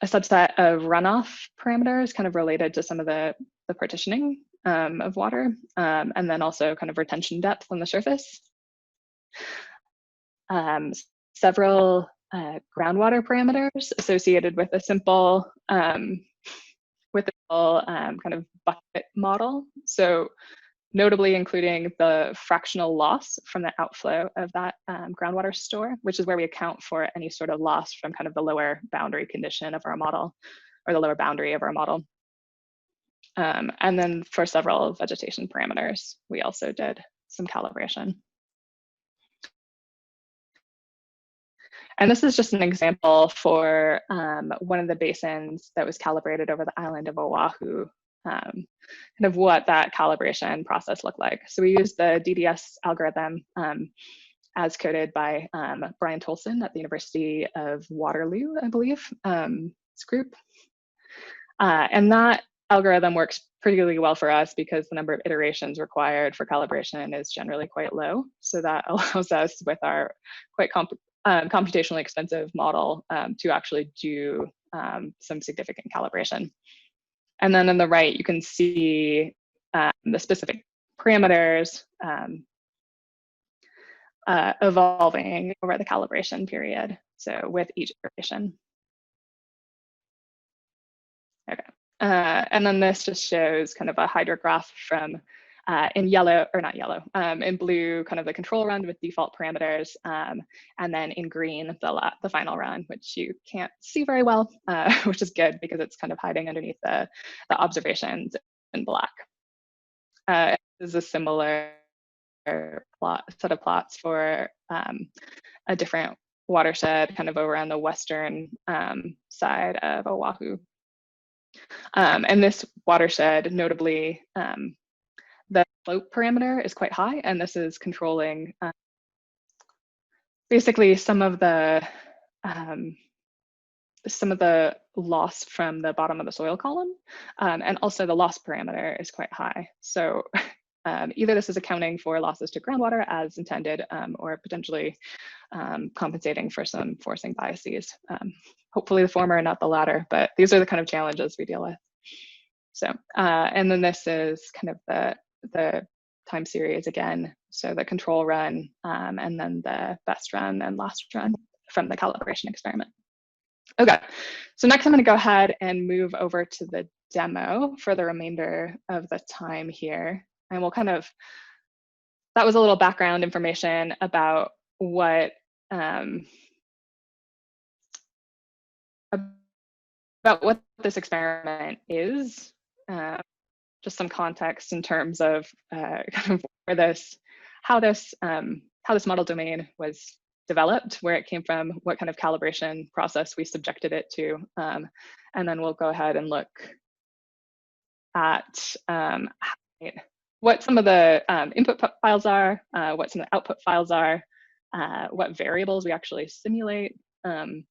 subset of runoff parameters kind of related to some of the partitioning of water, and then also kind of retention depth on the surface. Several groundwater parameters associated with a simple kind of bucket model. So notably including the fractional loss from the outflow of that groundwater store, which is where we account for any sort of loss from kind of the lower boundary condition of our model, or the lower boundary of our model. And then for several vegetation parameters, we also did some calibration. And this is just an example for one of the basins that was calibrated over the island of Oahu, kind of what that calibration process looked like. So we used the DDS algorithm as coded by Brian Tolson at the University of Waterloo, I believe, this group. And that algorithm works particularly well for us because the number of iterations required for calibration is generally quite low. So that allows us, with our quite computationally expensive model, to actually do some significant calibration. And then on the right, you can see the specific parameters evolving over the calibration period. So with each iteration. Okay. And then this just shows kind of a hydrograph from in yellow, or not yellow, in blue, kind of the control run with default parameters, and then in green, the final run, which you can't see very well, which is good because it's kind of hiding underneath the observations in black. This is a similar set of plots for a different watershed kind of over on the western side of Oahu. And this watershed, notably, the slope parameter is quite high, and this is controlling basically some of the loss from the bottom of the soil column, and also the loss parameter is quite high. So either this is accounting for losses to groundwater as intended, or potentially compensating for some forcing biases. Hopefully the former and not the latter, but these are the kind of challenges we deal with. So, and then this is kind of the time series again. So the control run, and then the best run and last run from the calibration experiment. Okay, so next I'm going to go ahead and move over to the demo for the remainder of the time here. And we'll kind of, that was a little background information about what this experiment is. Just some context in terms of kind of where this, how this model domain was developed, where it came from, what kind of calibration process we subjected it to, and then we'll go ahead and look at what some of the input files are, what some of the output files are, what variables we actually simulate, and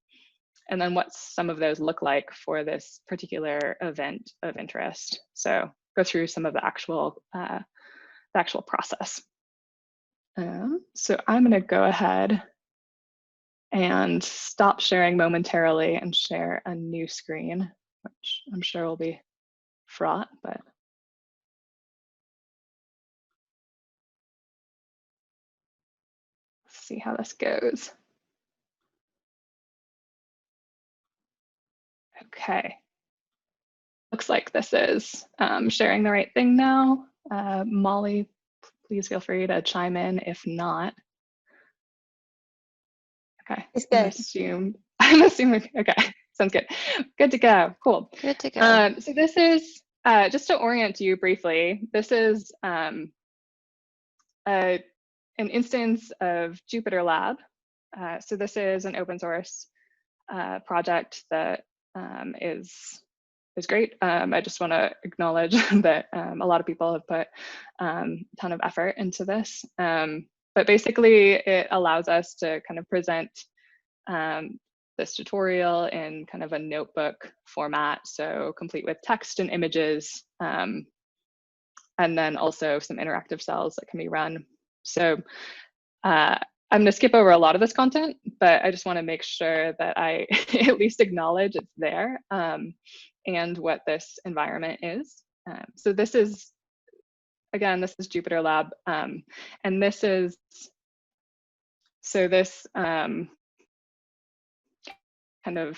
then what some of those look like for this particular event of interest. So go through some of the actual process. So I'm going to go ahead and stop sharing momentarily and share a new screen, which I'm sure will be fraught, but let's see how this goes. Okay. Looks like this is sharing the right thing now. Molly, please feel free to chime in if not. Okay. It's good. I'm assuming, okay, sounds good. Good to go, cool. Good to go. So this is, just to orient you briefly, this is an instance of Jupyter Lab. So this is an open source project that is great. I just want to acknowledge that a lot of people have put a ton of effort into this. But basically, it allows us to kind of present this tutorial in kind of a notebook format, so complete with text and images, and then also some interactive cells that can be run. So I'm going to skip over a lot of this content, but I just want to make sure that I at least acknowledge it's there, and what this environment is. So this is, again, this is Jupyter Lab, and this is, so this kind of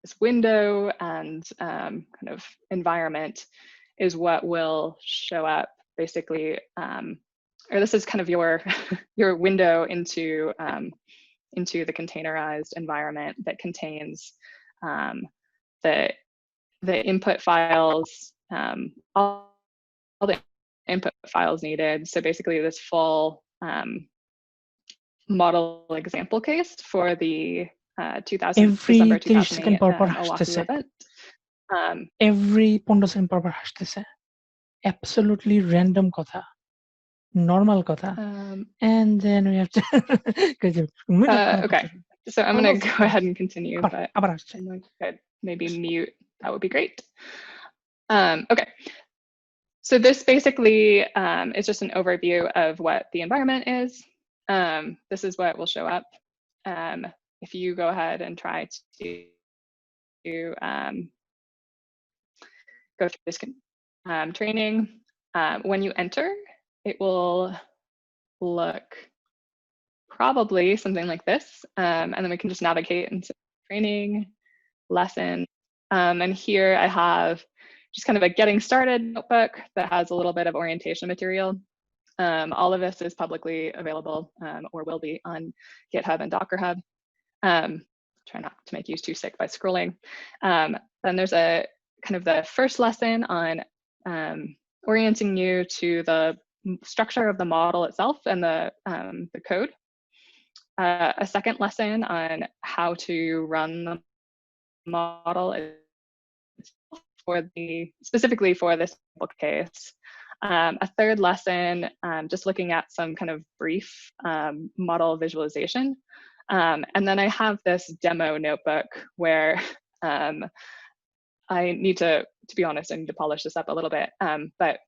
this window and kind of environment is what will show up basically, or this is kind of your your window into the containerized environment that contains the input files, all the input files needed. So basically this full model example case for the December 2008 Oahu event. Every 15 second পর হাসতেছে, absolutely random কথা, normal কথা, and then we have to okay, so I'm going to go ahead and continue, but I'd maybe mute. That would be great. Okay, so this basically is just an overview of what the environment is. This is what will show up. If you go ahead and try to go through this training, when you enter, it will look probably something like this, and then we can just navigate into training, lesson, and here I have just kind of a getting started notebook that has a little bit of orientation material. All of this is publicly available or will be on GitHub and Docker Hub. Try not to make you too sick by scrolling. Then there's a kind of the first lesson on orienting you to the structure of the model itself and the code. A second lesson on how to run the model specifically for this case. A third lesson, just looking at some kind of brief model visualization. And then I have this demo notebook where I need to be honest, I need to polish this up a little bit. But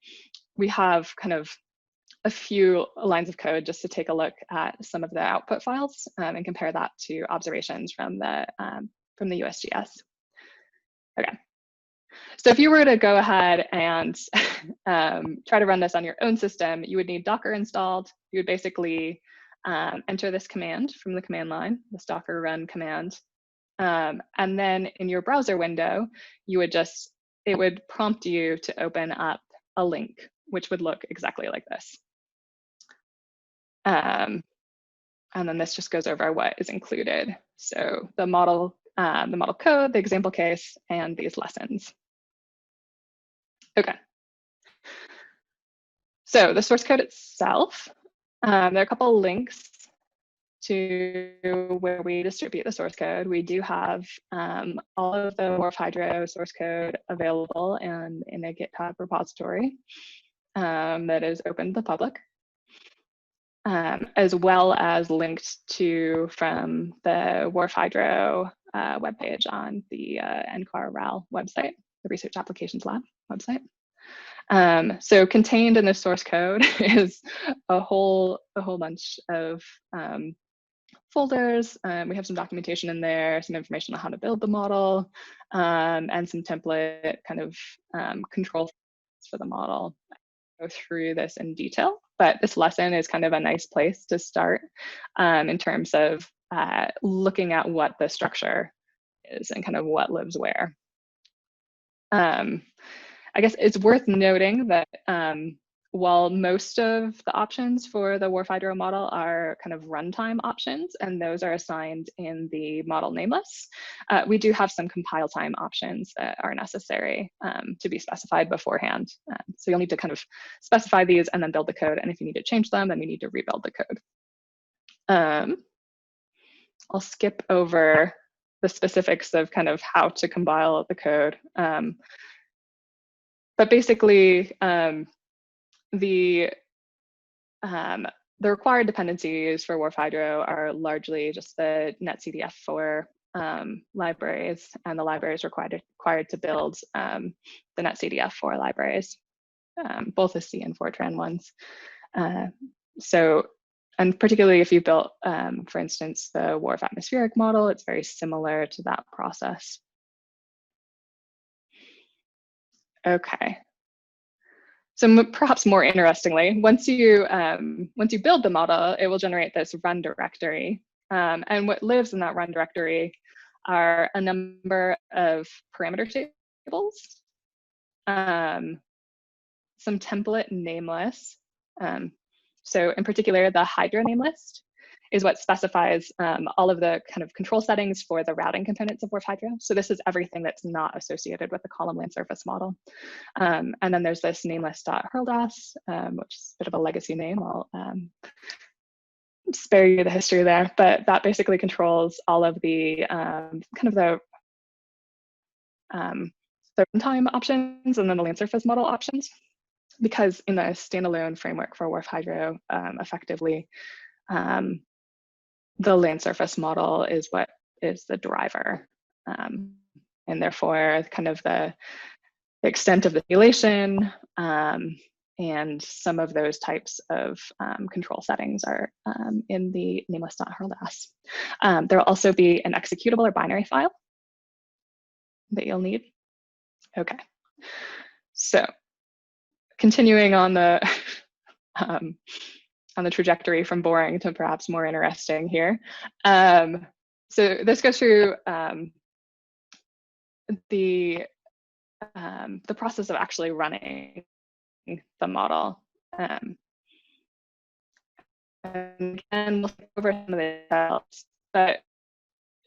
we have kind of a few lines of code just to take a look at some of the output files and compare that to observations from the USGS. Okay. So if you were to go ahead and try to run this on your own system, you would need Docker installed. You would basically enter this command from the command line, this Docker run command. And then in your browser window, it would prompt you to open up a link, which would look exactly like this. And then this just goes over what is included. So the model code, the example case, and these lessons. Okay. So the source code itself, there are a couple of links to where we distribute the source code. We do have all of the WRF-Hydro source code available and in a GitHub repository that is open to the public, as well as linked to from the WRF-Hydro webpage on the NCAR RAL website, the Research Applications Lab website. So contained in the source code is a whole bunch of folders. We have some documentation in there, some information on how to build the model, and some template kind of control for the model. I'll go through this in detail, but this lesson is kind of a nice place to start in terms of looking at what the structure is and kind of what lives where. I guess it's worth noting that while most of the options for the WRF-Hydro model are kind of runtime options, and those are assigned in the model name lists, we do have some compile time options that are necessary to be specified beforehand. So you'll need to kind of specify these and then build the code. And if you need to change them, then you need to rebuild the code. I'll skip over the specifics of kind of how to compile the code. But basically, the required dependencies for WRF-Hydro are largely just the netcdf4 libraries, and the libraries required to build the netcdf4 libraries, both the C and Fortran ones. And particularly if you built, for instance, the WRF atmospheric model, it's very similar to that process. Okay. So perhaps more interestingly, once you build the model, it will generate this run directory. And what lives in that run directory are a number of parameter tables, some template name lists. So in particular, the Hydro name list is what specifies all of the kind of control settings for the routing components of WRF-Hydro. So this is everything that's not associated with the column land surface model. And then there's this nameless.hurldas, which is a bit of a legacy name. I'll spare you the history there, but that basically controls all of the kind of the runtime options and then the land surface model options. Because in the standalone framework for WRF-Hydro, effectively, the land surface model is what is the driver. And therefore, kind of the extent of the simulation and some of those types of control settings are in the nameless.hurldas. There will also be an executable or binary file that you'll need. Okay, so continuing on the trajectory from boring to perhaps more interesting here. So this goes through the the process of actually running the model. And again, we'll go over some of the details, but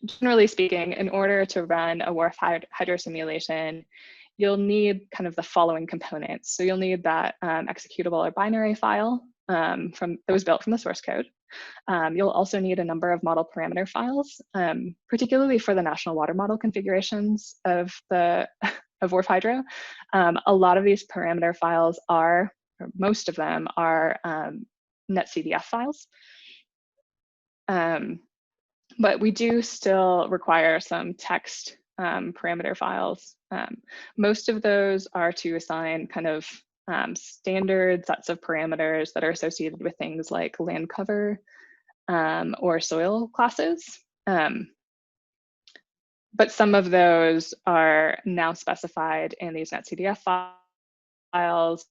generally speaking, in order to run a WRF-Hydro simulation, you'll need kind of the following components. So you'll need that executable or binary file that was built from the source code. You'll also need a number of model parameter files, particularly for the national water model configurations of WRF-Hydro. A lot of these parameter files are, or most of them are NetCDF files. But we do still require some text parameter files. Most of those are to assign kind of standard sets of parameters that are associated with things like land cover or soil classes. But some of those are now specified in these NetCDF files,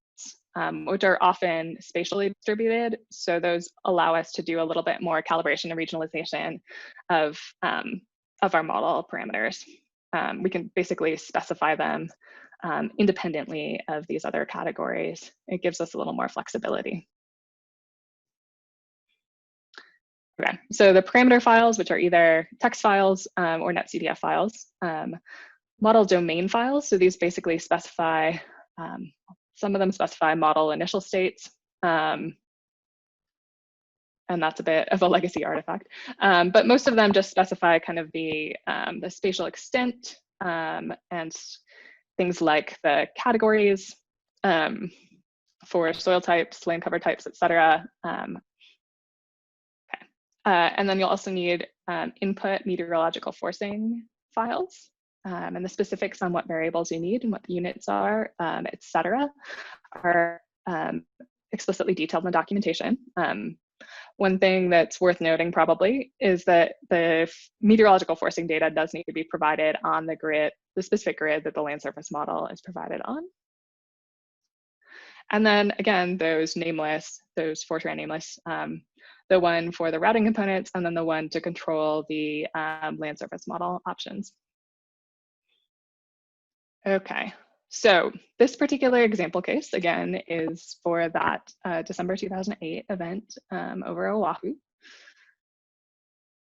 which are often spatially distributed. So those allow us to do a little bit more calibration and regionalization of our model parameters. We can basically specify them independently of these other categories. It gives us a little more flexibility. Okay, so the parameter files, which are either text files or NetCDF files, model domain files. So these basically specify, some of them specify model initial states, and that's a bit of a legacy artifact. But most of them just specify kind of the spatial extent and things like the categories for soil types, land cover types, etc. And then you'll also need input meteorological forcing files and the specifics on what variables you need and what the units are, etc., are explicitly detailed in the documentation. One thing that's worth noting probably is that the meteorological forcing data does need to be provided on the grid, the specific grid that the land surface model is provided on. And then again, those nameless, those Fortran nameless, the one for the routing components, and then the one to control the land surface model options. Okay, so this particular example case, again, is for that December 2008 event over Oahu.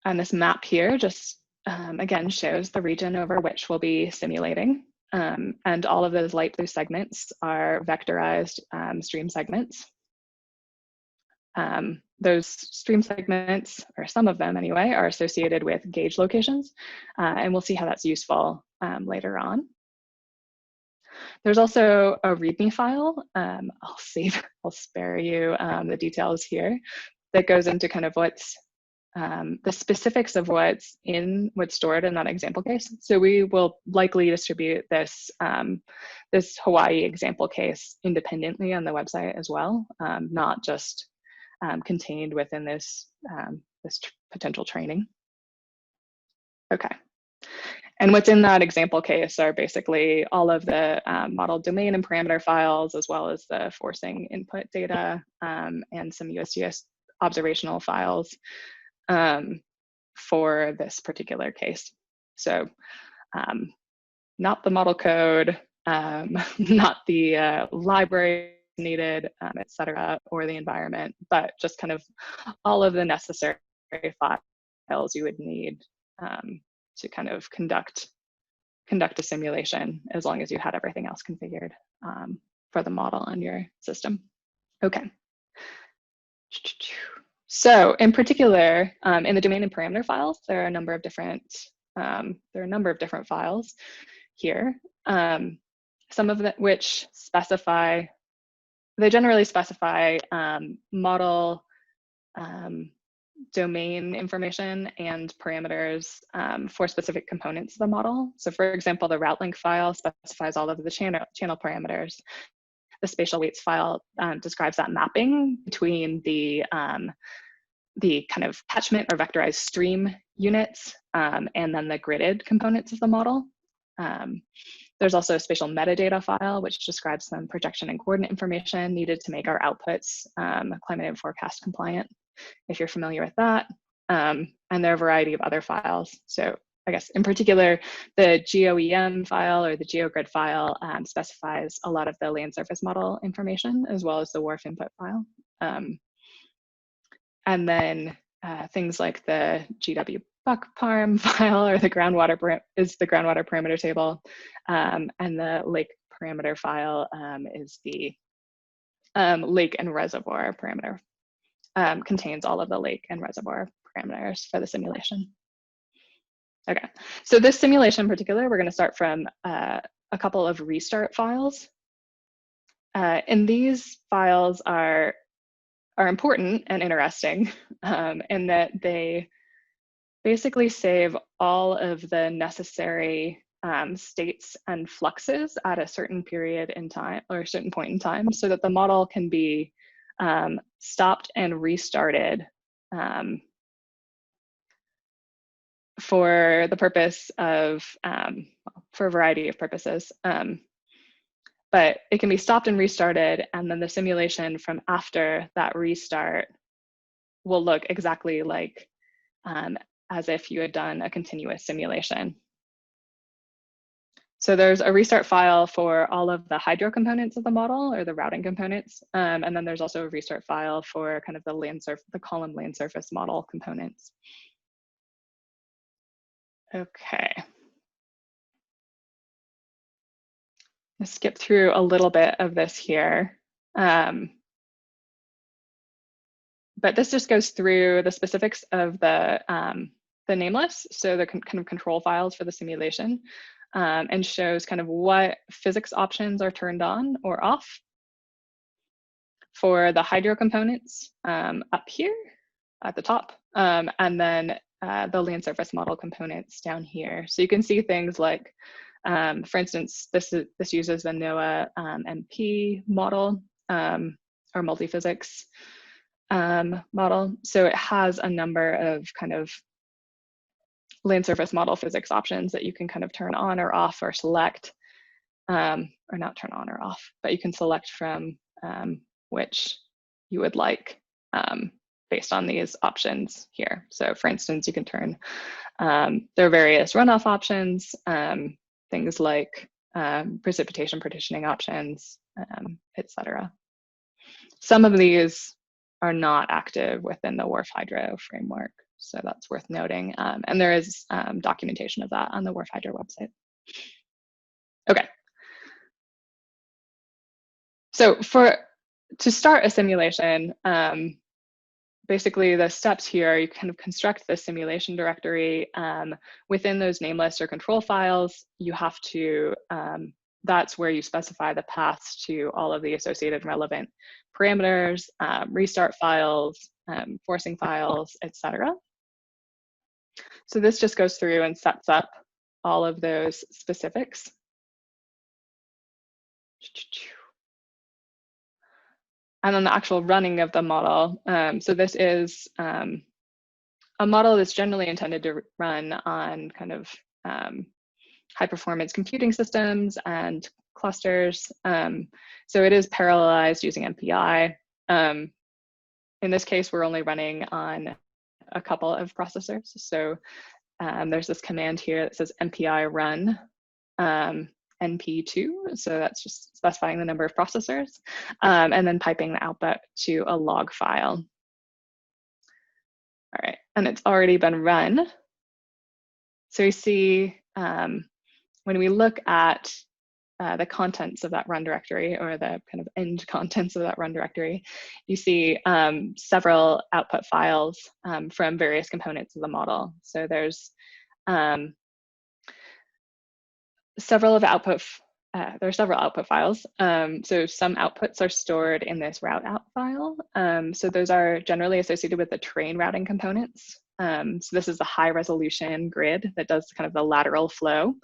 And this map here just, again, shows the region over which we'll be simulating. And all of those light blue segments are vectorized stream segments. Those stream segments, or some of them anyway, are associated with gauge locations, and we'll see how that's useful later on. There's also a README file. I'll spare you the details here, that goes into kind of what's the specifics of what's stored in that example case. So we will likely distribute this this Hawaii example case independently on the website as well, not just contained within this this potential training. Okay. And what's in that example case are basically all of the model domain and parameter files, as well as the forcing input data and some USGS observational files for this particular case. So not the model code, not the library needed, et cetera, or the environment, but just kind of all of the necessary files you would need to kind of conduct a simulation, as long as you had everything else configured for the model on your system. Okay. So in particular, in the domain and parameter files, there are a number of different files here. Some of them which specify, they generally specify model domain information and parameters for specific components of the model. So for example, the route link file specifies all of the channel parameters. The spatial weights file describes that mapping between the kind of catchment or vectorized stream units and then the gridded components of the model. There's also a spatial metadata file, which describes some projection and coordinate information needed to make our outputs climate and forecast compliant, if you're familiar with that. And there are a variety of other files. So I guess in particular, the GeoEM file or the GeoGrid file specifies a lot of the land surface model information as well as the WRF input file. And then things like the GW BuckParm file or the groundwater parameter table, and the lake parameter file is the lake and reservoir parameter. Contains all of the lake and reservoir parameters for the simulation. Okay, so this simulation in particular, we're going to start from a couple of restart files. And these files are important and interesting in that they basically save all of the necessary states and fluxes at a certain period in time or a certain point in time so that the model can be stopped and restarted for the purpose of, for a variety of purposes. But it can be stopped and restarted, and then the simulation from after that restart will look exactly like as if you had done a continuous simulation. So there's a restart file for all of the hydro components of the model or the routing components. And then there's also a restart file for kind of the column land surface model components. Okay. I'll skip through a little bit of this here. But this just goes through the specifics of the nameless, so the kind of control files for the simulation, and shows kind of what physics options are turned on or off for the hydro components up here at the top, and then the land surface model components down here. So you can see things like, for instance, this uses the NOAA MP model or multiphysics model. So it has a number of kind of land surface model physics options that you can kind of turn on or off or select, or not turn on or off, but you can select from which you would like based on these options here. So for instance, you can turn, there are various runoff options, things like precipitation partitioning options, etc. Some of these are not active within the WRF-Hydro framework, so that's worth noting. And there is documentation of that on the WRF-Hydro website. Okay. So to start a simulation, basically the steps here, you kind of construct the simulation directory. Within those nameless or control files, you have to, that's where you specify the paths to all of the associated relevant parameters, restart files, forcing files, etc. So this just goes through and sets up all of those specifics. And then the actual running of the model. So this is a model that's generally intended to run on kind of high performance computing systems and clusters. So it is parallelized using MPI. In this case, we're only running on a couple of processors. So there's this command here that says MPI run NP2. So that's just specifying the number of processors, and then piping the output to a log file. All right, and it's already been run. So we see when we look at the contents of that run directory, or the kind of end contents of that run directory, you see several output files from various components of the model. So there's several output files. So some outputs are stored in this route out file. So those are generally associated with the train routing components. So this is the high resolution grid that does kind of the lateral flow.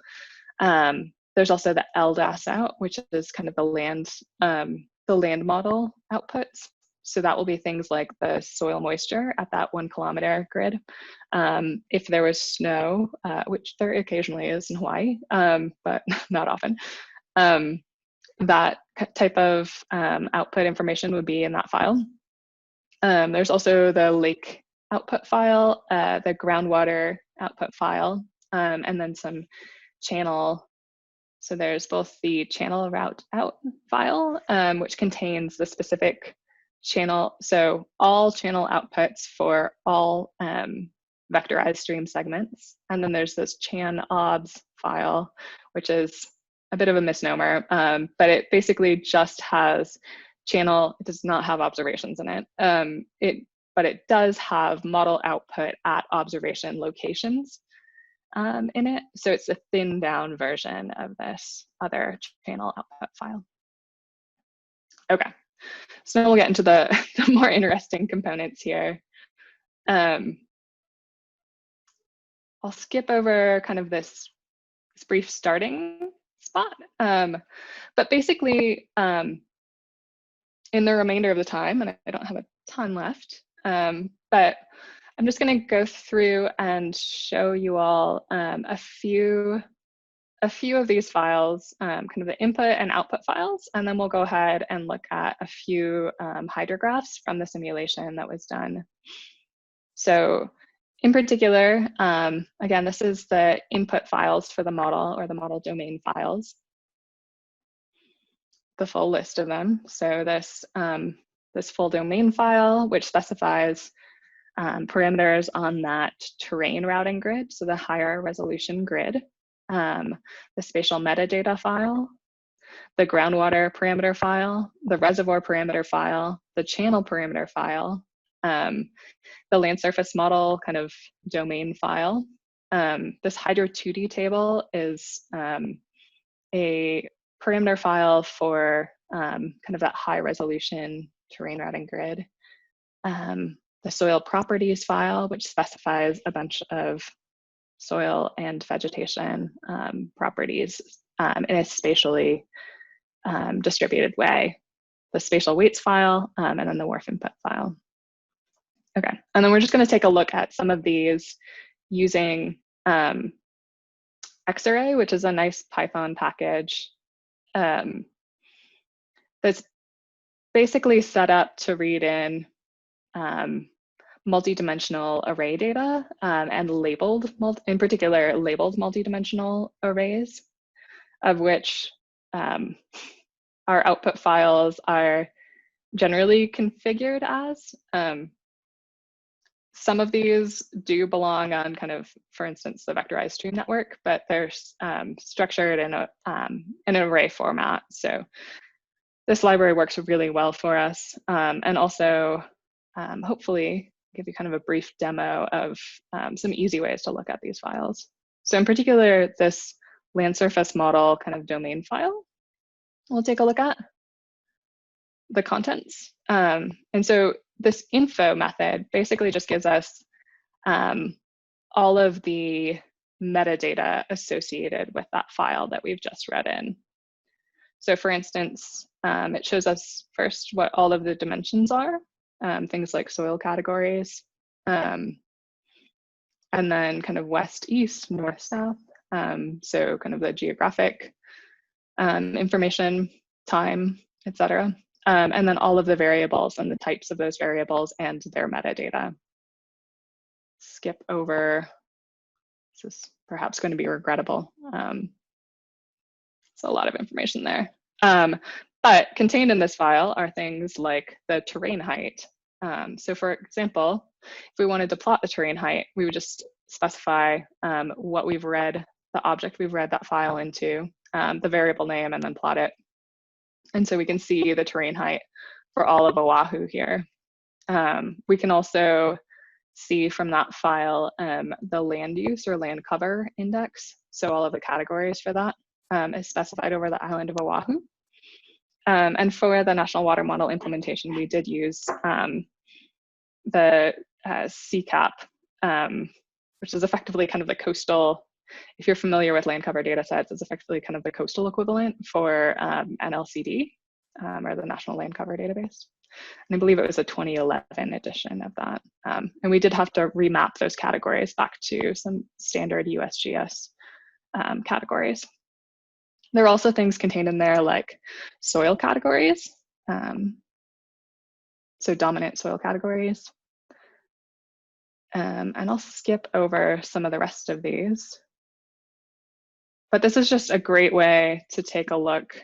There's also the LDAS out, which is kind of the land model outputs. So that will be things like the soil moisture at that 1 kilometer grid. If there was snow, which there occasionally is in Hawaii, but not often, that type of output information would be in that file. There's also the lake output file, the groundwater output file, and then some channel. So there's both the channel route out file, which contains the specific channel. So all channel outputs for all vectorized stream segments. And then there's this chan obs file, which is a bit of a misnomer, but it basically just has channel. It does not have observations in it. But it does have model output at observation locations in it. So it's a thinned down version of this other channel output file. Okay, so now we'll get into the more interesting components here. I'll skip over kind of this brief starting spot. But basically, in the remainder of the time, and I don't have a ton left, but I'm just going to go through and show you all a few of these files, kind of the input and output files, and then we'll go ahead and look at a few hydrographs from the simulation that was done. So in particular, again, this is the input files for the model, or the model domain files, the full list of them. So this, this full domain file, which specifies parameters on that terrain routing grid, so the higher resolution grid, the spatial metadata file, the groundwater parameter file, the reservoir parameter file, the channel parameter file, the land surface model kind of domain file. This Hydro 2D table is a parameter file for kind of that high resolution terrain routing grid. The soil properties file, which specifies a bunch of soil and vegetation properties in a spatially distributed way. The spatial weights file, and then the WRF input file. Okay, and then we're just going to take a look at some of these using Xarray, which is a nice Python package that's basically set up to read in multi-dimensional array data and labeled, in particular, labeled multi-dimensional arrays, of which our output files are generally configured as. Some of these do belong on kind of, for instance, the vectorized stream network, but they're structured in an array format. So this library works really well for us, and also hopefully give you kind of a brief demo of some easy ways to look at these files. So in particular, this land surface model kind of domain file, we'll take a look at the contents. And so this info method basically just gives us all of the metadata associated with that file that we've just read in. So for instance, it shows us first what all of the dimensions are, things like soil categories, and then kind of west, east, north, south. So kind of the geographic information, time, etc. And then all of the variables and the types of those variables and their metadata. Skip over, this is perhaps going to be regrettable. It's a lot of information there. But contained in this file are things like the terrain height. So for example, if we wanted to plot the terrain height, we would just specify what we've read, the object we've read that file into, the variable name, and then plot it. And so we can see the terrain height for all of Oahu here. We can also see from that file the land use or land cover index. So all of the categories for that is specified over the island of Oahu. And for the National Water Model implementation, we did use the CCAP, which is effectively kind of the coastal, if you're familiar with land cover data sets, it's effectively kind of the coastal equivalent for NLCD, or the National Land Cover Database. And I believe it was a 2011 edition of that. And we did have to remap those categories back to some standard USGS categories. There are also things contained in there like soil categories. So dominant soil categories. And I'll skip over some of the rest of these. But this is just a great way to take a look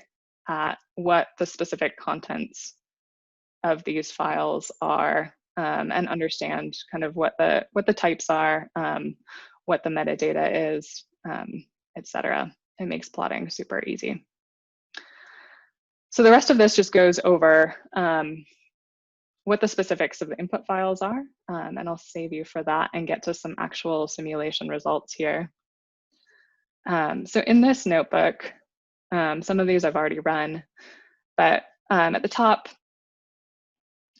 at what the specific contents of these files are, and understand kind of what the types are, what the metadata is, etc. It makes plotting super easy. So the rest of this just goes over what the specifics of the input files are, and I'll save you for that and get to some actual simulation results here. So in this notebook, some of these I've already run, but at the top,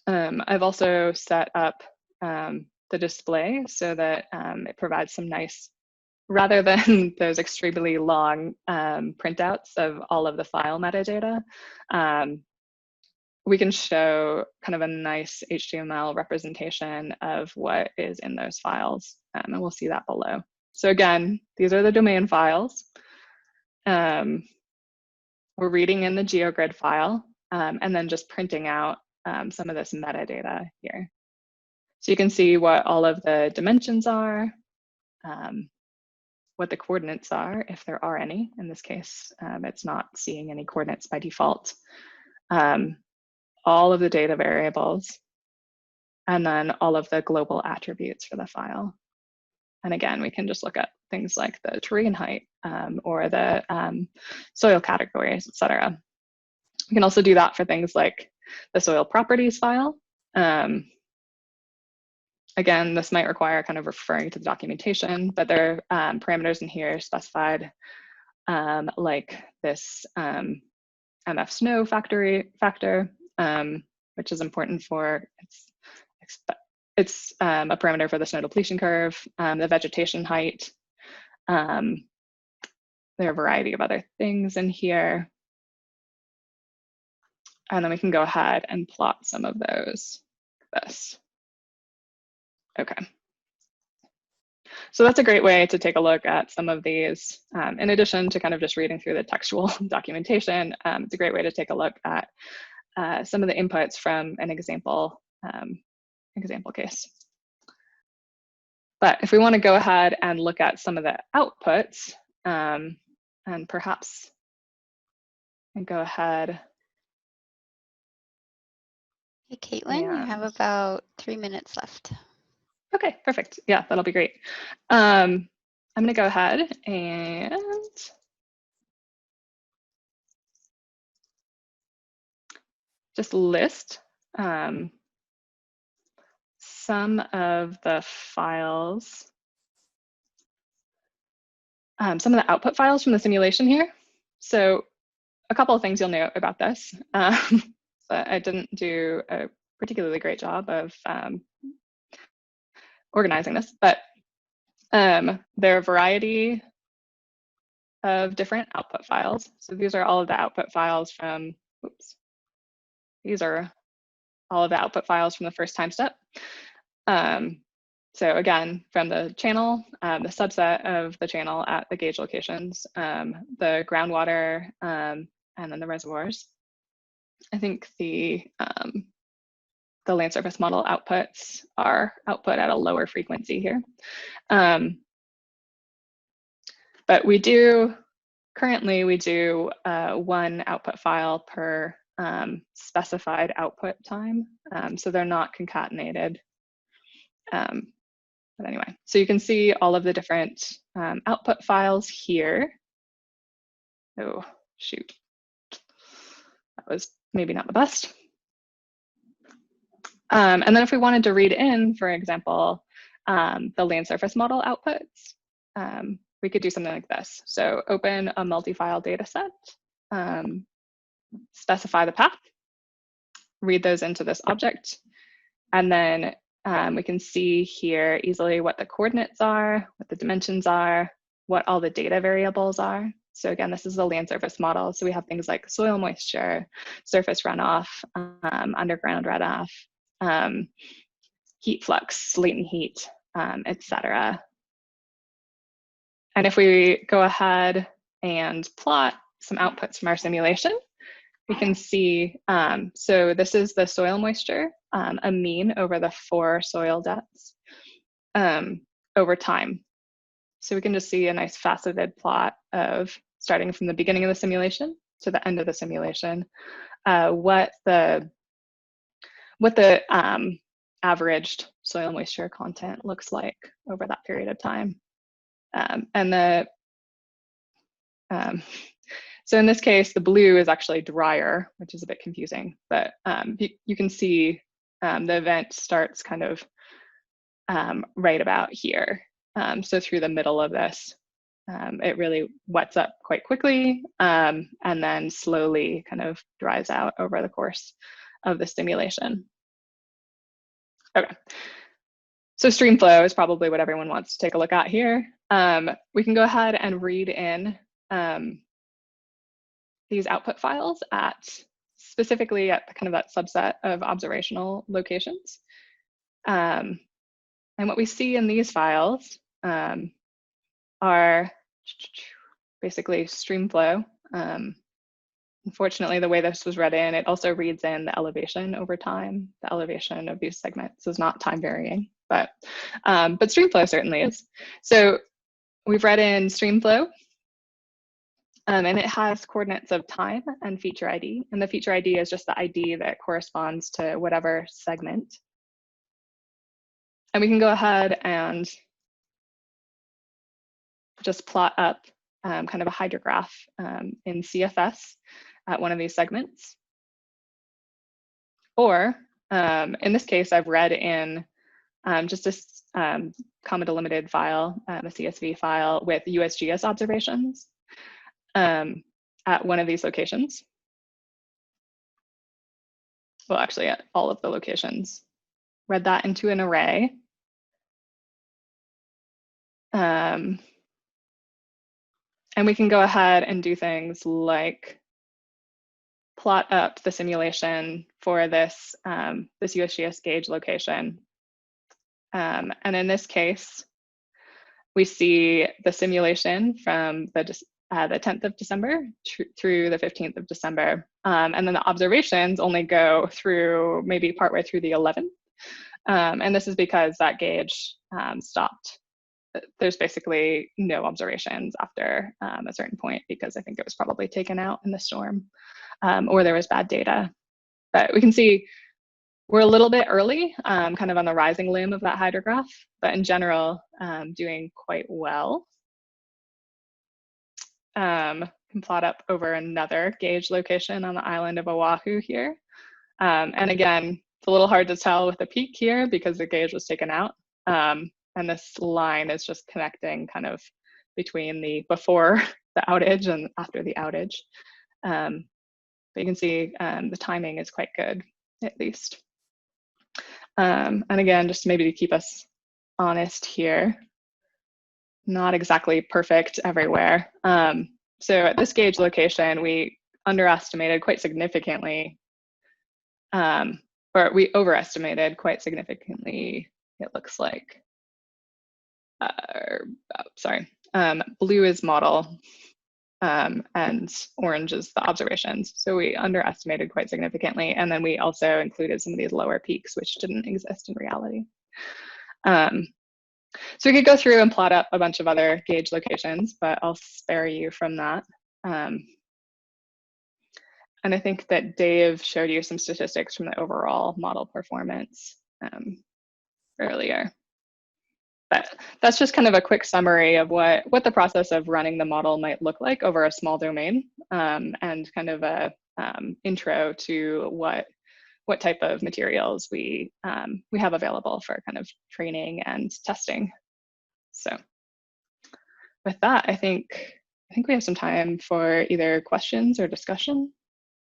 I've also set up the display so that it provides some nice, rather than those extremely long printouts of all of the file metadata, we can show kind of a nice HTML representation of what is in those files, and we'll see that below. So again, these are the domain files. We're reading in the GeoGrid file, and then just printing out some of this metadata here. So you can see what all of the dimensions are, what the coordinates are, if there are any. In this case, it's not seeing any coordinates by default. All of the data variables, and then all of the global attributes for the file. And again, we can just look at things like the terrain height or the soil categories, etc. We can also do that for things like the soil properties file. Again, this might require kind of referring to the documentation, but there are parameters in here specified like this MF snow factor, which is important for it's a parameter for the snow depletion curve, the vegetation height. There are a variety of other things in here. And then we can go ahead and plot some of those. This. Okay. So that's a great way to take a look at some of these. In addition to kind of just reading through the textual documentation, it's a great way to take a look at some of the inputs from an example case. But if we want to go ahead and look at some of the outputs, and perhaps go ahead. Hey, Caitlin, you have about 3 minutes left. Okay, perfect. Yeah, that'll be great. I'm going to go ahead and just list some of the files, some of the output files from the simulation here. So a couple of things you'll note about this. But I didn't do a particularly great job of organizing this, but there are a variety of different output files. So these are all of the output files from, oops, these are all of the output files from the first time step. So again, from the channel, the subset of the channel at the gauge locations, the groundwater, and then the reservoirs. I think the land surface model outputs are output at a lower frequency here. But we do, currently we do one output file per specified output time. So they're not concatenated. But anyway, so you can see all of the different output files here. Oh, shoot. That was maybe not the best. And then if we wanted to read in, for example, the land surface model outputs, we could do something like this. So open a multi-file data set, specify the path, read those into this object, and then we can see here easily what the coordinates are, what the dimensions are, what all the data variables are. So again, this is the land surface model. So we have things like soil moisture, surface runoff, underground runoff, heat flux, latent heat, etc. And if we go ahead and plot some outputs from our simulation, we can see, so this is the soil moisture, a mean over the 4 soil depths over time. So we can just see a nice faceted plot of starting from the beginning of the simulation to the end of the simulation, what the averaged soil moisture content looks like over that period of time. So in this case, the blue is actually drier, which is a bit confusing, but you can see the event starts kind of right about here. So through the middle of this, it really wets up quite quickly and then slowly kind of dries out over the course of the simulation. Okay, so stream flow is probably what everyone wants to take a look at here. We can go ahead and read in these output files specifically at kind of that subset of observational locations. And what we see in these files are basically stream flow. Unfortunately, the way this was read in, it also reads in the elevation over time. The elevation of these segments is not time varying, but stream flow certainly is. So we've read in stream flow, and it has coordinates of time and feature ID. And the feature ID is just the ID that corresponds to whatever segment. And we can go ahead and just plot up kind of a hydrograph in CFS at one of these segments. Or in this case, I've read in just this comma delimited file, a CSV file with USGS observations at one of these locations. Well, actually at all of the locations. Read that into an array. And we can go ahead and do things like plot up the simulation for this, this USGS gauge location. And in this case, we see the simulation from the 10th of December through the 15th of December. And then the observations only go through maybe partway through the 11th. And this is because that gauge stopped. There's basically no observations after a certain point because I think it was probably taken out in the storm or there was bad data. But we can see we're a little bit early, kind of on the rising limb of that hydrograph, but in general, doing quite well. Can plot up over another gauge location on the island of Oahu here. And again, it's a little hard to tell with the peak here because the gauge was taken out. And this line is just connecting kind of between the before the outage and after the outage. But you can see the timing is quite good, at least. And again, just maybe to keep us honest here, not exactly perfect everywhere. So at this gauge location, we underestimated quite significantly, or we overestimated quite significantly, it looks like. Blue is model and orange is the observations. So we underestimated quite significantly. And then we also included some of these lower peaks, which didn't exist in reality. So we could go through and plot up a bunch of other gauge locations, but I'll spare you from that. And I think that Dave showed you some statistics from the overall model performance earlier. But that's just kind of a quick summary of what the process of running the model might look like over a small domain, and kind of a intro to what type of materials we have available for kind of training and testing. So with that, I think we have some time for either questions or discussion.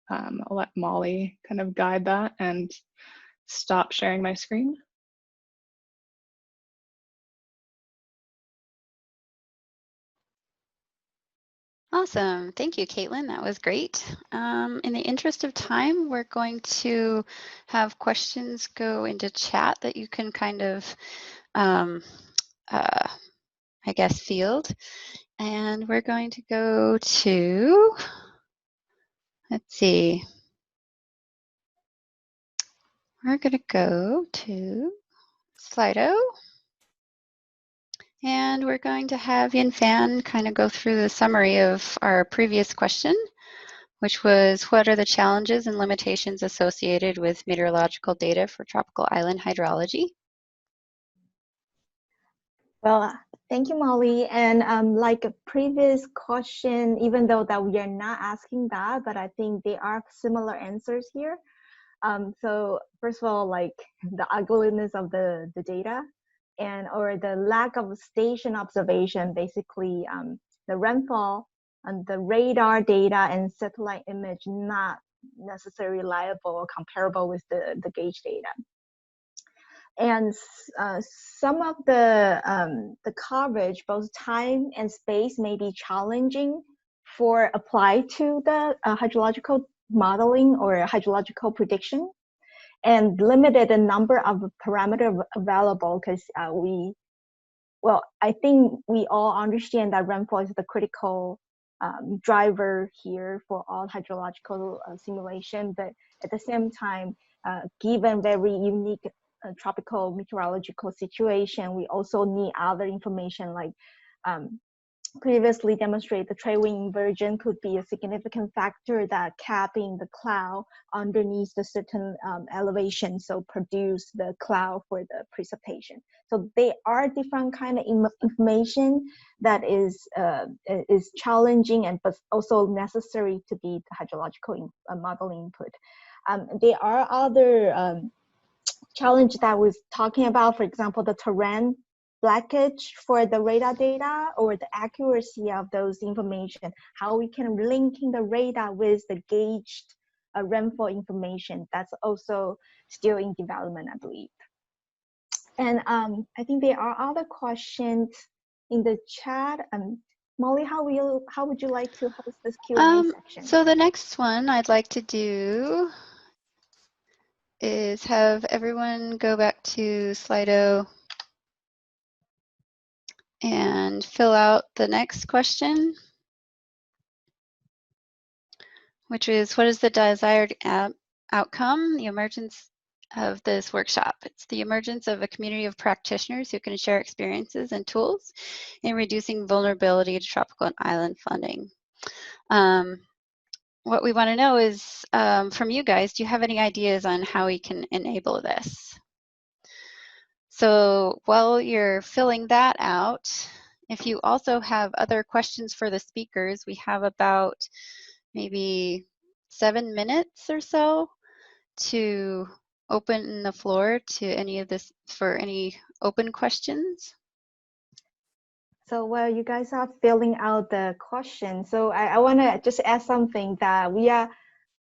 I'll let Molly kind of guide that and stop sharing my screen. Awesome. Thank you, Caitlin. That was great. In the interest of time, we're going to have questions go into chat that you can kind of, I guess, field. And we're going to go to, let's see. We're going to go to Slido. And we're going to have Yin Fan kind of go through the summary of our previous question, which was, what are the challenges and limitations associated with meteorological data for tropical island hydrology? Well, thank you, Molly. And like a previous question, even though that we are not asking that, but I think there are similar answers here. So first of all, like the ugliness of the data or the lack of station observation, basically the rainfall and the radar data and satellite image not necessarily reliable or comparable with the gauge data. And some of the coverage, both time and space, may be challenging for applied to the hydrological modeling or hydrological prediction, and limited the number of parameters available because I think we all understand that rainfall is the critical driver here for all hydrological simulation, but at the same time, given very unique tropical meteorological situation, we also need other information like previously demonstrated the trade wind inversion could be a significant factor that capping the cloud underneath the certain elevation, so produce the cloud for the precipitation. So there are different kind of information that is challenging and but also necessary to be the hydrological modeling input. There are other challenge that I was talking about, for example, the terrain blockage for the radar data or the accuracy of those information, how we can linking the radar with the gauged rainfall information. That's also still in development, I believe. And I think there are other questions in the chat. Molly, how would you like to host this Q&A section? So the next one I'd like to do is have everyone go back to Slido and fill out the next question, which is, what is the desired outcome, the emergence of this workshop? It's the emergence of a community of practitioners who can share experiences and tools in reducing vulnerability to tropical and island flooding. What we want to know is from you guys, do you have any ideas on how we can enable this? So while you're filling that out, if you also have other questions for the speakers, we have about maybe 7 minutes or so to open the floor to any of this for any open questions. So while you guys are filling out the question, so I want to just add something that we are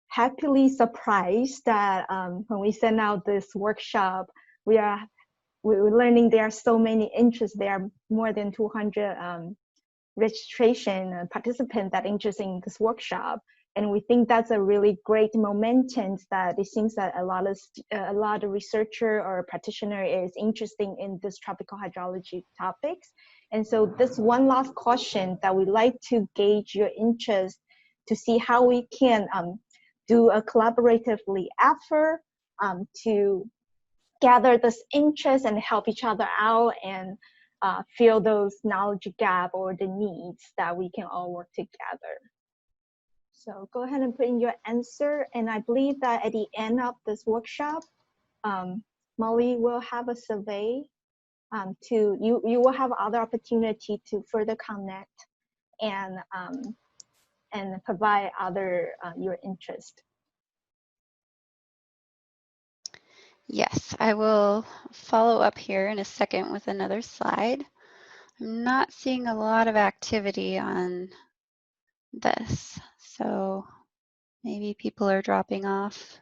happily surprised that when we send out this workshop, we're learning there are so many interests. There are more than 200 registration participants that are interested in this workshop. And we think that's a really great momentum that it seems that a lot of researcher or practitioner is interested in this tropical hydrology topics. And so this one last question that we'd like to gauge your interest to see how we can do a collaboratively effort to gather this interest and help each other out and fill those knowledge gap or the needs that we can all work together. So go ahead and put in your answer. And I believe that at the end of this workshop, Molly will have a survey you will have other opportunity to further connect and provide other your interest. Yes, I will follow up here in a second with another slide. I'm not seeing a lot of activity on this, so maybe people are dropping off.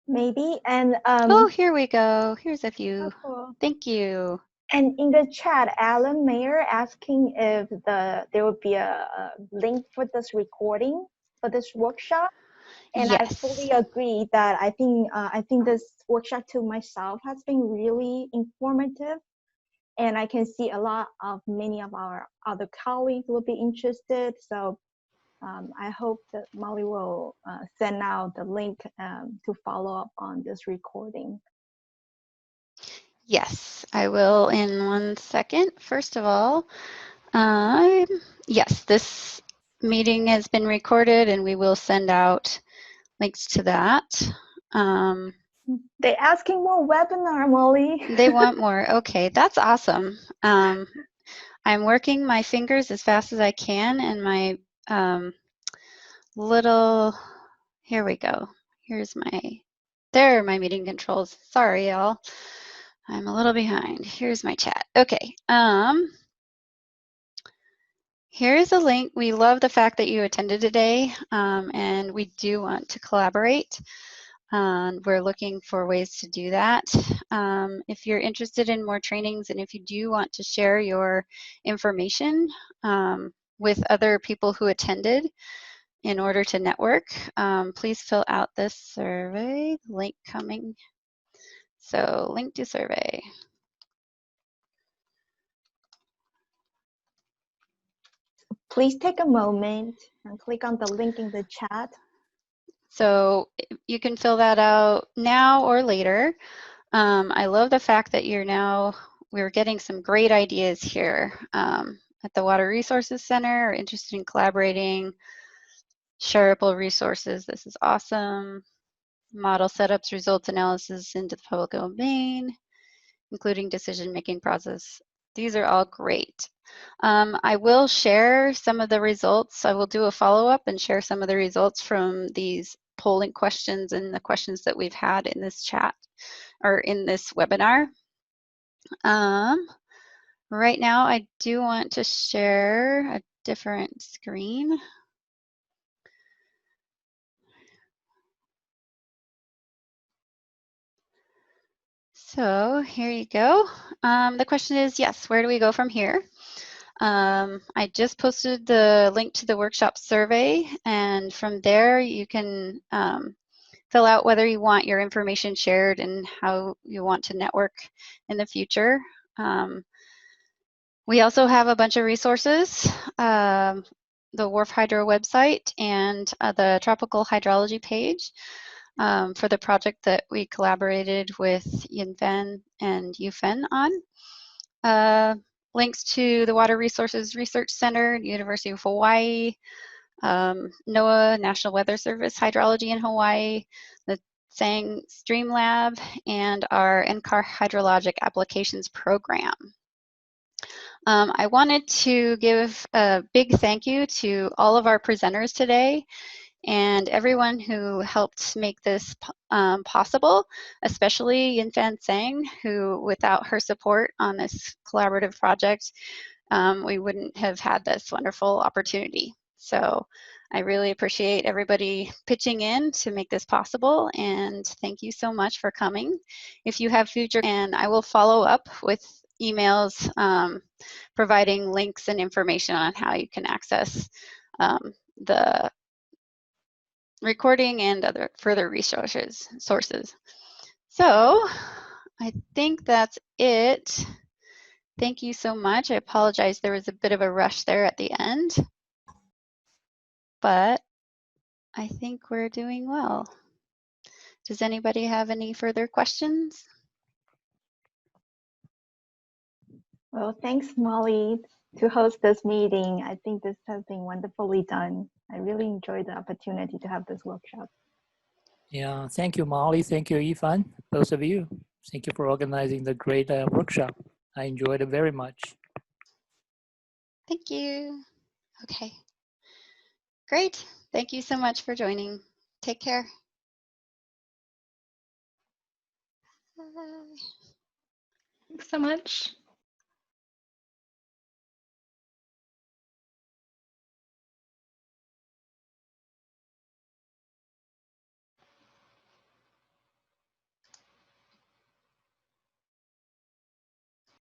Maybe, and oh, here we go. Here's a few. Oh, cool. Thank you. And in the chat, Alan Mayer asking if there would be a link for this recording for this workshop. And yes. I fully agree that I think this workshop to myself has been really informative, and I can see many of our other colleagues will be interested. So I hope that Molly will send out the link to follow up on this recording. Yes, I will in 1 second. First of all, yes, this meeting has been recorded and we will send out links to that. They're asking more webinar, Molly. They want more. Okay, that's awesome. I'm working my fingers as fast as I can, and my here we go. There are my meeting controls. Sorry, y'all. I'm a little behind. Here's my chat. Okay. Here's a link. We love the fact that you attended today, and we do want to collaborate. We're looking for ways to do that. If you're interested in more trainings and if you do want to share your information with other people who attended in order to network, please fill out this survey, link coming. So link to survey. Please take a moment and click on the link in the chat. So you can fill that out now or later. I love the fact that we're getting some great ideas here at the Water Resources Center, are interested in collaborating, shareable resources. This is awesome. Model setups, results analysis into the public domain, including decision-making process. These are all great. I will share some of the results. I will do a follow-up and share some of the results from these polling questions and the questions that we've had in this chat or in this webinar. Right now, I do want to share a different screen. So here you go. The question is, yes, where do we go from here? I just posted the link to the workshop survey, and from there you can fill out whether you want your information shared and how you want to network in the future. We also have a bunch of resources, the WRF-Hydro website and the Tropical Hydrology page for the project that we collaborated with Univ and UFEN on. Links to the Water Resources Research Center, University of Hawaii, NOAA, National Weather Service Hydrology in Hawaii, the Sang Stream Lab, and our NCAR Hydrologic Applications Program. I wanted to give a big thank you to all of our presenters today and everyone who helped make this possible, especially Yinfan Tseng, who without her support on this collaborative project, we wouldn't have had this wonderful opportunity. So I really appreciate everybody pitching in to make this possible, and thank you so much for coming. If you have future, and I will follow up with emails providing links and information on how you can access the recording and other further resources sources. So I think that's it. Thank you so much. I apologize, there was a bit of a rush there at the end, but I think we're doing well. Does anybody have any further questions? Well, thanks, Molly, to host this meeting. I think this has been wonderfully done. I really enjoyed the opportunity to have this workshop. Yeah, thank you, Molly. Thank you, Yifan, both of you. Thank you for organizing the great workshop. I enjoyed it very much. Thank you. Okay, great. Thank you so much for joining. Take care. Bye. Thanks so much.